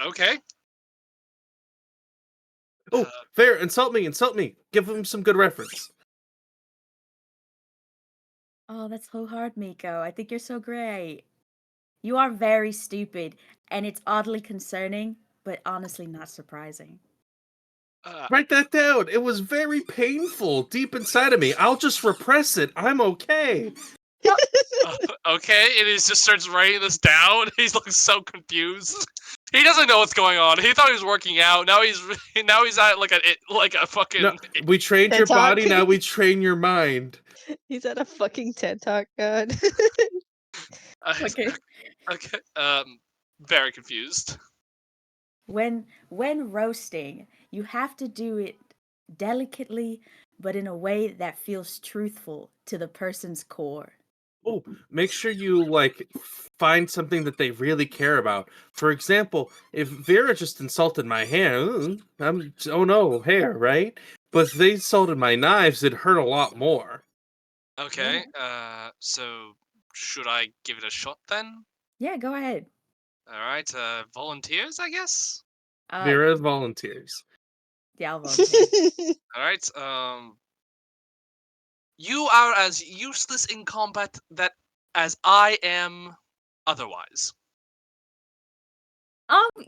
okay. Oh, fair. Insult me. Give him some good reference. Oh, that's so hard, Miko. I think you're so great. You are very stupid, and it's oddly concerning, but honestly not surprising. Write that down. It was very painful deep inside of me. I'll just repress it. I'm okay. Okay, and he just starts writing this down. He's like so confused. He doesn't know what's going on. He thought he was working out. Now he's at like a fucking. No, we trained TED your Talk. body. Now we train your mind. He's at a fucking TED Talk, God. Okay. Okay. Very confused. When roasting, you have to do it delicately, but in a way that feels truthful to the person's core. Oh, make sure you find something that they really care about. For example, if Vera just insulted my hair, oh no, hair, right? But if they insulted my knives, it hurt a lot more. Okay. So should I give it a shot then? Yeah, go ahead. All right. Volunteers, I guess. Vera volunteers. Yeah, I'll volunteer. All right. You are as useless in combat as I am otherwise.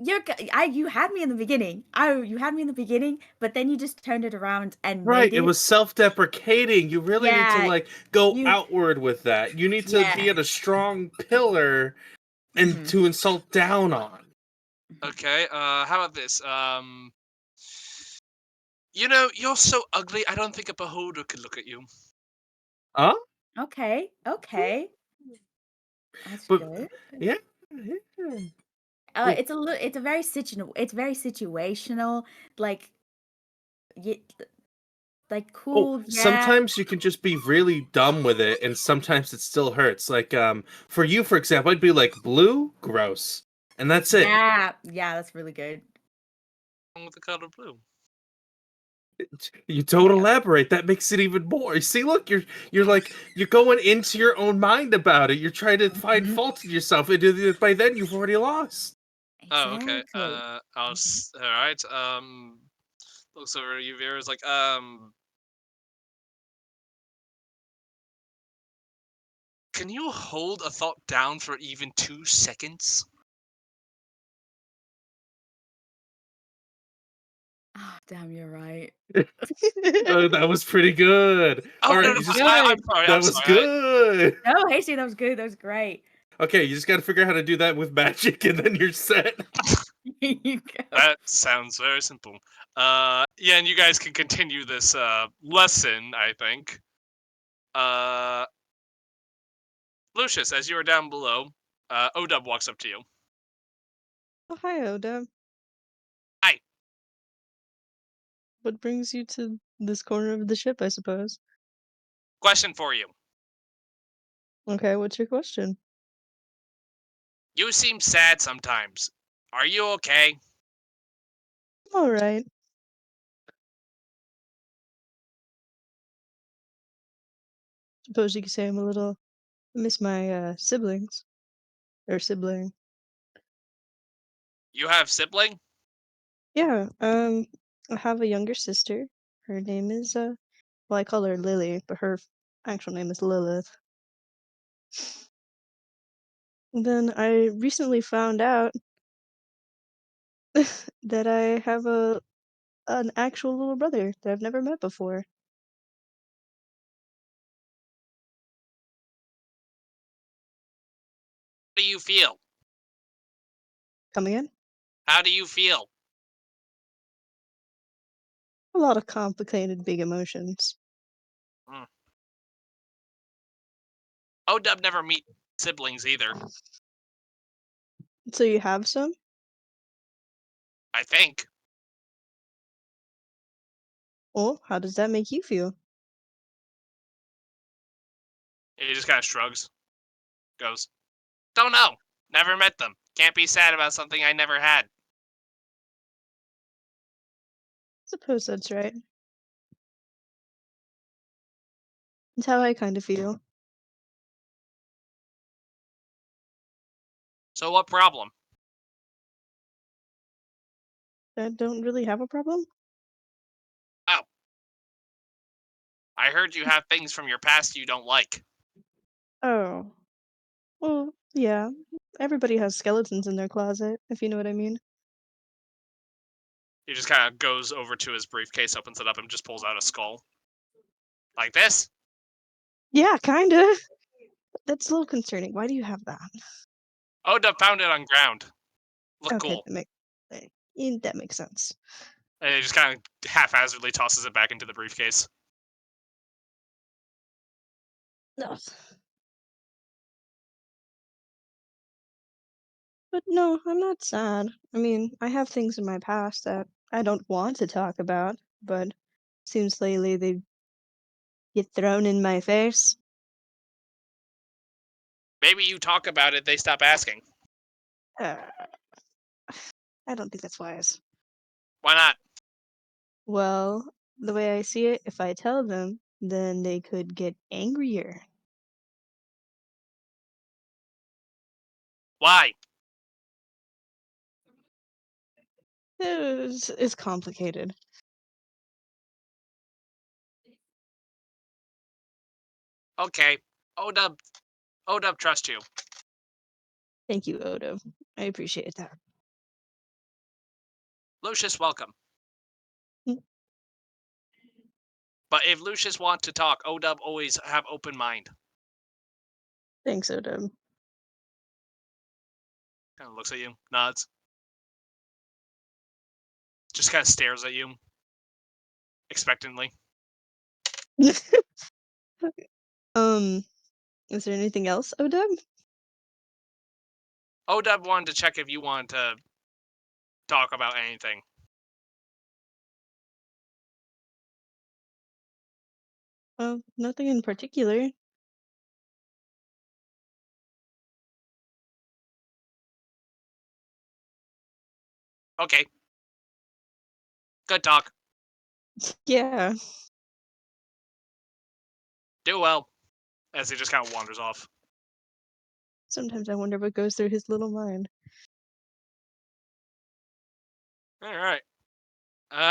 You had me in the beginning. You had me in the beginning, but then you just turned it around and Right, made it was self-deprecating. You really need Yeah, to go you- outward with that. You need to be Yeah. at a strong pillar and Mhm. to insult down on. Okay. How about this? You're so ugly. I don't think a beholder could look at you. Huh? Okay. That's But good. yeah. It's very situational. Like, cool. Oh, Yeah. sometimes you can just be really dumb with it, and sometimes it still hurts. Like, for you, for example, I'd be like, blue, gross, and that's it. Yeah, that's really good. With the color blue. You don't elaborate. That makes it even more. See, look, you're going into your own mind about it. You're trying to find fault in yourself, and by then you've already lost. Oh, okay. Exactly. All right. Looks over at you, Vera's like, can you hold a thought down for even 2 seconds? Oh, damn, you're right. That was pretty good. Oh, All no, right, no, you just, I'm sorry. that I'm was sorry. good. No, Hasty, that was good. That was great. Okay, you just got to figure out how to do that with magic, and then you're set. Here you go. That sounds very simple. Yeah, and you guys can continue this lesson, I think. Lucius, as you are down below, Odub walks up to you. Oh, hi, Oda. Hi. What brings you to this corner of the ship, I suppose? Question for you. Okay, what's your question? You seem sad sometimes. Are you okay? All right. Suppose you could say I'm a little. I miss my siblings. Or sibling. You have sibling? Yeah, I have a younger sister. Her name is, well, I call her Lily, but her actual name is Lilith. And then I recently found out that I have an actual little brother that I've never met before. How do you feel? Come again? How do you feel? A lot of complicated big emotions. Odub never meet siblings either, So you have some? I think. Well, how does that make you feel? He just kind of shrugs. Goes, don't know. Never met them. Can't be sad about something I never had. Suppose that's right. That's how I kind of feel. So what problem? I don't really have a problem. Oh. I heard you have things from your past you don't like. Oh. Well, yeah. Everybody has skeletons in their closet, if you know what I mean. He just kind of goes over to his briefcase, opens it up, and just pulls out a skull. Like this? Yeah, kinda. That's a little concerning. Why do you have that? Odub found it on ground. Look Okay, cool. that makes sense. And he just kind of haphazardly tosses it back into the briefcase. No. But no, I'm not sad. I mean, I have things in my past that I don't want to talk about, but seems lately they get thrown in my face. Maybe you talk about it, they stop asking. Uh, I don't think that's wise. Why not? Well, the way I see it, if I tell them, then they could get angrier. Why? It's complicated. Okay. Odub trust you. Thank you, Odo. I appreciate that. Lucius, welcome. Mm. But if Lucius wants to talk, Odub always have open mind. Thanks, Odo. Kind of looks at you, nods. Just kind of stares at you. Expectantly. Is there anything else, Odo? Odub wanted to check if you want to talk about anything. Nothing in particular. Okay. Good talk. Yeah. Do well. As he just kind of wanders off. Sometimes I wonder what goes through his little mind. Alright.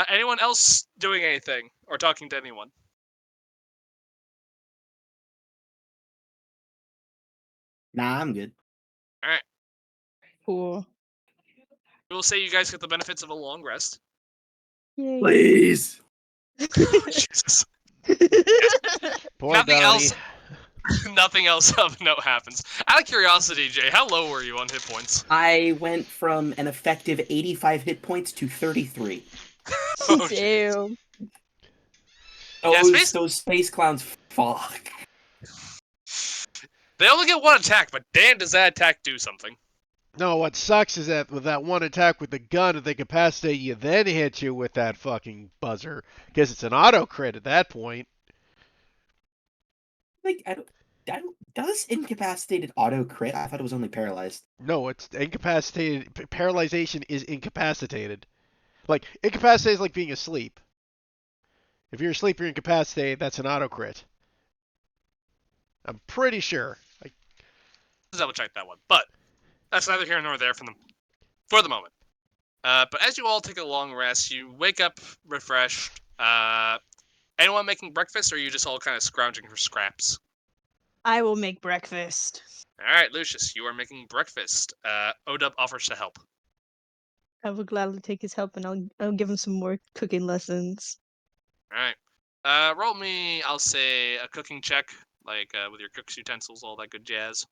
Anyone else doing anything? Or talking to anyone? Nah, I'm good. Alright. Cool. We'll say you guys get the benefits of a long rest. Yay. Please. Jesus. Poor Nothing Donnie. else. Nothing else of note happens. Out of curiosity, Jay, how low were you on hit points? I went from an effective 85 hit points to 33. Oh, jeez. Damn. Yeah, Those space clowns, fuck. They only get one attack, but damn, does that attack do something? No, what sucks is that with that one attack with the gun, if they capacitate you, then hit you with that fucking buzzer, because it's an auto crit at that point. Like, I don't, does incapacitated auto crit? I thought it was only paralyzed. No, it's incapacitated. Paralyzation is incapacitated. Like, incapacitated is like being asleep. If you're asleep, you're incapacitated. That's an auto crit. I'm pretty sure. Like, Let's double check that one. But that's neither here nor there for the moment. But as you all take a long rest, you wake up refreshed. Anyone making breakfast, or are you just all kind of scrounging for scraps? I will make breakfast. All right, Lucius, you are making breakfast. Odub offers to help. I will gladly take his help, and I'll give him some more cooking lessons. All right. Roll me, I'll say, a cooking check, like with your cook's utensils, all that good jazz.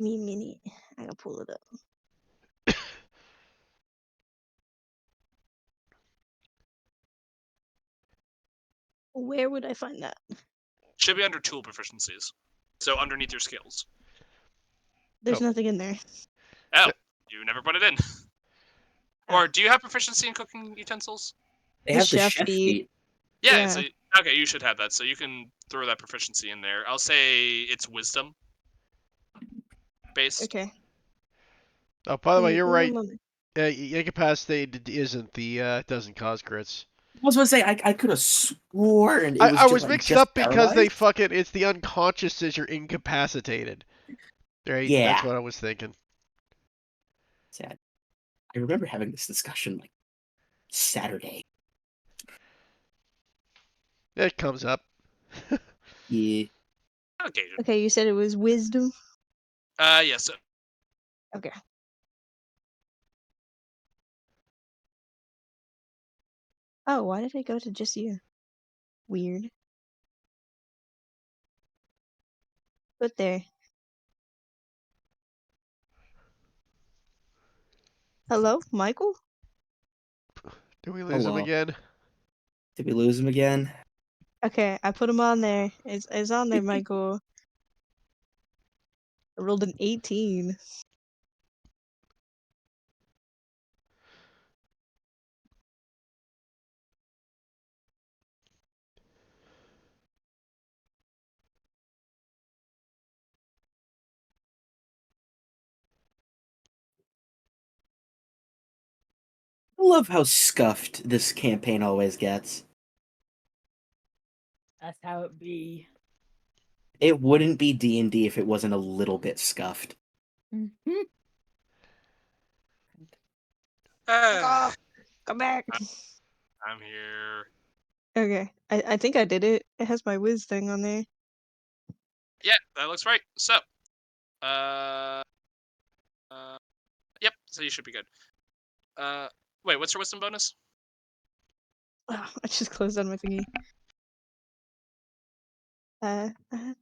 Minute. I gotta pull it up. Where would I find that? Should be under tool proficiencies. So underneath your skills. There's Oh. nothing in there. Oh, you never put it in. Or do you have proficiency in cooking utensils? They The have the chef chef feat. feat. Yeah, Yeah. so okay, you should have that. So you can throw that proficiency in there. I'll say it's wisdom based. Okay. oh, by the way, you're One right. moment. Incapacitated isn't the doesn't cause crits. I was gonna say I could have sworn it was I just, was like, mixed just up because they paralyzed. fucking it's the unconscious says you're incapacitated. Right? Yeah. That's what I was thinking. Sad. I remember having this discussion like Saturday. It comes up. Yeah. Okay. Okay, you said it was wisdom. Yes. Okay. Oh, why did I go to just you? Weird. But there. Hello, Michael? Do we lose him Hello. again? Did we lose him again? Okay, I put him on there. It's on there, Michael. I rolled an 18. I love how scuffed this campaign always gets. That's how it be. It wouldn't be D&D if it wasn't a little bit scuffed. Mhm. Ah, Come back. I'm here. Okay, I think I did it. It has my whiz thing on there. Yeah, that looks right. So, yep. So you should be good. Wait, what's your wisdom bonus? Oh, I just closed on my thingy.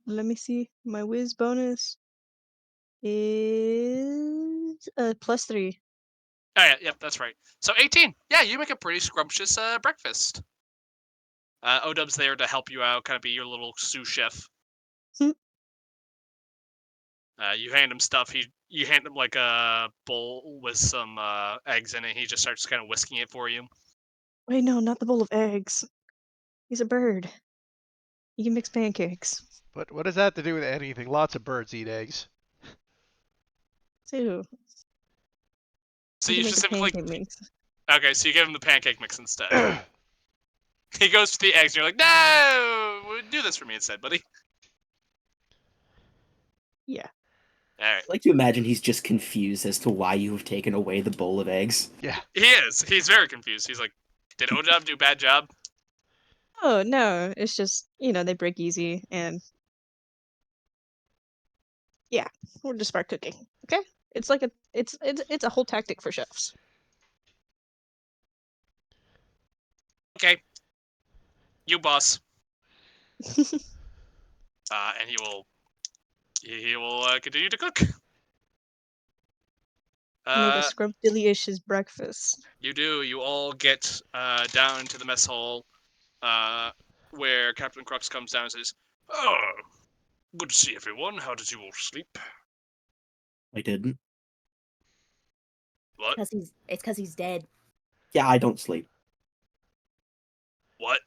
Let me see. My whiz bonus is +3. Oh yeah, yep, that's right. So 18. Yeah, you make a pretty scrumptious breakfast. Odub's there to help you out, kind of be your little sous chef. Hmm. You hand him stuff. You hand him like a bowl with some eggs in it. He just starts kind of whisking it for you. Wait, no, not the bowl of eggs. He's a bird. He can mix pancakes. But what does that have to do with anything? Lots of birds eat eggs. Too. So He you can make a specifically pancake mix. okay. So you give him the pancake mix instead. He goes for the eggs, and you're like, no, do this for me instead, buddy. Yeah. All right. I like to imagine he's just confused as to why you have taken away the bowl of eggs. Yeah. He is. He's very confused. He's like, did Odub do a bad job? Oh no, it's just they break easy, and yeah, we're just start cooking. Okay, it's like it's a whole tactic for chefs. Okay. You boss. And he will continue to cook. Make a scrumptious breakfast. You do. You all get down to the mess hall, where Captain Crux comes down and says, "Oh, good to see everyone. How did you all sleep?" I didn't. What? It's because he's dead. Yeah, I don't sleep. What?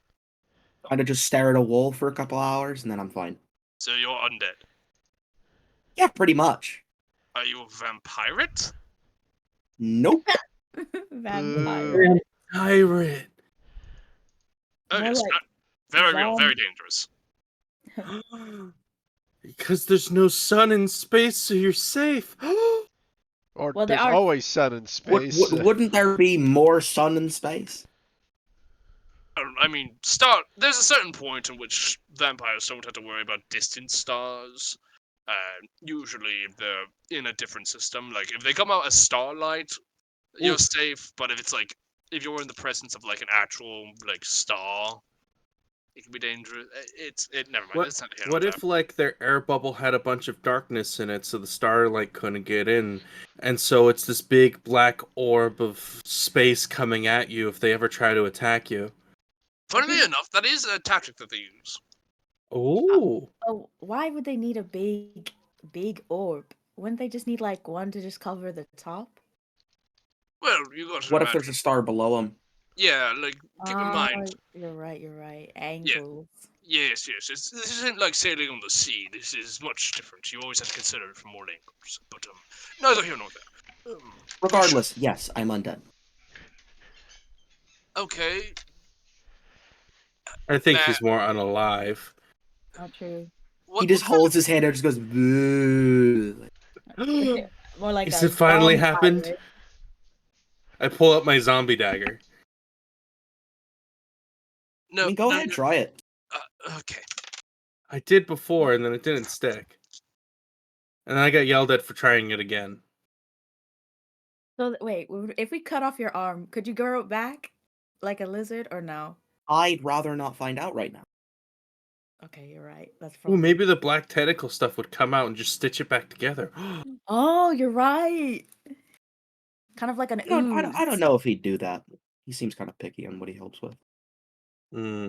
Kind of just stare at a wall for a couple hours and then I'm fine. So you're undead? Yeah, pretty much. Are you a vampire? Nope. Vampire. Pirate. Oh, More yes. like Very real. Very zombie. dangerous. Because there's no sun in space, so you're safe. Or Well, there there's are- always sun in space. Wouldn't there be more sun in space? I mean, there's a certain point in which vampires don't have to worry about distant stars. Usually, if they're in a different system, like if they come out as starlight, you're safe. But if you're in the presence of like an actual like star, it can be dangerous. Never mind. It's not here. What if like their air bubble had a bunch of darkness in it, so the starlight couldn't get in, and so it's this big black orb of space coming at you if they ever try to attack you? Funnily enough, that is a tactic that they use. Oh. Oh, why would they need a big orb? Wouldn't they just need like one to just cover the top? Well, you got to What if imagine. there's a star below them? Yeah, like keep in mind. You're right. Angles. Yes. This isn't like sailing on the sea. This is much different. You always have to consider it from more angles. But neither here nor there. Regardless, yes, I'm undead. Okay. I think he's more unalive. Not true. He just holds his hand out and just goes, "Bleh." More like Is a it finally zombie happened? pirate. I pull up my zombie dagger. No. I mean, go ahead, try it. Okay. I did before, and then it didn't stick. And then I got yelled at for trying it again. So wait, if we cut off your arm, could you grow it back like a lizard or no? I'd rather not find out right now. Okay, you're right. That's Ooh, probably. maybe the black tentacle stuff would come out and just stitch it back together. Oh, you're right. Kind of like an I don't know if he'd do that. He seems kind of picky on what he helps with.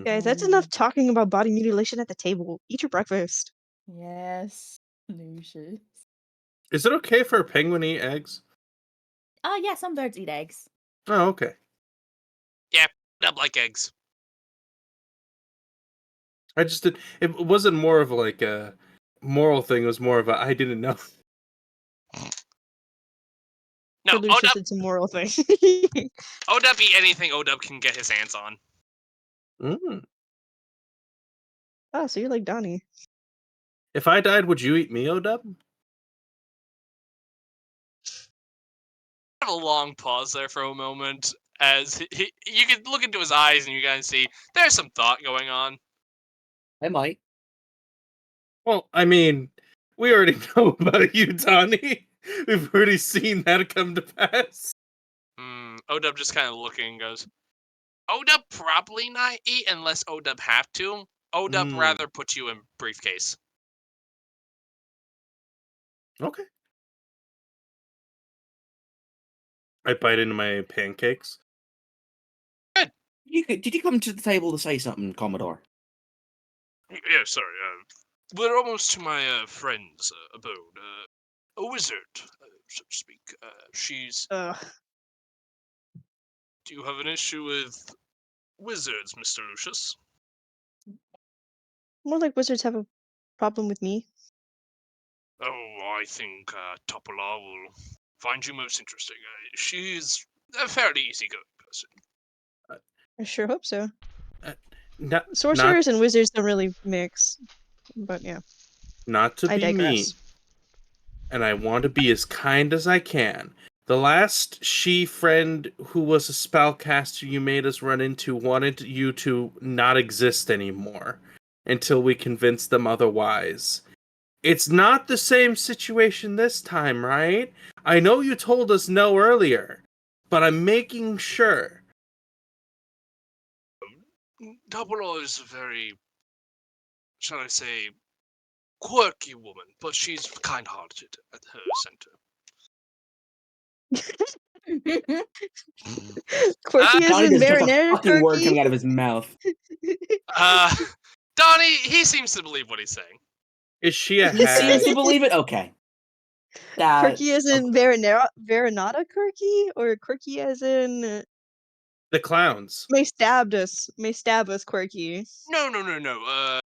Guys, that's enough talking about body mutilation at the table. Eat your breakfast. Yes, Lucius. Is it okay for a penguin to eat eggs? Oh yeah, some birds eat eggs. Oh, okay. Yeah, I like eggs. I just did. It wasn't more of like a moral thing. It was more of a I didn't know. No, For Lucius, Odub it's a moral thing. eat anything Odub can get his hands on. Oh, so you're like Donnie. If I died, would you eat me, Odub? Have a long pause there for a moment as you can look into his eyes and you guys see there's some thought going on. I might. Well, I mean, we already know about you, Donnie. We've already seen that come to pass. Odub just kind of looking and goes, Odub probably not eat unless Odub have to. Odub rather put you in briefcase. Okay. I bite into my pancakes. Good. Did you come to the table to say something, Commodore? Yeah, sorry. We're almost to my friend's abode. A wizard, so to speak. She's. Ugh. Do you have an issue with wizards, Mr. Lucius? More like wizards have a problem with me. Oh, I think Topola will find you most interesting. She's a fairly easygoing person. I sure hope so. Not Sorcerers and wizards don't really mix. But yeah. Not to I be mean. digress. And I want to be as kind as I can. The last she-friend who was a spellcaster you made us run into wanted you to not exist anymore until we convinced them otherwise. It's not the same situation this time, right? I know you told us no earlier, but I'm making sure. Double O is a very, shall I say, quirky woman, but she's kind-hearted at her center. Quirky as Donnie in doesn't have a marinara fucking word quirky. coming out of his mouth. Donnie, he seems to believe what he's saying. Is she a He seems hag? to believe it. Okay. That Quirky as in Veronata quirky, or quirky as in The clowns. may stab us quirky. No.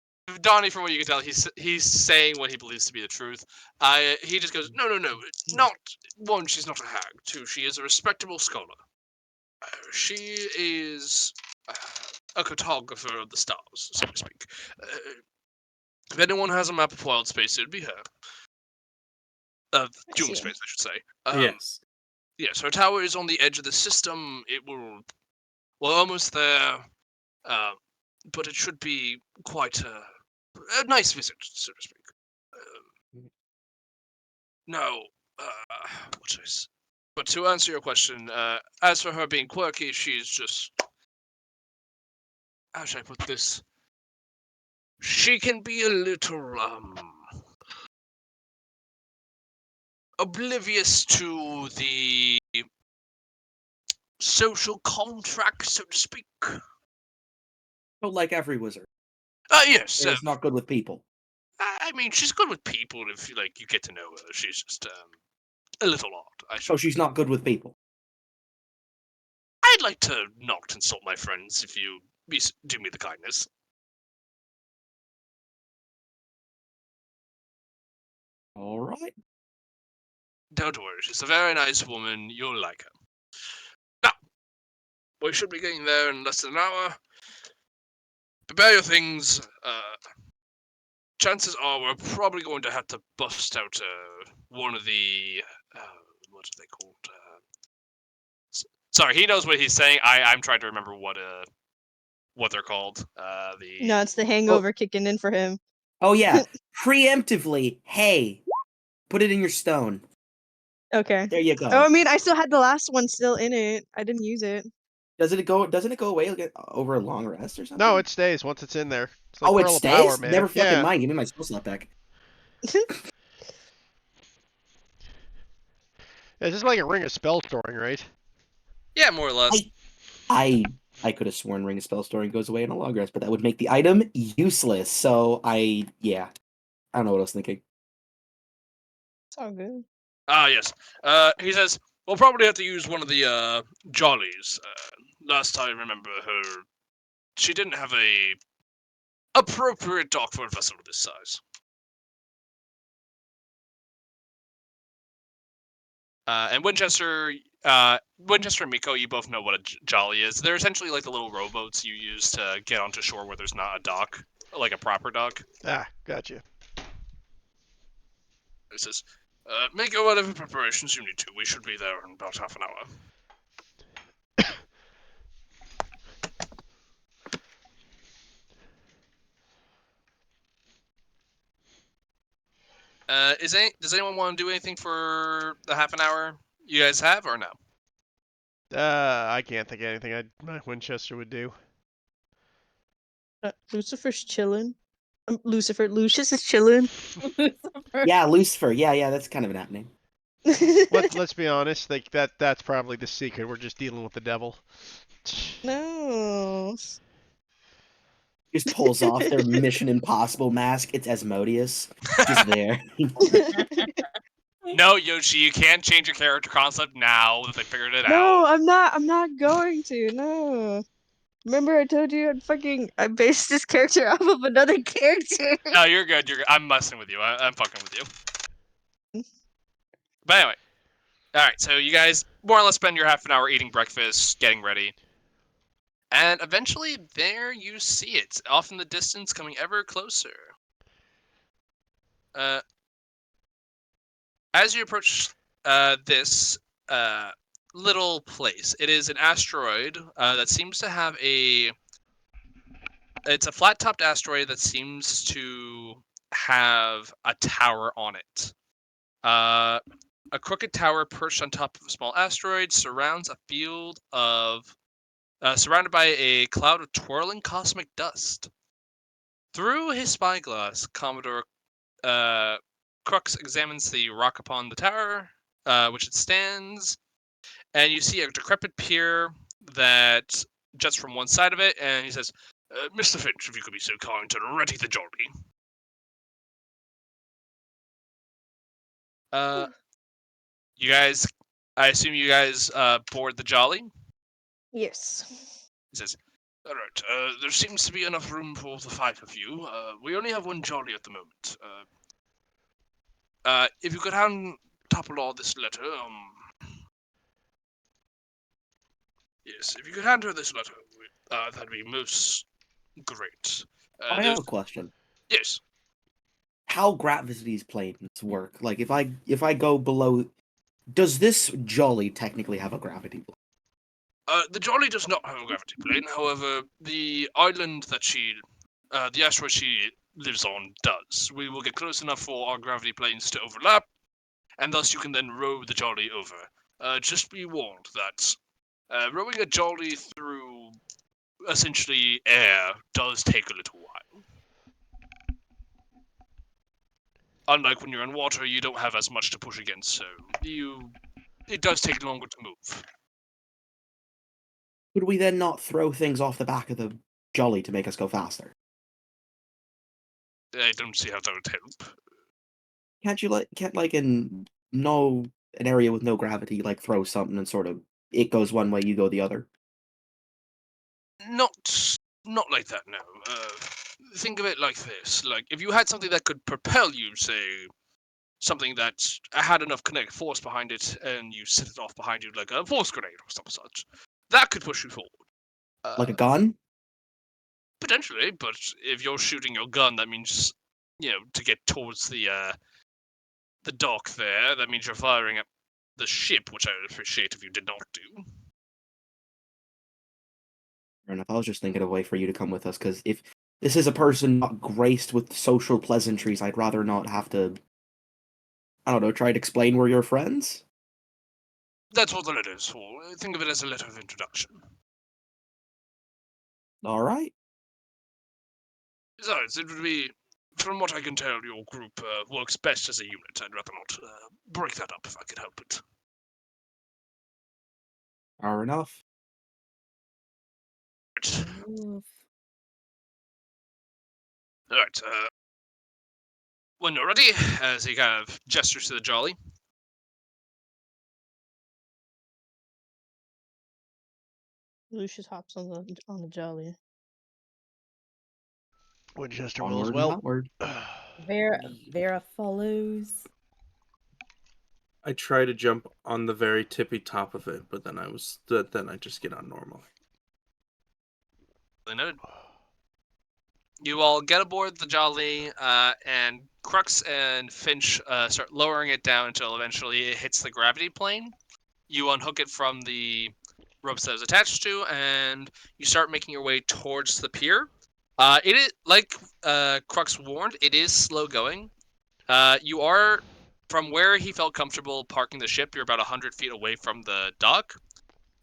Donnie, from what you can tell, he's saying what he believes to be the truth. He just goes, no. Not one, she's not a hag. Two, she is a respectable scholar. She is a cartographer of the stars, so to speak. If anyone has a map of wild space, it would be her. Of Doom see. space, I should say. Yes. Yes, her tower is on the edge of the system. We're almost there. But it should be quite a nice visit, so to speak. No, what is? But to answer your question, as for her being quirky, she's just, how should I put this? She can be a little oblivious to the social contract, so to speak. But like every wizard, Yes. it's not good with people. I mean, she's good with people if you get to know her. She's just a little odd. So she's not good with people. I'd like to not insult my friends if you do me the kindness. All right. Don't worry, she's a very nice woman. You'll like her. Now, we should be getting there in less than an hour. Prepare your things. Chances are we're probably going to have to bust out one of the what are they called? Sorry, he knows what he's saying. I'm trying to remember what they're called. No, it's the hangover kicking in for him. Oh yeah. Preemptively, hey, put it in your stone. Okay. There you go. Oh, I mean, I still had the last one still in it. I didn't use it. Doesn't it go away over a long rest or something? No, it stays once it's in there. It's like Oh, it Pearl of stays? Power, man. Never fucking Yeah. mind. Give me my spell slot back. It's just like a ring of spell storing, right? Yeah, more or less. I could have sworn Ring of Spell Storing goes away in a long rest, but that would make the item useless. So I don't know what I was thinking. It's all good. Yes. He says we'll probably have to use one of the jollies. Last I remember her, she didn't have a appropriate dock for a vessel of this size. And Winchester and Miko, you both know what a jolly is. They're essentially like the little rowboats you use to get onto shore where there's not a dock, like a proper dock. Ah, gotcha. He says, make whatever preparations you need to. We should be there in about half an hour. Does anyone want to do anything for the half an hour you guys have, or no? I can't think of anything my Winchester would do. Lucifer's chilling. Lucius is chilling. Yeah, Lucifer. Yeah, that's kind of an apt name. Let's be honest. Like that's probably the secret. We're just dealing with the devil. No. Just pulls off their Mission Impossible mask. It's Asmodeus. Just there. No, Yoshi, you can't change your character concept now that they figured it No, out. I'm not going to. No. Remember I told you I based this character off of another character. No, you're good. You're good. I'm messing with you. I'm fucking with you. But anyway, all right. So you guys more or less spend your half an hour eating breakfast, getting ready, and eventually there you see it off in the distance, coming ever closer. As you approach this little place, it is an asteroid that seems to have it's a flat-topped asteroid that seems to have a tower on it. A crooked tower perched on top of a small asteroid surrounds a field of surrounded by a cloud of twirling cosmic dust. Through his spyglass, Commodore Crux examines the rock upon the tower, which it stands, and you see a decrepit pier that juts from one side of it, and he says, Mr. Finch, if you could be so kind to ready the jolly. You guys, I assume you guys board the jolly? Yes. He says, all right, there seems to be enough room for the 5 of you. We only have one jolly at the moment. If you could hand Topalor this letter, yes, if you could hand her this letter, that'd be most great. I have a question. Yes. How gravity's planes work? Like, if I go below, does this jolly technically have a gravity plane? The jolly does not have a gravity plane. However, the island that the asteroid she lives on does. We will get close enough for our gravity planes to overlap, and thus you can then row the jolly over. Just be warned that rowing a jolly through essentially air does take a little while. Unlike when you're in water, you don't have as much to push against, so it does take longer to move. Could we then not throw things off the back of the jolly to make us go faster? I don't see how that would help. Can't in an area with no gravity, like, throw something and sort of it goes one way, you go the other? Not like that, no. Think of it like this. Like, if you had something that could propel you, say, something that had enough kinetic force behind it, and you set it off behind you like a force grenade or some such, that could push you forward. Like a gun? Potentially, but if you're shooting your gun, that means, to get towards the dock there, that means you're firing at the ship, which I would appreciate if you did not do. Fair enough. I was just thinking of a way for you to come with us, because if this is a person not graced with social pleasantries, I'd rather not have to, I don't know, try to explain we're your friends? That's what the letter is for. Think of it as a letter of introduction. Alright. Besides, it would be, from what I can tell, your group works best as a unit. I'd rather not break that up if I could help it. Fair enough. Oof. Alright, when you're ready, as he kind of gestures to the jolly. Lucius hops on the jolly. Winchester will as Onward and well. upward. Vera follows. I try to jump on the very tippy top of it, but then I just get on normal. Noted. You all get aboard the jolly, and Crux and Finch start lowering it down until eventually it hits the gravity plane. You unhook it from the ropes that it's attached to, and you start making your way towards the pier. It is, like Crux warned, it is slow going. You are, from where he felt comfortable parking the ship, you're about 100 feet away from the dock.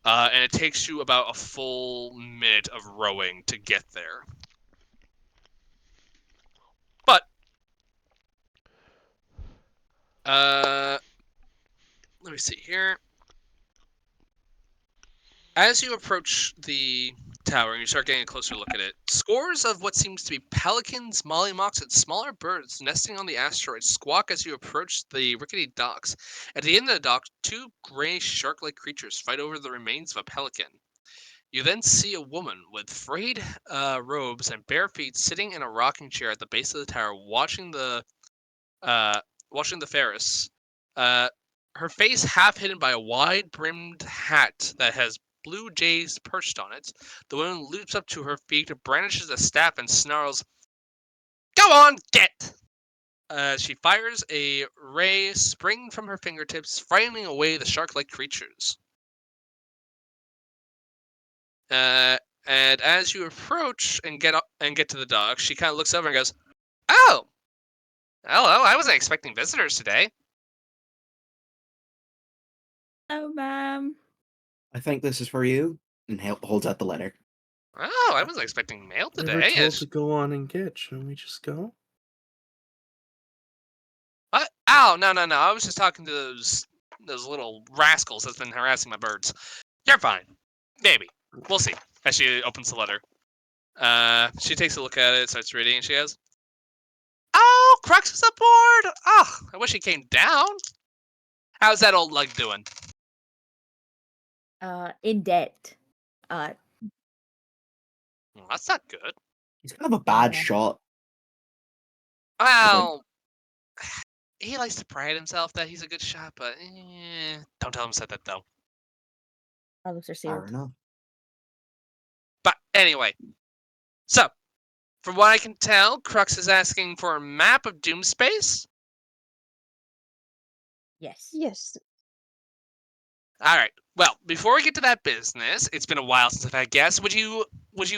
And it takes you about a full minute of rowing to get there. But, let me see here. As you approach the tower and you start getting a closer look at it, scores of what seems to be pelicans, mollymawks, and smaller birds nesting on the asteroid squawk as you approach the rickety docks. At the end of the dock, 2 gray shark-like creatures fight over the remains of a pelican. You then see a woman with frayed robes and bare feet sitting in a rocking chair at the base of the tower, watching the Ferris. Her face half hidden by a wide-brimmed hat that has blue jays perched on it. The woman leaps up to her feet, brandishes a staff, and snarls, "Go on, get!" She fires a ray springing from her fingertips, frightening away the shark-like creatures. And as you approach and get to the dock, she kind of looks over and goes, "Oh, hello! I wasn't expecting visitors today." Oh, ma'am. I think this is for you. and holds out the letter. Oh, I wasn't expecting mail We today. were told It's- to go on and get. Shouldn't we just go? What? Ow, no. I was just talking to those little rascals that's been harassing my birds. You're fine. Maybe. We'll see. As she opens the letter. She takes a look at it, starts reading, and she goes, "Oh, Crux was aboard! Oh, I wish he came down. How's that old lug doing?" In debt. Well, that's not good. He's kind of a bad Yeah. shot. Well, he likes to pride himself that he's a good shot, but don't tell him I said that, though. Our lips are Fair sealed. enough. But anyway, so from what I can tell, Crux is asking for a map of Doomspace. Yes. Yes. All right. Well, before we get to that business, it's been a while since I've had guests. Would you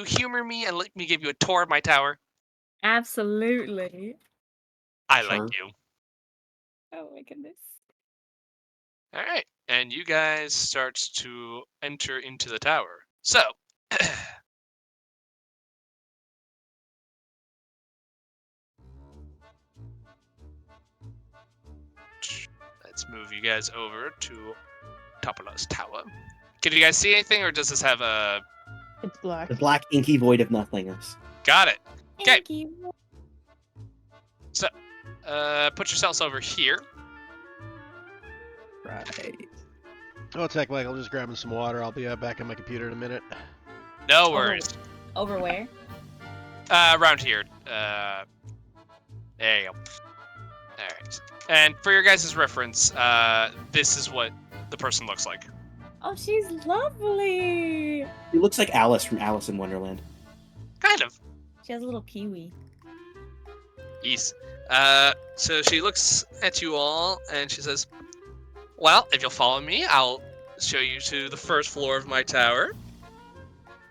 humor me and let me give you a tour of my tower? Absolutely. I Sure. like you. Oh my goodness. All right, and you guys start to enter into the tower. So. Let's move you guys over to Topola's tower. Can you guys see anything, or does this have a... It's black. The black inky void of nothingness. Got it. Okay. Thank you. Put yourselves over here. Right. Oh, Tech Mike, I'll just grab some water. I'll be back on my computer in a minute. No worries. Over where? Around here. There you go. Alright. And for your guys' reference, this is what the person looks like. Oh, she's lovely. He looks like Alice from Alice in Wonderland. Kind of. She has a little kiwi. Yes. So she looks at you all and she says, "Well, if you'll follow me, I'll show you to the first floor of my tower."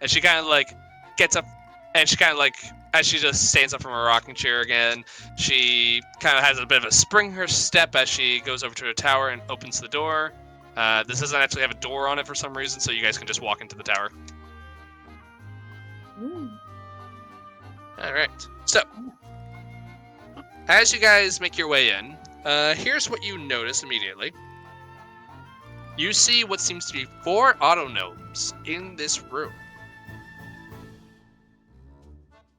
And she kind of like gets up, and she kind of like, as she just stands up from her rocking chair again, she kind of has a bit of a spring her step as she goes over to her tower and opens the door. This doesn't actually have a door on it for some reason, so you guys can just walk into the tower. Ooh. All right. So, as you guys make your way in, here's what you notice immediately. You see what seems to be 4 auto gnomes in this room.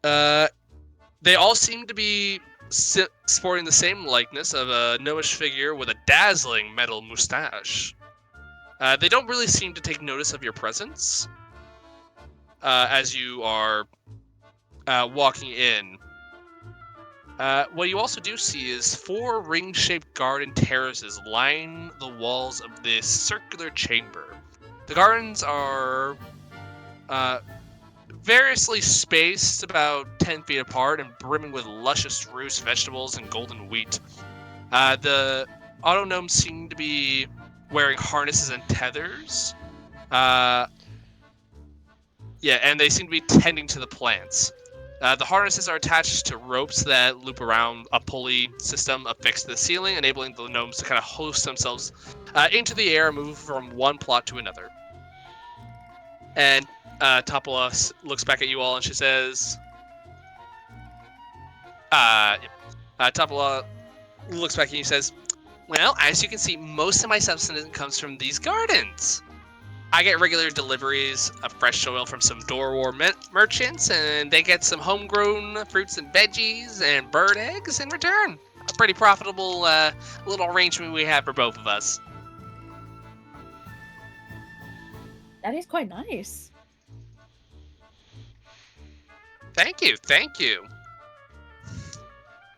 They all seem to be sporting the same likeness of a gnomish figure with a dazzling metal mustache. They don't really seem to take notice of your presence as you are walking in. What you also do see is 4 ring-shaped garden terraces line the walls of this circular chamber. The gardens are variously spaced about 10 feet apart and brimming with luscious roots, vegetables, and golden wheat. The auto gnomes seem to be wearing harnesses and tethers. Yeah, and they seem to be tending to the plants. The harnesses are attached to ropes that loop around a pulley system affixed to the ceiling, enabling the gnomes to kind of hoist themselves into the air and move from one plot to another. And Topola looks back at you all and she says, Topola looks back at you and says, "Well, as you can see, most of my substance comes from these gardens. I get regular deliveries of fresh soil from some Dorwar merchants, and they get some homegrown fruits and veggies and bird eggs in return. A pretty profitable little arrangement we have for both of us." That is quite nice. Thank you, thank you.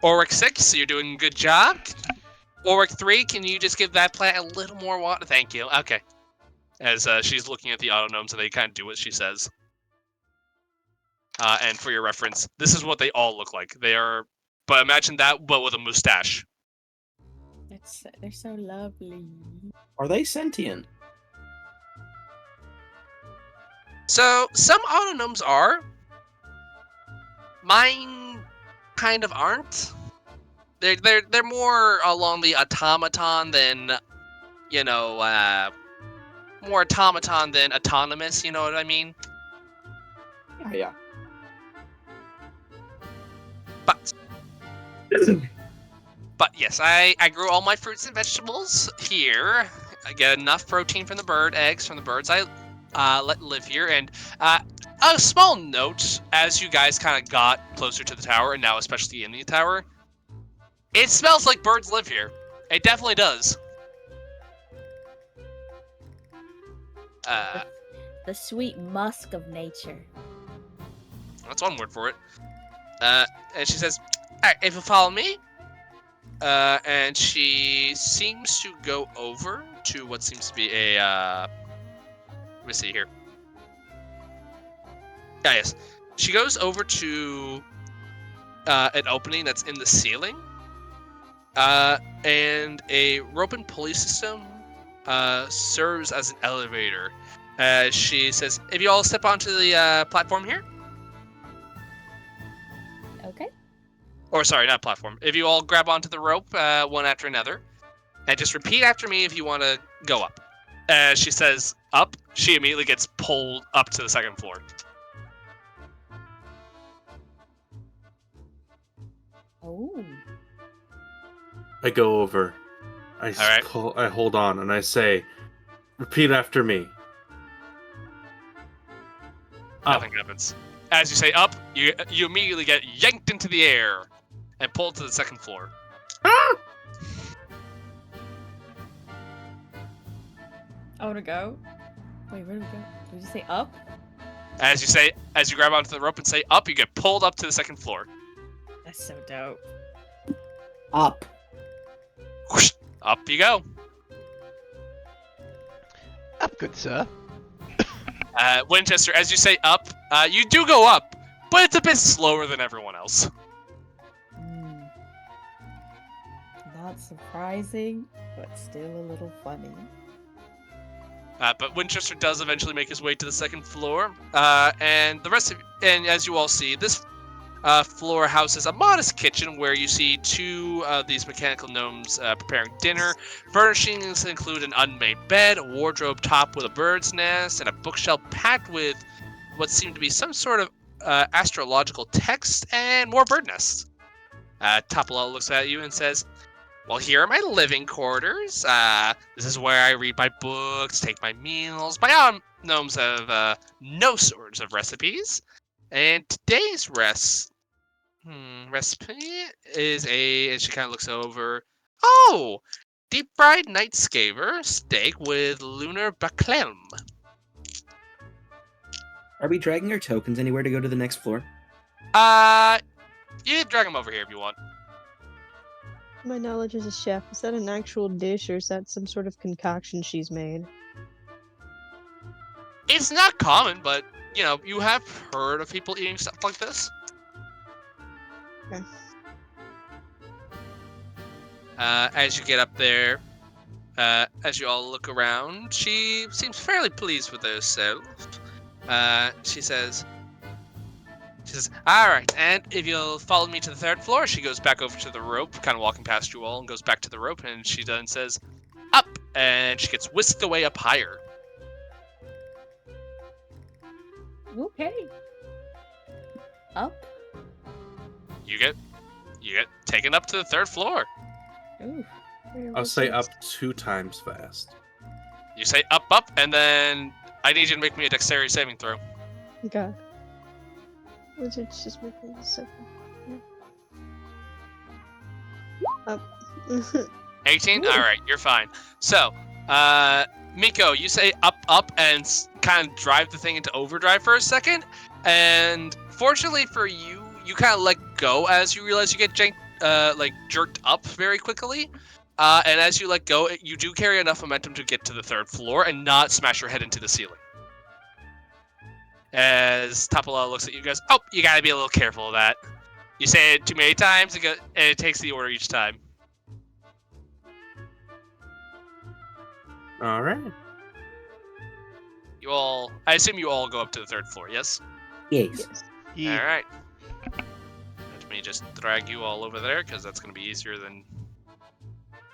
Orwick 6, you're doing a good job. Orwick 3, can you just give that plant a little more water? Thank you. Okay. As she's looking at the auto gnomes, and they kind of do what she says. And for your reference, this is what they all look like. They are, but imagine that, but with a mustache. They're so lovely. Are they sentient? So some auto gnomes are. Mine kind of aren't. They're more along the automaton than, you know, more automaton than autonomous, you know what I mean? Yeah. But yes, I grew all my fruits and vegetables here. I get enough protein from the bird, eggs from the birds I let live here, and a small note as you guys kind of got closer to the tower, and now especially in the tower, it smells like birds live here. It definitely does. The sweet musk of nature. That's one word for it. And she says, "All right, if you follow me," and she seems to go over to what seems to be a. Let me see here. Yes, she goes over to an opening that's in the ceiling, and a rope and pulley system serves as an elevator. She says, "If you all step onto the platform here." Okay. Or sorry, not platform. If you all grab onto the rope one after another, and just repeat after me if you want to go up. As she says up, she immediately gets pulled up to the second floor. Oh. I go over. I hold on and I say, repeat after me. Up. Nothing happens. As you say up, you immediately get yanked into the air and pulled to the second floor. I want to go. Wait, where do we go? Did you say up? As you grab onto the rope and say up, you get pulled up to the second floor. That's so dope. Up. Whoosh, up you go. Up, good sir. Winchester, as you say up, you do go up, but it's a bit slower than everyone else. Not surprising, but still a little funny. But Winchester does eventually make his way to the second floor, and as you all see, this floor houses a modest kitchen where you see two of these mechanical gnomes preparing dinner. Furnishings include an unmade bed, a wardrobe topped with a bird's nest, and a bookshelf packed with what seem to be some sort of astrological text and more bird nests. Topala looks at you and says, "Well, here are my living quarters. This is where I read my books, take my meals. My gnomes have no sorts of recipes. And today's recipe is and she kind of looks over. Oh, deep fried night scaver steak with lunar baclem. Are we dragging our tokens anywhere to go to the next floor? You can drag them over here if you want. My knowledge as a chef, is that an actual dish or is that some sort of concoction she's made? It's not common, but you have heard of people eating stuff like this. Okay. As you get up there, as you all look around, she seems fairly pleased with herself. She says, "All right, and if you'll follow me to the third floor," she goes back over to the rope, kind of walking past you all, and goes back to the rope, and she then says, "Up," and she gets whisked away up higher. Okay. Up. You get taken up to the third floor. Ooh. I'll say up 2 times fast. You say up, and then I need you to make me a dexterity saving throw. Okay. Wizards just make me a second. Up. 18? Ooh. Alright, you're fine. So, Miko, you say up, and kind of drive the thing into overdrive for a second. And fortunately for you, you kind of let go as you realize you get jerked up very quickly. And as you let go, you do carry enough momentum to get to the third floor and not smash your head into the ceiling. As Topala looks at you guys, "Oh, you gotta be a little careful of that. You say it too many times, and it takes the order each time." All right. I assume you all go up to the third floor, yes? Yes. Yeah. Alright. Let me just drag you all over there, because that's going to be easier than...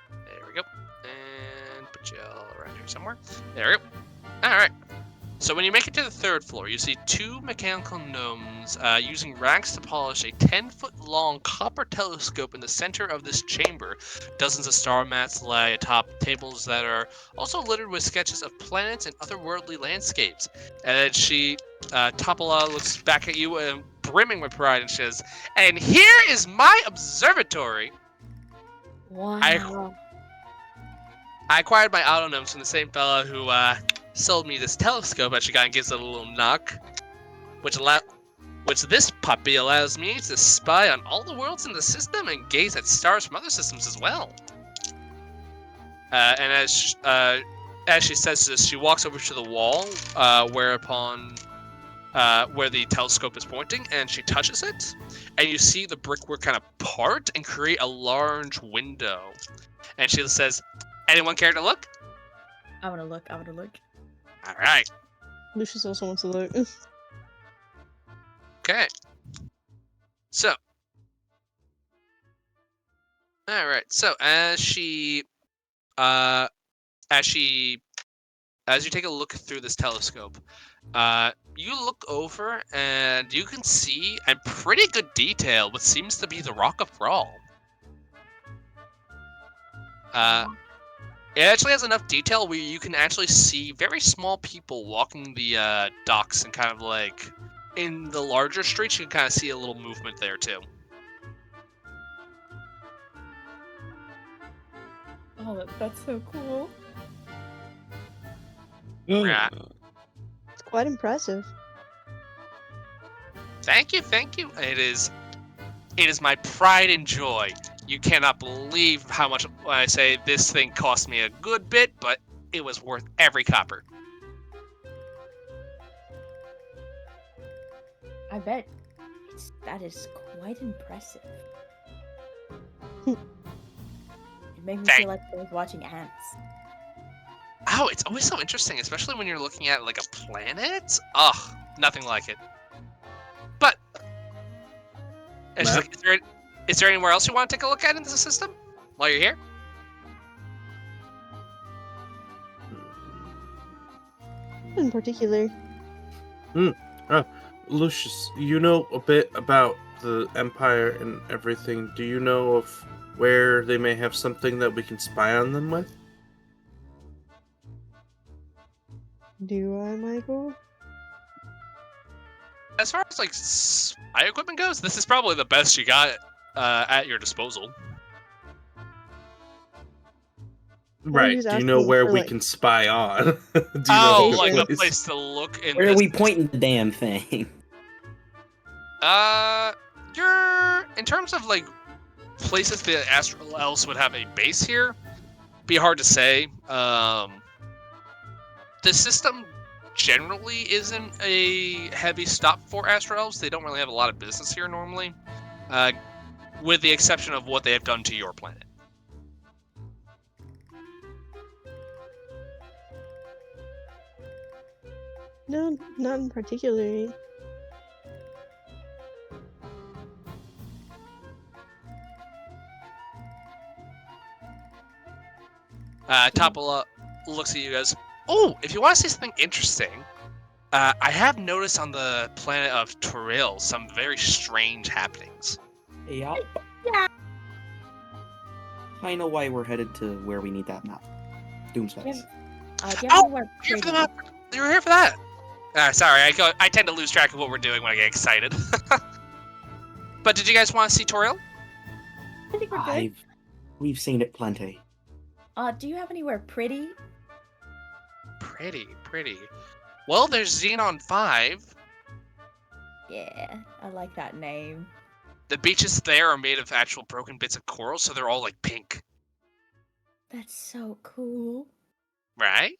There we go. And put you all around here somewhere. There we go. Alright. So when you make it to the 3rd floor, you see 2 mechanical gnomes using rags to polish a 10-foot-long copper telescope in the center of this chamber. Dozens of star mats lie atop tables that are also littered with sketches of planets and otherworldly landscapes. And then Topola looks back at you, brimming with pride, and says, "And here is my observatory! Wow. I acquired my autognomes from the same fella who sold me this telescope." As she kind of gives it a little knock, which this puppy allows me to spy on all the worlds in the system and gaze at stars from other systems as well. And as she says this, she walks over to the wall, where the telescope is pointing, and she touches it, and you see the brickwork kind of part and create a large window. And she says, "Anyone care to look?" I wanna look. All right. Lucius also wants to look. Okay. So. All right. So as you take a look through this telescope, you look over and you can see in pretty good detail what seems to be the Rock of Brawl. It actually has enough detail where you can actually see very small people walking the docks, and kind of like in the larger streets, you can kind of see a little movement there too. Oh, that's so cool. Yeah. It's quite impressive. Thank you. It is my pride and joy. You cannot believe how much, when I say this thing cost me a good bit, but it was worth every copper. I bet that is quite impressive. It made me feel like I was watching ants. Oh, it's always so interesting, especially when you're looking at like a planet. Ugh, nothing like it. But and she's like, is there anywhere else you want to take a look at in the system while you're here? In particular. Lucius, you know a bit about the Empire and everything. Do you know of where they may have something that we can spy on them with? Do I, Michael? As far as like spy equipment goes, this is probably the best you got at your disposal. Right. he's Do you know asking where for, we like- can spy on? Do you Oh, know like the the place to look in. Where are this- we pointing the damn thing? You're in terms of like places that Astral Elves would have a base here. Be hard to say. The system generally isn't a heavy stop for Astral Elves. They don't really have a lot of business here normally, with the exception of what they have done to your planet. No, not in particular. Topola looks at you guys. Oh, if you want to see something interesting, I have noticed on the planet of Toril some very strange happenings. Yup. Yeah. I know why we're headed to where we need that map. Doomspace. Do you have Oh, anywhere Here for the pretty? map. You were here for that. Sorry, I tend to lose track of what we're doing when I get excited. But did you guys want to see Toril? I think we're good. We've seen it plenty. Do you have anywhere pretty? Pretty. Well, there's Xenon 5. Yeah, I like that name. The beaches there are made of actual broken bits of coral, so they're all like pink, That's so cool. right?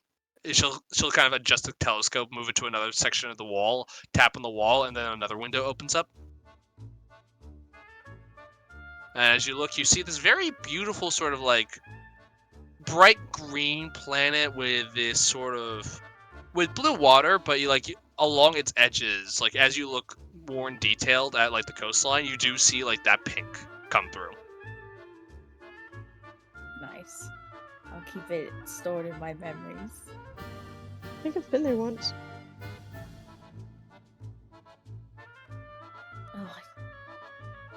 She'll kind of adjust the telescope, move it to another section of the wall, tap on the wall, and then another window opens up. And as you look, you see this very beautiful sort of like bright green planet with this sort of with blue water, but along its edges, like as you look more in detailed at like the coastline, you do see like that pink come through. Nice. I'll keep it stored in my memories. think I've been there once. Oh,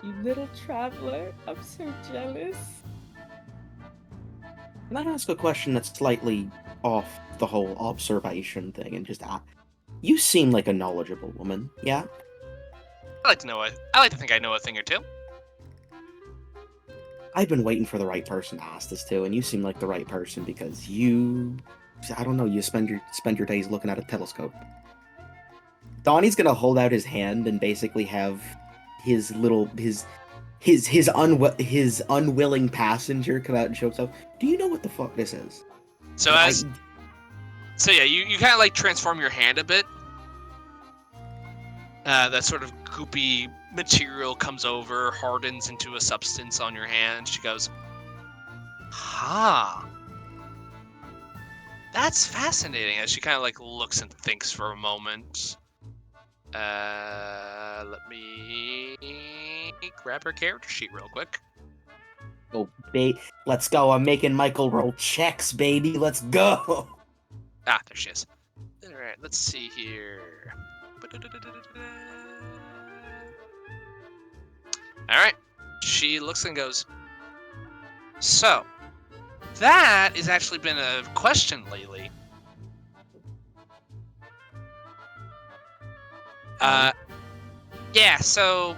you little traveler. I'm so jealous. Can I ask a question that's slightly off the whole observation thing and just you seem like a knowledgeable woman, yeah? I like to think I know a thing or two. I've been waiting for the right person to ask this too, and you seem like the right person because I don't know, you spend your days looking at a telescope. Donnie's gonna hold out his hand and basically have his unwilling passenger come out and show himself. Do you know what the fuck this is? So you kind of like transform your hand a bit. That sort of goopy material comes over, hardens into a substance on your hand. She goes, "Ha, that's fascinating." As she kind of like looks and thinks for a moment. Let me grab her character sheet real quick. Oh, let's go. I'm making Michael roll checks, baby. Let's go. Ah, there she is. All right, let's see here. All right. She looks and goes, "So, that has actually been a question lately. Yeah, so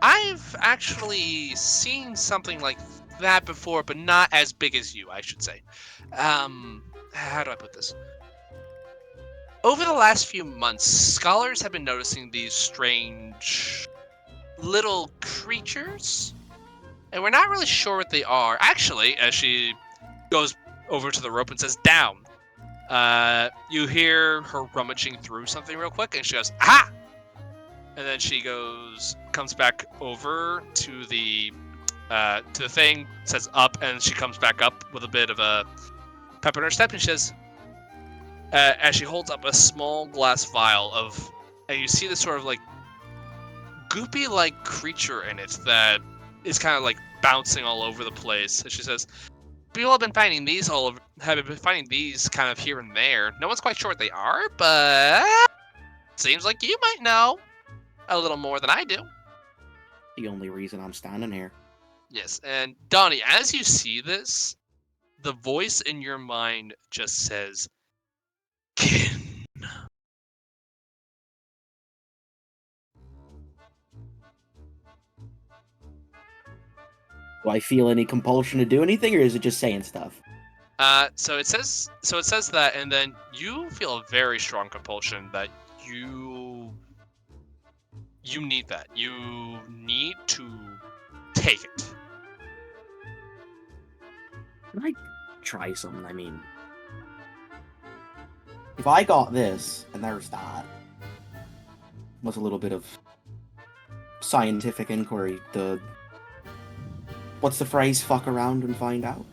I've actually seen something like that before, but not as big as you, I should say. How do I put this? Over the last few months, scholars have been noticing these strange little creatures, and we're not really sure what they are. Actually, as she goes over to the rope and says, 'Down,' you hear her rummaging through something real quick, and she goes, 'Aha!' And then she comes back over to the thing, says up, and she comes back up with a bit of a pep in her step, and she says, as she holds up a small glass vial and you see this sort of like goopy-like creature in it that is kind of like bouncing all over the place. And she says, "People have been finding these kind of here and there. No one's quite sure what they are, but seems like you might know a little more than I do." The only reason I'm standing here. Yes, and Donnie, as you see this, the voice in your mind just says, "Kin." Do I feel any compulsion to do anything, or is it just saying stuff? So it says that, and then you feel a very strong compulsion that you need that. You need to take it. Can I try something? I mean, if I got this and there's that, was a little bit of scientific inquiry. What's the phrase? Fuck around and find out.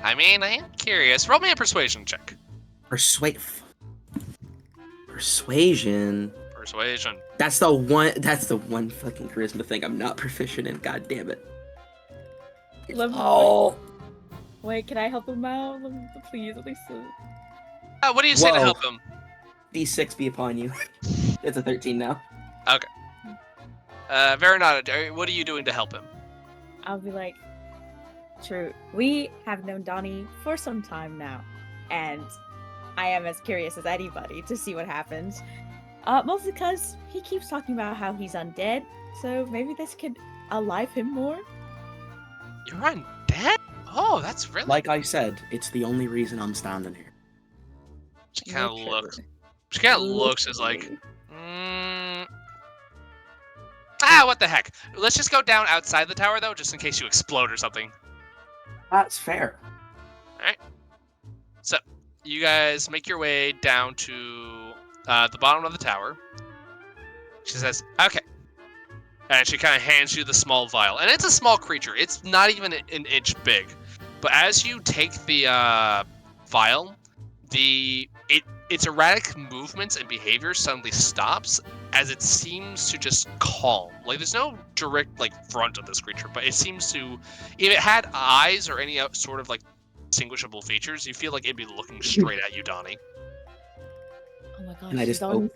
I mean, I am curious. Roll me a persuasion check. Persuasion. Persuasion. That's the one fucking charisma thing I'm not proficient in. God damn it. Wait, can I help him out? Please, at least. What do you say to Whoa. help him? D6 be upon you. It's a 13 now. Okay. Veronata, what are you doing to help him? I'll be like, true. We have known Donnie for some time now, and I am as curious as anybody to see what happens. Mostly because he keeps talking about how he's undead, so maybe this could alive him more. You're undead? Oh, that's really... Like I said, it's the only reason I'm standing here. She kind of looks. She kind of looks as like, what the heck? Let's just go down outside the tower though, just in case you explode or something. That's fair. All right. So you guys make your way down to the bottom of the tower. She says, "Okay," and she kind of hands you the small vial, and it's a small creature. It's not even an inch big, but as you take the vial, its erratic movements and behavior suddenly stops as it seems to just calm. Like there's no direct like front of this creature, but it seems to, if it had eyes or any sort of like distinguishable features, you feel like it'd be looking straight at you, Donnie. Oh my gosh, Can I she's just always...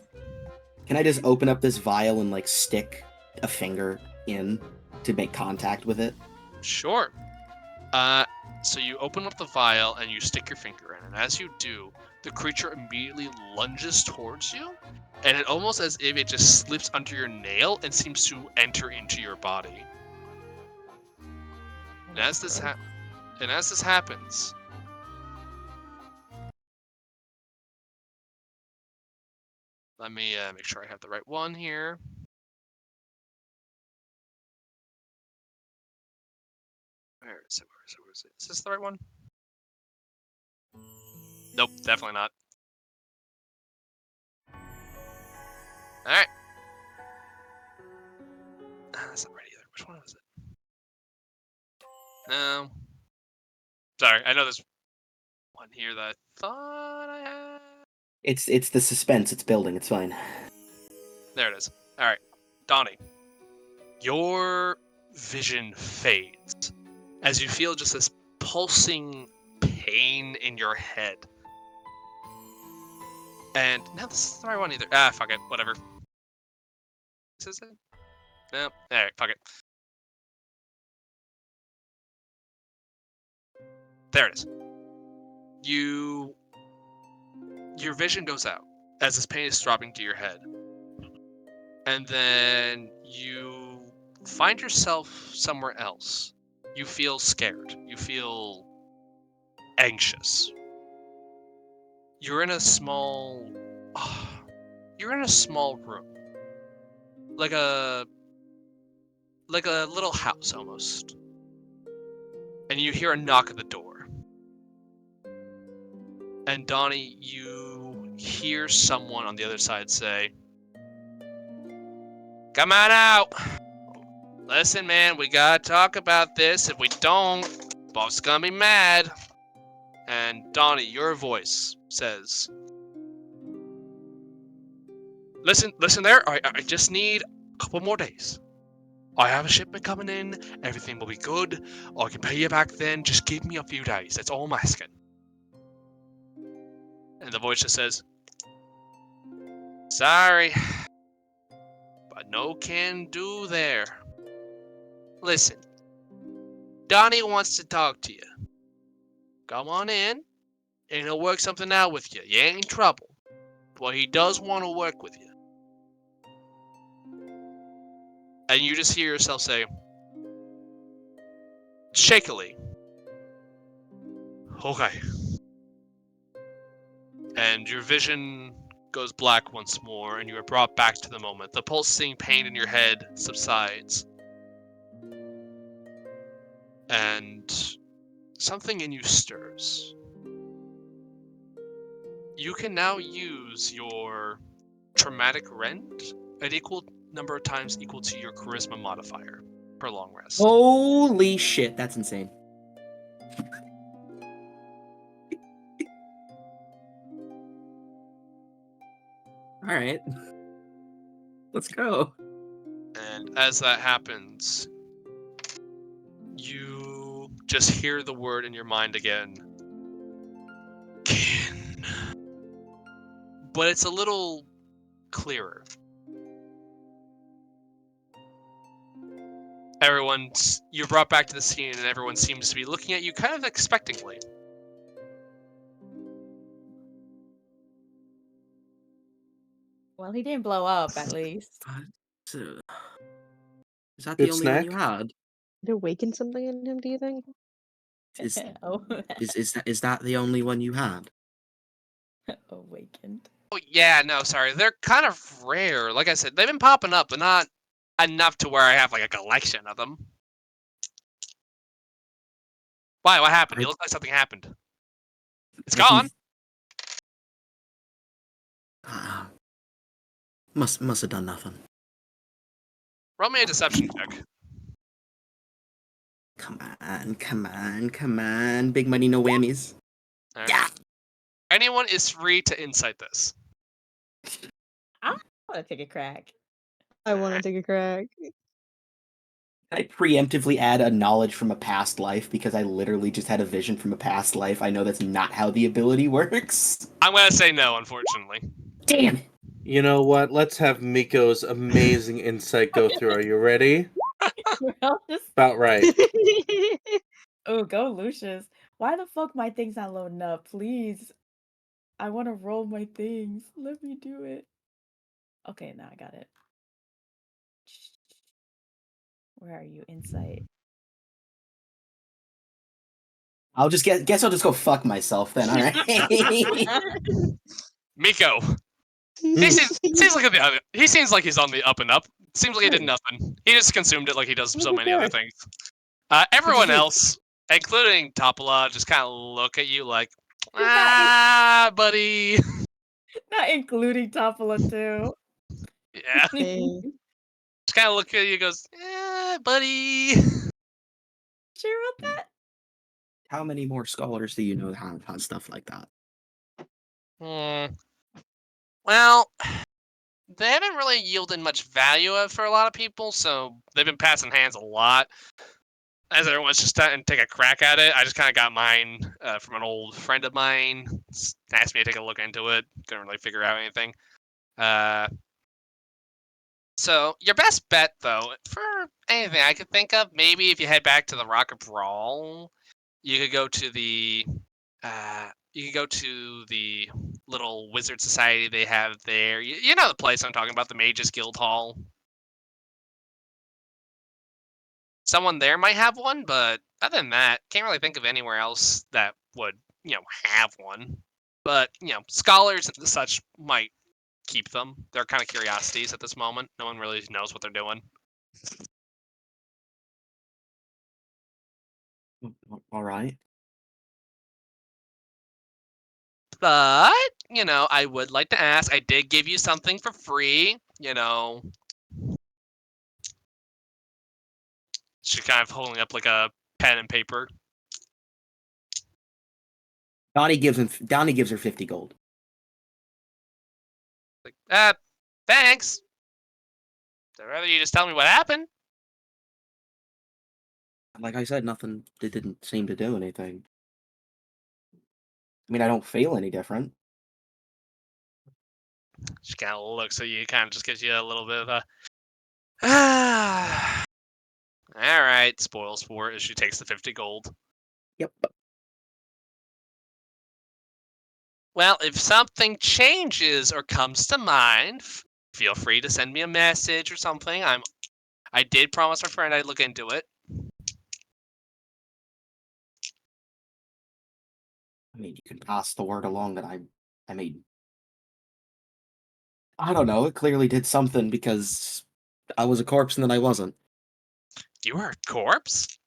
Can I just open up this vial and like stick a finger in to make contact with it? Sure. So you open up the vial and you stick your finger in, and as you do, the creature immediately lunges towards you, and it almost as if it just slips under your nail and seems to enter into your body. And as this happens, let me make sure I have the right one here. Where is it? Where is it? Is this the right one? Nope, definitely not. Alright. That's not right either. Which one was it? No. Sorry, I know there's one here that I thought I had. It's the suspense it's building. It's fine. There it is. Alright. Donnie. Your vision fades as you feel just this pulsing pain in your head. And no, this isn't the right one either. Ah, fuck it. Whatever. Is this it? No. Alright, fuck it. There it is. Your vision goes out as this pain is dropping to your head. And then you find yourself somewhere else. You feel scared. You feel anxious. You're in a small room. Like a little house almost. And you hear a knock at the door. And Donnie, you hear someone on the other side say, "Come on out! Listen, man, we gotta talk about this. If we don't, boss gonna be mad." And Donnie, your voice says, Listen there, I just need a couple more days. I have a shipment coming in, everything will be good. I can pay you back then, just give me a few days, that's all I'm asking." And the voice just says, "Sorry, but no can do there. Listen, Donnie wants to talk to you. Come on in, and he'll work something out with you. You ain't in trouble, but he does want to work with you." And you just hear yourself say, shakily, "Okay." And your vision goes black once more, and you are brought back to the moment. The pulsing pain in your head subsides. And something in you stirs. You can now use your traumatic rend an equal number of times equal to your charisma modifier per long rest. Holy shit, that's insane. All right. Let's go. And as that happens, you just hear the word in your mind again. Kin. But it's a little clearer. You're brought back to the scene, and everyone seems to be looking at you kind of expectantly. Well, he didn't blow up, at least. So, is that Good the only snack. one you had? Did it awaken something in him, do you think? Is Oh, is that the only one you had? awakened. Oh, yeah, no, sorry. They're kind of rare. Like I said, they've been popping up, but not enough to where I have, like, a collection of them. Why? What happened? You look like something happened. It's gone. Must have done nothing. Roll me a deception check. Come on. Big money, no whammies. All right. Yeah. Anyone is free to insight this. I want to take a crack. I want to take a crack. I preemptively add a knowledge from a past life because I literally just had a vision from a past life. I know that's not how the ability works. I'm gonna say no, unfortunately. Damn it! You know what? Let's have Miko's amazing insight go through. Are you ready? We're all just About right. oh, go Lucius. Why the fuck my thing's not loading up? Please. I want to roll my things. Let me do it. Okay, now I got it. Where are you? Insight. I'll just guess I'll just go fuck myself then. All right. Miko. He seems like he seems like he's on the up and up. Seems like he did nothing. He just consumed it like he does so Look at many other that. things. Everyone you think? else, including Topola, just kind of look at you like, not- buddy. Not including Topola too. Yeah. Hey. Just kind of look at you, goes, buddy. Sure about that? How many more scholars do you know have stuff like that? Well, they haven't really yielded much value for a lot of people, so they've been passing hands a lot. As everyone's just starting to take a crack at it, I just kind of got mine from an old friend of mine. Asked me to take a look into it. Couldn't really figure out anything. So your best bet, though, for anything I could think of, maybe if you head back to the Rocket Brawl, you could go to the little wizard society they have there. You know the place I'm talking about, the Mages Guild Hall. Someone there might have one, but other than that, can't really think of anywhere else that would, have one. But, scholars and such might keep them. They're kind of curiosities at this moment. No one really knows what they're doing. All right. But, I would like to ask, I did give you something for free, She's kind of holding up like a pen and paper. Donnie gives her 50 gold. Like, thanks. I'd rather you just tell me what happened. Like I said, nothing. It didn't seem to do anything. I mean, I don't feel any different. She kind of looks at you, kind of just gives you a little bit of a. All right, spoil sport as she takes the 50 gold. Yep. Well, if something changes or comes to mind, feel free to send me a message or something. I did promise my friend I'd look into it. I mean, you can pass the word along that I mean, I don't know. It clearly did something because I was a corpse and then I wasn't. You were a corpse?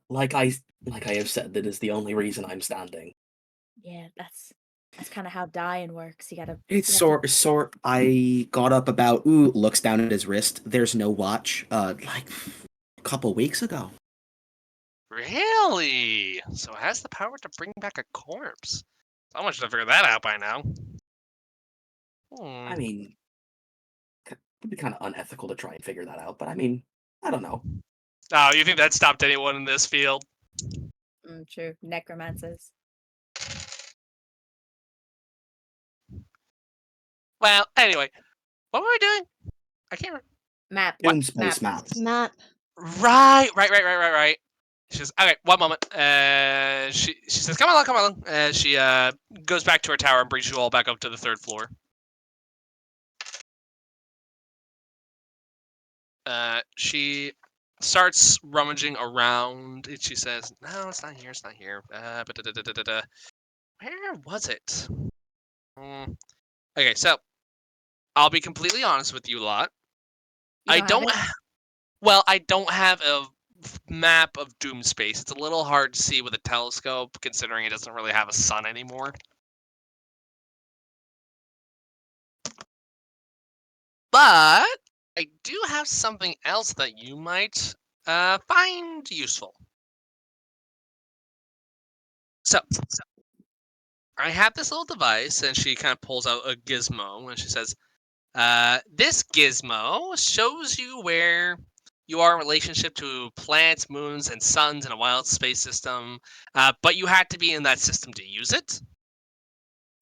Like I have said, that is the only reason I'm standing. Yeah, that's kind of how dying works. You gotta. It's you have to- sort. I got up about. Looks down at his wrist. There's no watch. Like a couple weeks ago. Really? So it has the power to bring back a corpse. Someone should have figured that out by now. I mean, it'd be kind of unethical to try and figure that out. But I mean, I don't know. Oh, you think that stopped anyone in this field? True. Necromancers. Well, anyway, what were we doing? I can't remember. Map. Doom space maps. Map. Right. She says, okay, one moment. She says, come along. She goes back to her tower and brings you all back up to the 3rd floor. She starts rummaging around and she says, no, it's not here. Where was it? Okay, so I'll be completely honest with you lot. I don't have a map of Doom space. It's a little hard to see with a telescope, considering it doesn't really have a sun anymore. But I do have something else that you might find useful. So I have this little device, and she kind of pulls out a gizmo, and she says, this gizmo shows you where you are in relationship to planets, moons, and suns in a wild space system, but you had to be in that system to use it.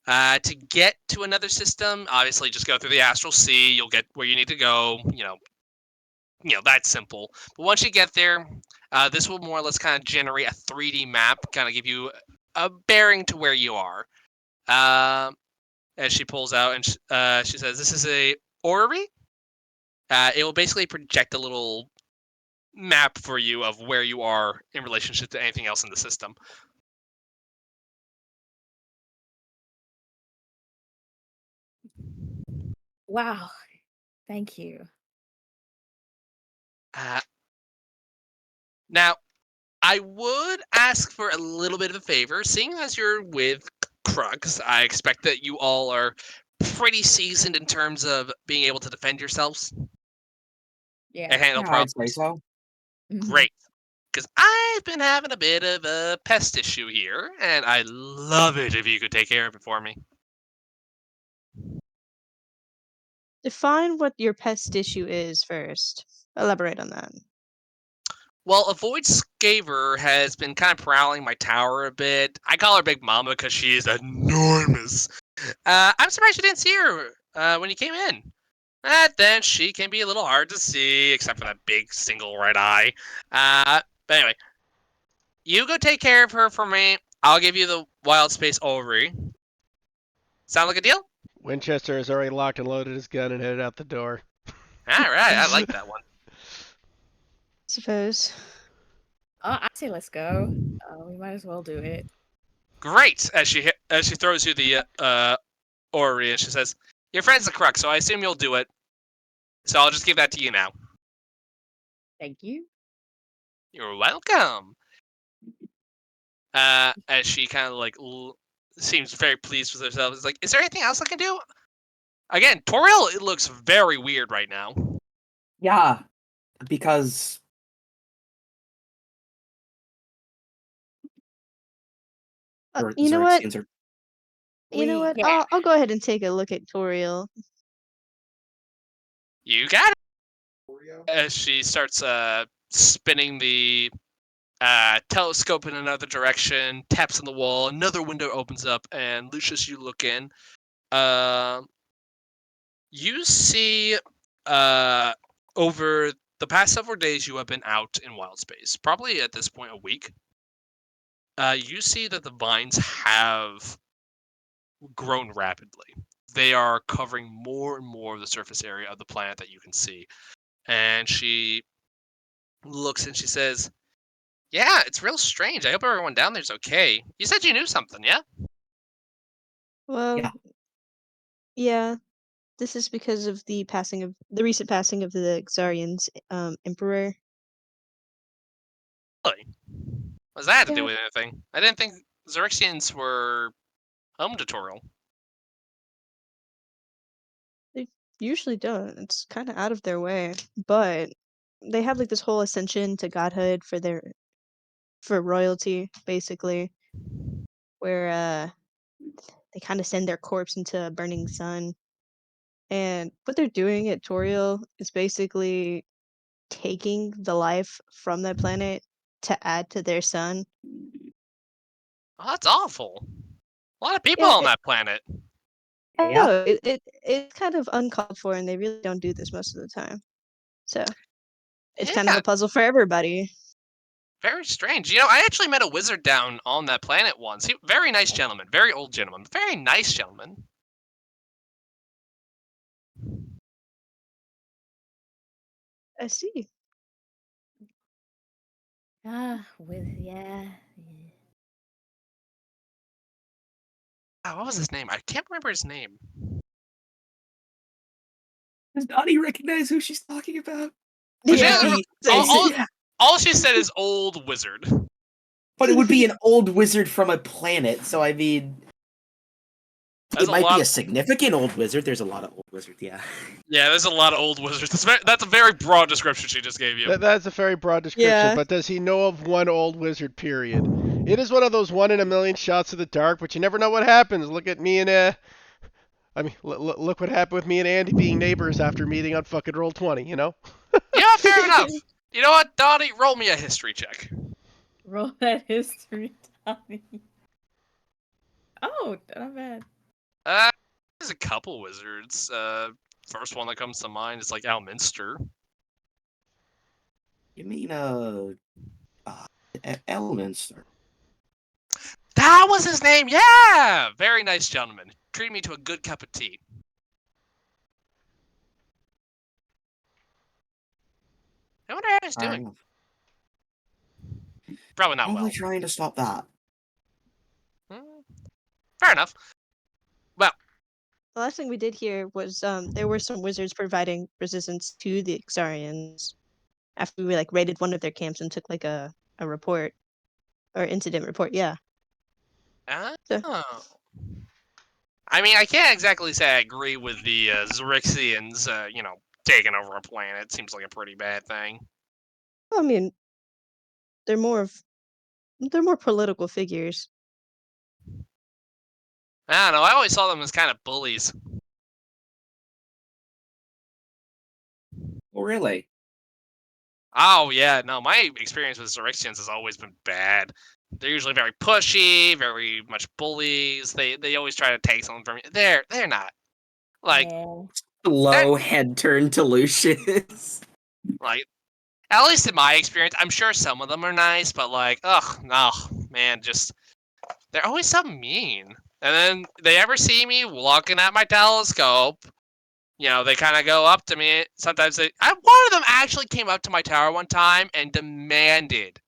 To get to another system, obviously just go through the astral sea. You'll get where you need to go. That's simple. But once you get there, this will more or less kind of generate a 3D map, kind of give you a bearing to where you are. As she pulls out and she says, "This is a orrery. It will basically project a little map for you of where you are in relationship to anything else in the system." Wow. Thank you. Now, I would ask for a little bit of a favor. Seeing as you're with Krugs, I expect that you all are pretty seasoned in terms of being able to defend yourselves Yeah. and handle Yeah, I'd say problems. so. Mhm. Great. Because I've been having a bit of a pest issue here, and I'd love it if you could take care of it for me. Define what your pest issue is first. Elaborate on that. Well, a Void Skaver has been kind of prowling my tower a bit. I call her Big Mama because she is enormous. I'm surprised you didn't see her when you came in. Then she can be a little hard to see, except for that big single right eye. But anyway, you go take care of her for me. I'll give you the Wild Space Ovary. Sound like a deal? Winchester has already locked and loaded his gun and headed out the door. All right, I like that one. Suppose. I say let's go. We might as well do it. Great. As she throws you the orrery, and she says, "Your friend's a Krug, so I assume you'll do it. So I'll just give that to you now." Thank you. You're welcome. As she kind of like seems very pleased with herself, is like, "Is there anything else I can do?" Again, Toriel, it looks very weird right now. Yeah, because You know what? Xerxians are- You know what? Yeah. I'll go ahead and take a look at Toriel. You got it. As she starts spinning the telescope in another direction, taps on the wall, another window opens up, and Lucius, you look in. You see over the past several days you have been out in wild space, probably at this point a week. You see that the vines have grown rapidly. They are covering more and more of the surface area of the planet that you can see. And she looks and she says, "Yeah, it's real strange. I hope everyone down there's okay. You said you knew something, yeah?" Well, yeah. This is because of the recent passing of the Xarian's emperor. Really? What does that have to do Yeah. with anything? I didn't think Xerxians were home tutorial. They usually don't. It's kind of out of their way, but they have like this whole ascension to godhood for royalty, basically, where they kind of send their corpse into a burning sun. And what they're doing at Toriel is basically taking the life from that planet to add to their sun. Oh, that's awful. A lot of people Yeah, on that planet. I Yeah. know it's kind of uncalled for, and they really don't do this most of the time. So it's kind of Yeah. a puzzle for everybody. Very strange. I actually met a wizard down on that planet once. Very nice gentleman. Very old gentleman. Very nice gentleman. I see. Yeah. What was his name? I can't remember his name. Does Donnie recognize who she's talking about? But Yeah. all she said is old wizard. But it would be an old wizard from a planet, so I mean, That's it might lot be a of- significant old wizard. There's a lot of old wizards, yeah. Yeah, there's a lot of old wizards. That's a very broad description she just gave you. That's a very broad description, Yeah. but does he know of one old wizard, period? It is one of those 1 in a million shots of the dark, but you never know what happens. Look at me and, look what happened with me and Andy being neighbors after meeting on fucking Roll20, you know? Yeah, fair enough. You know what, Donnie? Roll me a history check. Roll that history, Tommy. Oh, not bad. There's a couple wizards. First one that comes to mind is like Alminster. You mean Elminster? That was his name. Yeah, very nice gentleman. Treated me to a good cup of tea. I wonder how he's Fair doing. enough. Probably not Only well. trying to stop that. Fair enough. Well, The last thing we did here was there were some wizards providing resistance to the Xarians after we like raided one of their camps and took like a report or incident report. Yeah. oh. I mean, I can't exactly say I agree with the Xerixians, taking over a planet. Seems like a pretty bad thing. I mean, they're more political figures. I don't know. I always saw them as kind of bullies. Oh, really? Oh, yeah. No, my experience with Xerixians has always been bad. They're usually very pushy, very much bullies. They always try to take something from you. They're not. Like, Yeah. Slow head turn to Lucius. like, at least in my experience, I'm sure some of them are nice, but like, ugh, no, man, just they're always so mean. And then they ever see me looking at my telescope, they kind of go up to me. Sometimes one of them actually came up to my tower one time and demanded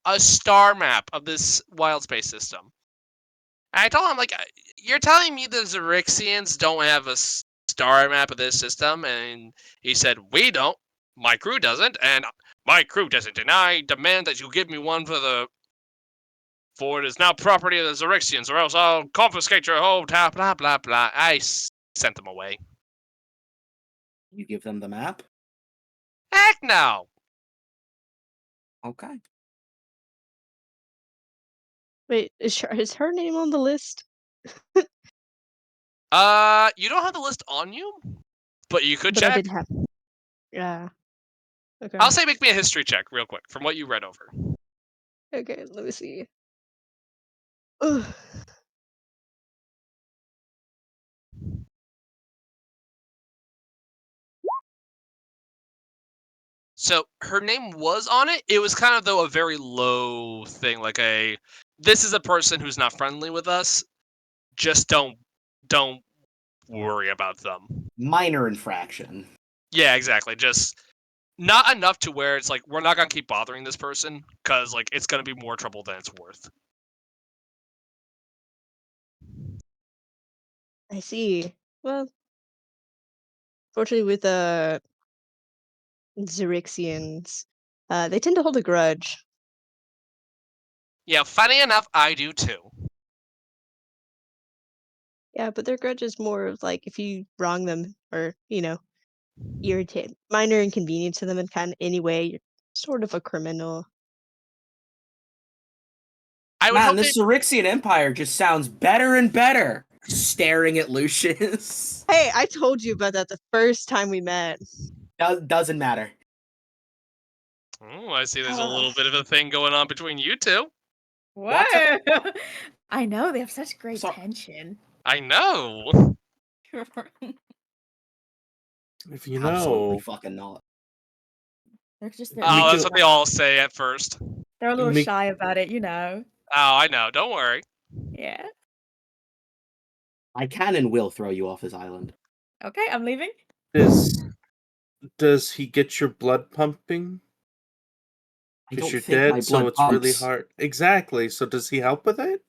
a star map of this wild space system. And I told him, like, you're telling me the Xerixians don't have a star map of this system? And he said, we don't. My crew doesn't, and my crew doesn't. And I demand that you give me one for it is now property of the Xerixians, or else I'll confiscate your whole town, blah, blah, blah. I sent them away. You give them the map? Heck no! Okay. Wait, is her name on the list? You don't have the list on you, but you could But I check. did have. Yeah. Okay. I'll say make me a history check real quick from what you read over. Okay, let me see. Ugh. So her name was on it. It was kind of, though, a very low thing, like this is a person who's not friendly with us. Just don't worry about them. Minor infraction. Yeah, exactly. Just not enough to where it's like we're not gonna keep bothering this person because like it's gonna be more trouble than it's worth. I see. Well, fortunately, with Xerixians, they tend to hold a grudge. Yeah, funny enough, I do too. Yeah, but their grudge is more of like if you wrong them or irritate, minor inconvenience to them in kind of any way, you're sort of a criminal. I would Man, hope this Xerixian Empire just sounds better and better. Staring at Lucius. Hey, I told you about that the first time we met. Doesn't matter. Oh, I see. There's a little bit of a thing going on between you two. What? I know they have such great tension. I know. If you Absolutely know, fucking not. They're just Oh, that's what they all say at first. they're a little Me- shy about it, you know. Oh, I know. Don't worry. Yeah. I can and will throw you off this island. Okay, I'm leaving. does he get your blood pumping? I Because don't you're think my dead, so blood it's really pumps. hard. Exactly. So does he help with it?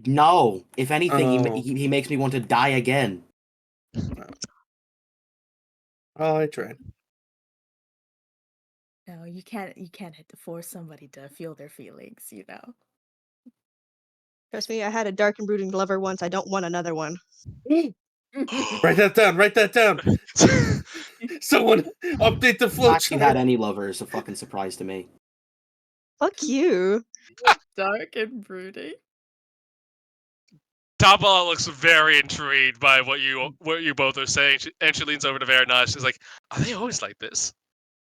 No. If anything, Oh. he makes me want to die again. Oh, I tried. No, you can't force somebody to feel their feelings, you know. Trust me, I had a dark and brooding lover once. I don't want another one. Write that down. Write that down. Someone update the flow Actually, had any lover is a fucking surprise to me. Fuck you. Dark and brooding. Topala looks very intrigued by what you both are saying, and she leans over to Veranaj. She's like, "Are they always like this?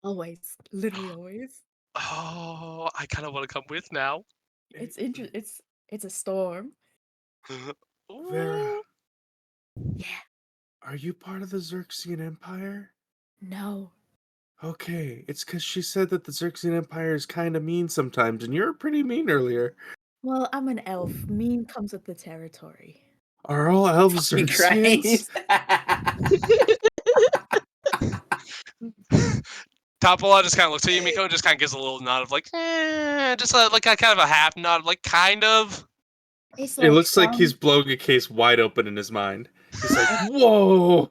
Always, literally always. Oh, I kind of want to come with now." It's a storm. Vera, Ooh. Yeah. are you part of the Xerxian Empire? No. Okay, it's because she said that the Xerxian Empire is kind of mean sometimes, and you were pretty mean earlier. Well, I'm an elf. Mean comes with the territory. Are all elves Fucking Xerxians? Christ. Topala just kind of looks at you, Miko, just kind of gives a little nod of like, just like a kind of a half nod of like, kind of. It's It looks like he's some- blowing a case wide open in his mind. He's like, whoa!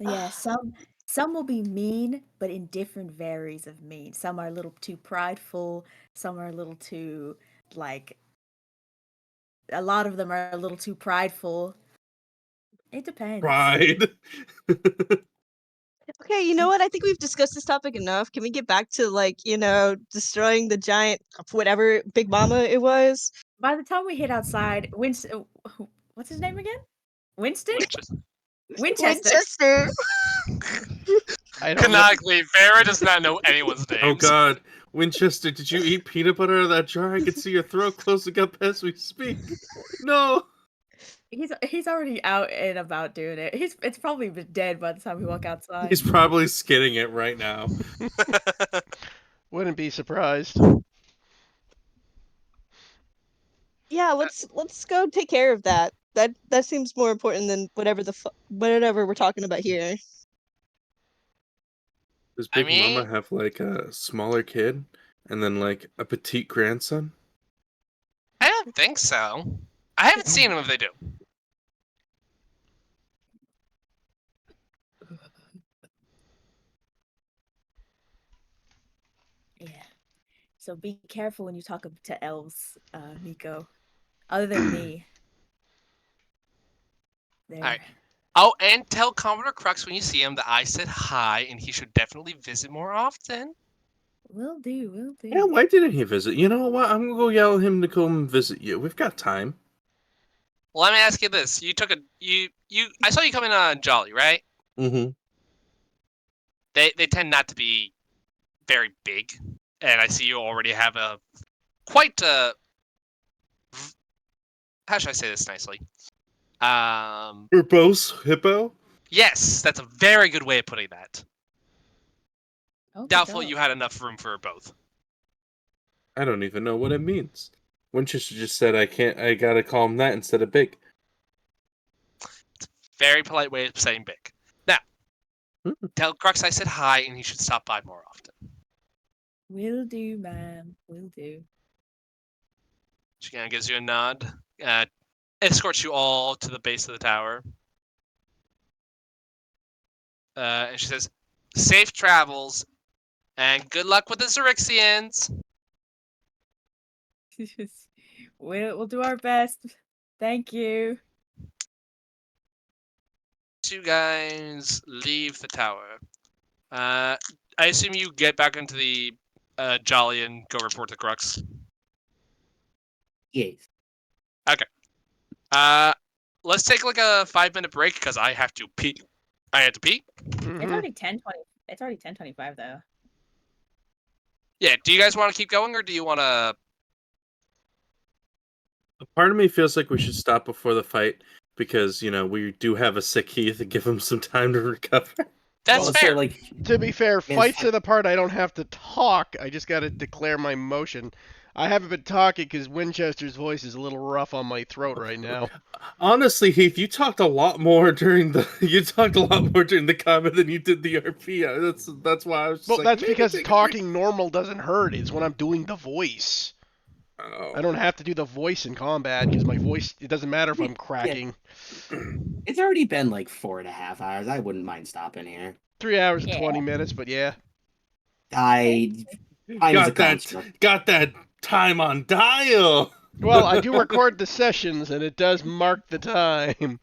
Yeah, some will be mean, but in different varies of mean. Some are a little too prideful, some are a little too like a lot of them are a little too prideful. It depends. Pride. Okay, you know what? I think we've discussed this topic enough. Can we get back to destroying the giant whatever Big Mama it was? By the time we hit outside, Winston what's his name again? Winston? Winchester. Winchester. I don't know. Canonically, Vera does not know anyone's names. Oh god. Winchester, did you eat peanut butter out of that jar? I can see your throat closing up as we speak. No! He's already out and about doing it. It's probably been dead by the time we walk outside. He's probably skinning it right now. Wouldn't be surprised. Yeah, let's go take care of that. That seems more important than whatever we're talking about here. Does I Big Mama mean- have like a smaller kid and then like a petite grandson? I don't think so. I haven't seen them if they do. Yeah. So be careful when you talk to elves, Miko. Other than me. They're... Alright. Oh, and tell Commodore Crux when you see him that I said hi and he should definitely visit more often. Will do, will do. Yeah, why didn't he visit? You know what? I'm gonna go yell at him to come visit you. We've got time. Well, let me ask you this: you took I saw you come in on Jolly, right? Mm-hmm. They tend not to be very big, and I see you already have a quite how should I say this nicely? Verbose hippo? Yes, that's a very good way of putting that. Oh, good Doubtful job. you had enough room for both. I don't even know what it means. Winchester just said I gotta call him that instead of big. Very polite way of saying big. Now, Hmm. tell Crux I said hi and he should stop by more often. Will do, ma'am. Will do. She kind of gives you a nod, escorts you all to the base of the tower. And she says, safe travels, and good luck with the Xerixians. We'll do our best. Thank you. You guys leave the tower. I assume you get back into the Jolly and go report to Crux. Yes. Let's take like a 5-minute break because I have to pee. I had to pee. It's Mhm. already 10:20. It's already 10:25 though. Yeah, do you guys want to keep going or do you want to... A part of me feels like we should stop before the fight because, you know, we do have a sick Heath and give him some time to recover. That's Well, fair. So, like, To be fair, Man, fights are the part I don't have to talk. I just got to declare my motion. I haven't been talking because Winchester's voice is a little rough on my throat right now. Honestly, Heath, you talked a lot more during the comment than you did the RP. That's why I was just Well, like, that's maybe because take a talking normal doesn't hurt. It's when I'm doing the voice. break. Oh. I don't have to do the voice in combat because my voice, it doesn't matter if I'm cracking. it's already been like 4.5 hours. I wouldn't mind stopping here. 3 hours and Yeah. 20 minutes, but yeah. Time is a got construct. that time on dial. Well, I do record the sessions, and it does mark the time.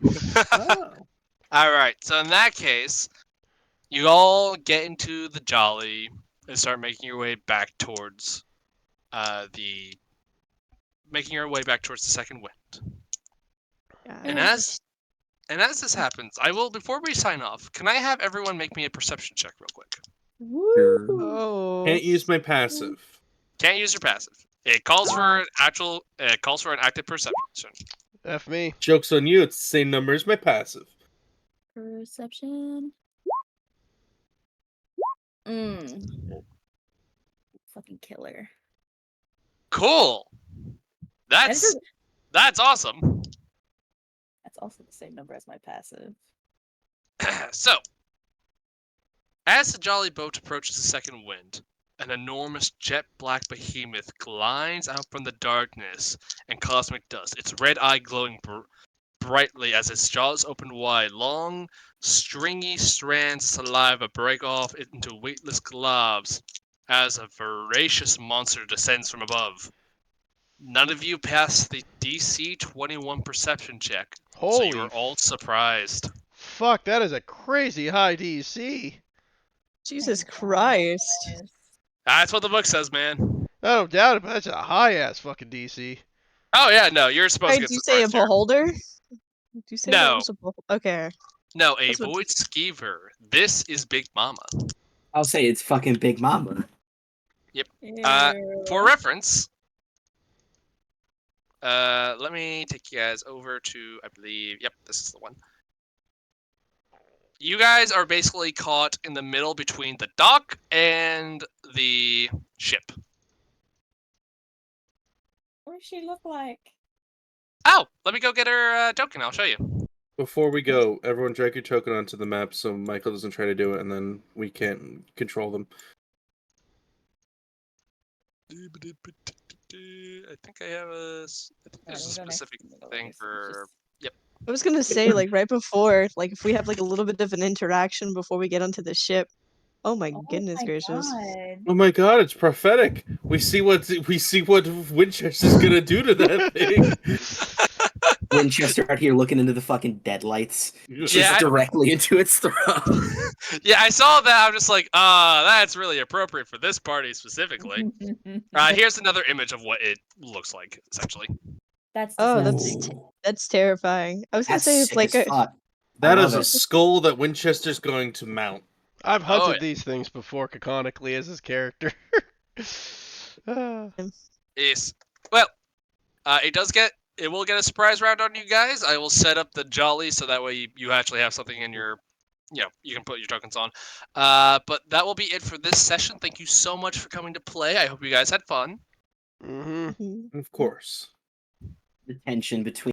Oh. Alright, so in that case, you all get into the Jolly and start making your way back towards the second wind. Yeah. And as this happens, I will, before we sign off, can I have everyone make me a perception check real quick? Sure. Oh. Can't use my passive. Can't use your passive. It calls for an active perception. F me. Joke's on you, it's the same number as my passive. Perception. Fucking killer. Cool. That's awesome. That's also the same number as my passive. So, as the jolly boat approaches the second wind, an enormous jet black behemoth glides out from the darkness and cosmic dust, its red eye glowing brightly as its jaws open wide. Long, stringy strands of saliva break off into weightless globs as a voracious monster descends from above. None of you passed the DC 21 perception check, Holy so you are all surprised. fuck, that is a crazy high DC. Jesus Christ. That's what the book says, man. I don't doubt it, but that's a high ass fucking DC. Oh yeah, no, you're supposed Wait, to did get you say a surprised here. beholder? Did you say No. that was a okay. No, a That's what- void skeever. This is Big Mama. I'll say it's fucking Big Mama. For reference, let me take you guys over to, I believe, yep, this is the one. You guys are basically caught in the middle between the dock and the ship. What does she look like? Oh, let me go get her token. I'll show you. Before we go, everyone drag your token onto the map so Michael doesn't try to do it and then we can't control them. I think I have there's a specific thing for. I was gonna say, like, right before, like, if we have like a little bit of an interaction before we get onto the ship. Oh my goodness gracious. Oh my god, it's prophetic. We see what Winchester's gonna do to that thing. Winchester out here looking into the fucking deadlights, just Yeah, directly into its throat. Yeah, I saw that. I'm just like, that's really appropriate for this party specifically. Here's another image of what it looks like, essentially. That's That's terrifying. I was gonna That's say it's sick like as a fuck. That I is love a it. skull that Winchester's going to mount. I've hunted yeah. these things before canonically as his character. Ah. Yes. Well, it will get a surprise round on you guys. I will set up the jolly so that way you actually have something in your, you can put your tokens on. But that will be it for this session. Thank you so much for coming to play. I hope you guys had fun. Mhm. Of course. The tension between